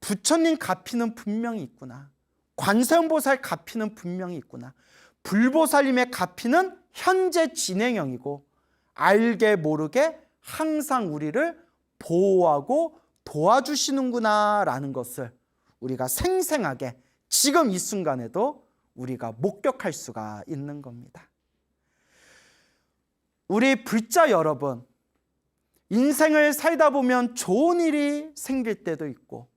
부처님 가피는 분명히 있구나, 관세음보살 가피는 분명히 있구나, 불보살님의 가피는 현재 진행형이고 알게 모르게 항상 우리를 보호하고 도와주시는구나 라는 것을 우리가 생생하게 지금 이 순간에도 우리가 목격할 수가 있는 겁니다. 우리 불자 여러분, 인생을 살다 보면 좋은 일이 생길 때도 있고,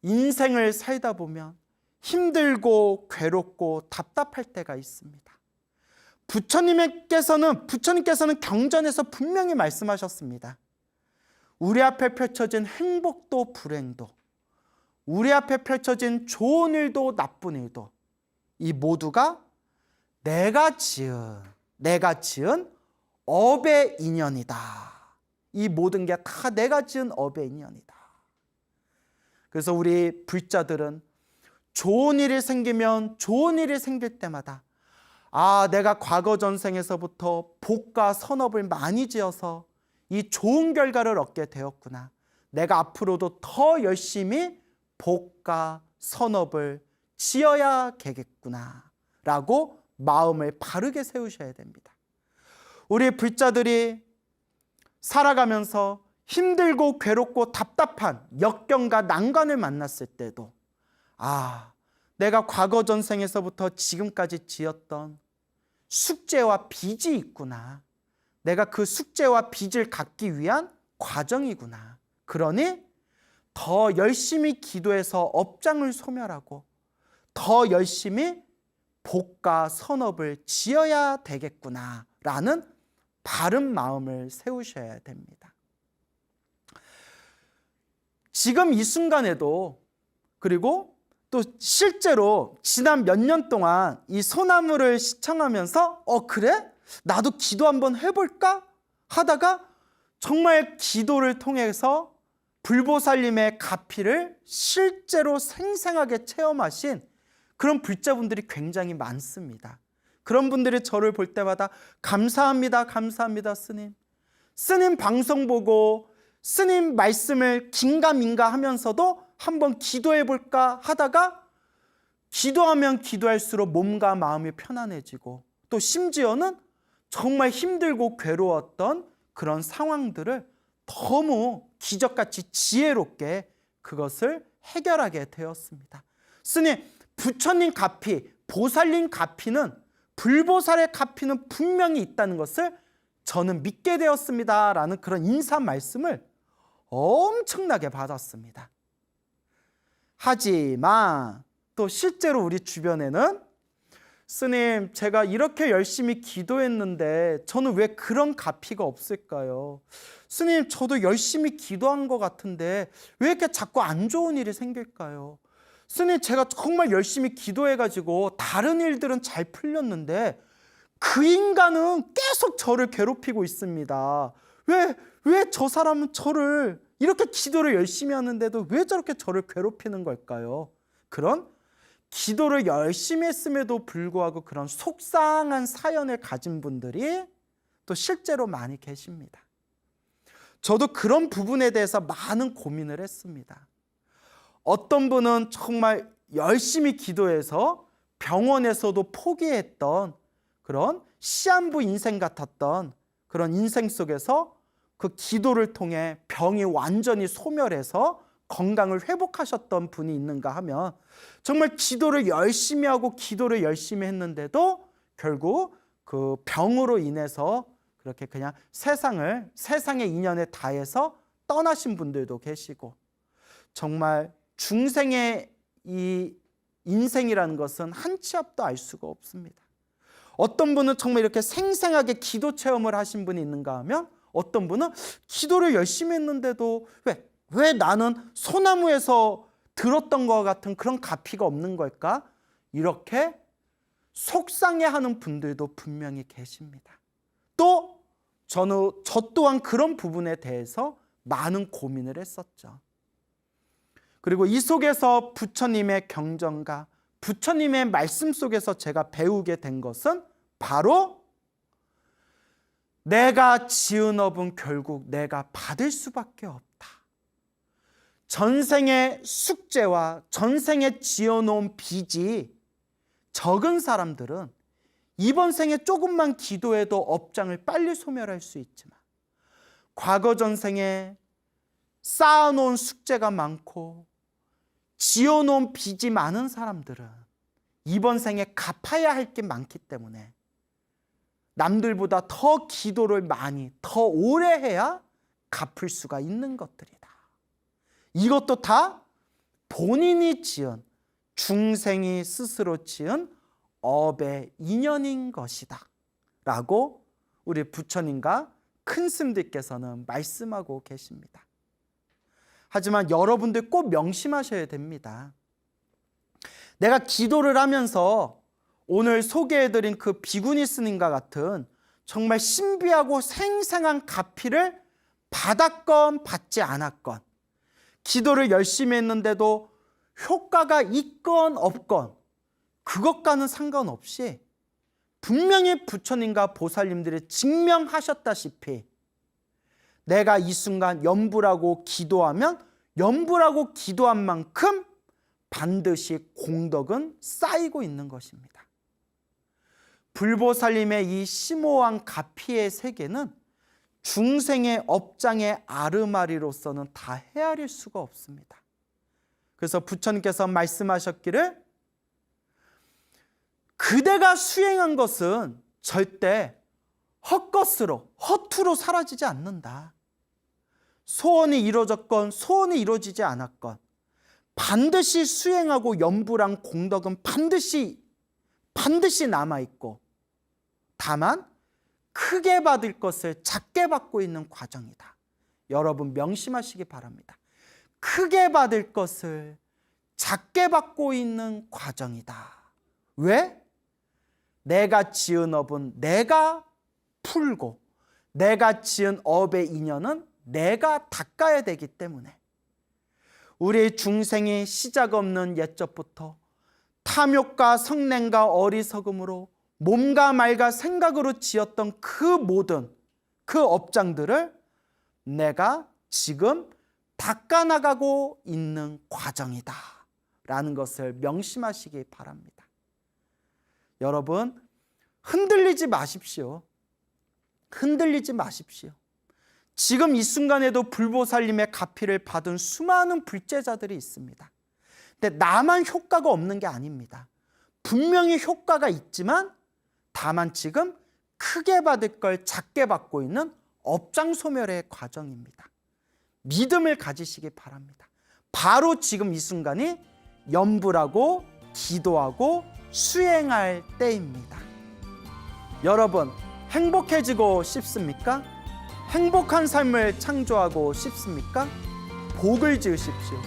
인생을 살다 보면 힘들고 괴롭고 답답할 때가 있습니다. 부처님께서는 경전에서 분명히 말씀하셨습니다. 우리 앞에 펼쳐진 행복도 불행도, 우리 앞에 펼쳐진 좋은 일도 나쁜 일도, 이 모두가 내가 지은 업의 인연이다. 이 모든 게 다 내가 지은 업의 인연이다. 그래서 우리 불자들은 좋은 일이 생기면 좋은 일이 생길 때마다 내가 과거 전생에서부터 복과 선업을 많이 지어서 이 좋은 결과를 얻게 되었구나, 내가 앞으로도 더 열심히 복과 선업을 지어야겠구나 라고 마음을 바르게 세우셔야 됩니다. 우리 불자들이 살아가면서 힘들고 괴롭고 답답한 역경과 난관을 만났을 때도 내가 과거 전생에서부터 지금까지 지었던 숙제와 빚이 있구나, 내가 그 숙제와 빚을 갚기 위한 과정이구나, 그러니 더 열심히 기도해서 업장을 소멸하고 더 열심히 복과 선업을 지어야 되겠구나라는 바른 마음을 세우셔야 됩니다. 지금 이 순간에도, 그리고 또 실제로 지난 몇 년 동안 이 소나무를 시청하면서 그래? 나도 기도 한번 해볼까? 하다가 정말 기도를 통해서 불보살님의 가피를 실제로 생생하게 체험하신 그런 불자분들이 굉장히 많습니다. 그런 분들이 저를 볼 때마다 감사합니다, 감사합니다, 스님. 스님 방송 보고 스님 말씀을 긴가민가 하면서도 한번 기도해 볼까 하다가 기도하면 기도할수록 몸과 마음이 편안해지고 또 심지어는 정말 힘들고 괴로웠던 그런 상황들을 너무 기적같이 지혜롭게 그것을 해결하게 되었습니다. 스님, 부처님 가피, 보살님 가피는, 불보살의 가피는 분명히 있다는 것을 저는 믿게 되었습니다 라는 그런 인사 말씀을 엄청나게 받았습니다. 하지만 또 실제로 우리 주변에는 스님, 제가 이렇게 열심히 기도했는데 저는 왜 그런 가피가 없을까요? 스님, 저도 열심히 기도한 것 같은데 왜 이렇게 자꾸 안 좋은 일이 생길까요? 스님, 제가 정말 열심히 기도해가지고 다른 일들은 잘 풀렸는데 그 인간은 계속 저를 괴롭히고 있습니다. 왜 저 사람은 저를, 이렇게 기도를 열심히 하는데도 왜 저렇게 저를 괴롭히는 걸까요? 그런 기도를 열심히 했음에도 불구하고 그런 속상한 사연을 가진 분들이 또 실제로 많이 계십니다. 저도 그런 부분에 대해서 많은 고민을 했습니다. 어떤 분은 정말 열심히 기도해서 병원에서도 포기했던 그런 시한부 인생 같았던 그런 인생 속에서 그 기도를 통해 병이 완전히 소멸해서 건강을 회복하셨던 분이 있는가 하면, 정말 기도를 열심히 하고 기도를 열심히 했는데도 결국 그 병으로 인해서 그렇게 그냥 세상의 인연에 다해서 떠나신 분들도 계시고, 정말 중생의 이 인생이라는 것은 한 치 앞도 알 수가 없습니다. 어떤 분은 정말 이렇게 생생하게 기도 체험을 하신 분이 있는가 하면, 어떤 분은 기도를 열심히 했는데도 왜 나는 소나무에서 들었던 것 같은 그런 가피가 없는 걸까? 이렇게 속상해하는 분들도 분명히 계십니다. 또 저 또한 그런 부분에 대해서 많은 고민을 했었죠. 그리고 이 속에서 부처님의 경전과 부처님의 말씀 속에서 제가 배우게 된 것은 바로 내가 지은 업은 결국 내가 받을 수밖에 없다. 전생의 숙제와 전생에 지어놓은 빚이 적은 사람들은 이번 생에 조금만 기도해도 업장을 빨리 소멸할 수 있지만, 과거 전생에 쌓아놓은 숙제가 많고 지어놓은 빚이 많은 사람들은 이번 생에 갚아야 할 게 많기 때문에 남들보다 더 기도를 많이, 더 오래 해야 갚을 수가 있는 것들이다. 이것도 다 본인이 지은, 중생이 스스로 지은 업의 인연인 것이다 라고 우리 부처님과 큰 스님들께서는 말씀하고 계십니다. 하지만 여러분들 꼭 명심하셔야 됩니다. 내가 기도를 하면서 오늘 소개해드린 그 비구니 스님과 같은 정말 신비하고 생생한 가피를 받았건 받지 않았건, 기도를 열심히 했는데도 효과가 있건 없건 그것과는 상관없이 분명히 부처님과 보살님들이 증명하셨다시피 내가 이 순간 염불하고 기도하면 염불하고 기도한 만큼 반드시 공덕은 쌓이고 있는 것입니다. 불보살님의 이 심오한 가피의 세계는 중생의 업장의 아르마리로서는 다 헤아릴 수가 없습니다. 그래서 부처님께서 말씀하셨기를, 그대가 수행한 것은 절대 헛것으로, 허투루 사라지지 않는다. 소원이 이루어졌건 소원이 이루어지지 않았건 반드시 수행하고 연부랑 공덕은 반드시 남아있고, 다만 크게 받을 것을 작게 받고 있는 과정이다. 여러분 명심하시기 바랍니다. 크게 받을 것을 작게 받고 있는 과정이다. 왜? 내가 지은 업은 내가 풀고 내가 지은 업의 인연은 내가 닦아야 되기 때문에 우리 중생이 시작 없는 옛적부터 탐욕과 성냄과 어리석음으로 몸과 말과 생각으로 지었던 그 모든 그 업장들을 내가 지금 닦아나가고 있는 과정이다 라는 것을 명심하시기 바랍니다. 여러분, 흔들리지 마십시오. 흔들리지 마십시오. 지금 이 순간에도 불보살님의 가피를 받은 수많은 불제자들이 있습니다. 근데 나만 효과가 없는 게 아닙니다. 분명히 효과가 있지만 다만 지금 크게 받을 걸 작게 받고 있는 업장소멸의 과정입니다. 믿음을 가지시기 바랍니다. 바로 지금 이 순간이 염불하고 기도하고 수행할 때입니다. 여러분, 행복해지고 싶습니까? 행복한 삶을 창조하고 싶습니까? 복을 지으십시오.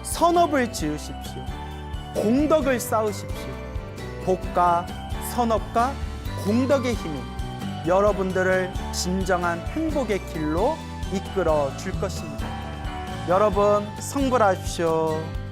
선업을 지으십시오. 공덕을 쌓으십시오. 복과 선업과 공덕의 힘이 여러분들을 진정한 행복의 길로 이끌어 줄 것입니다. 여러분, 성불하십시오.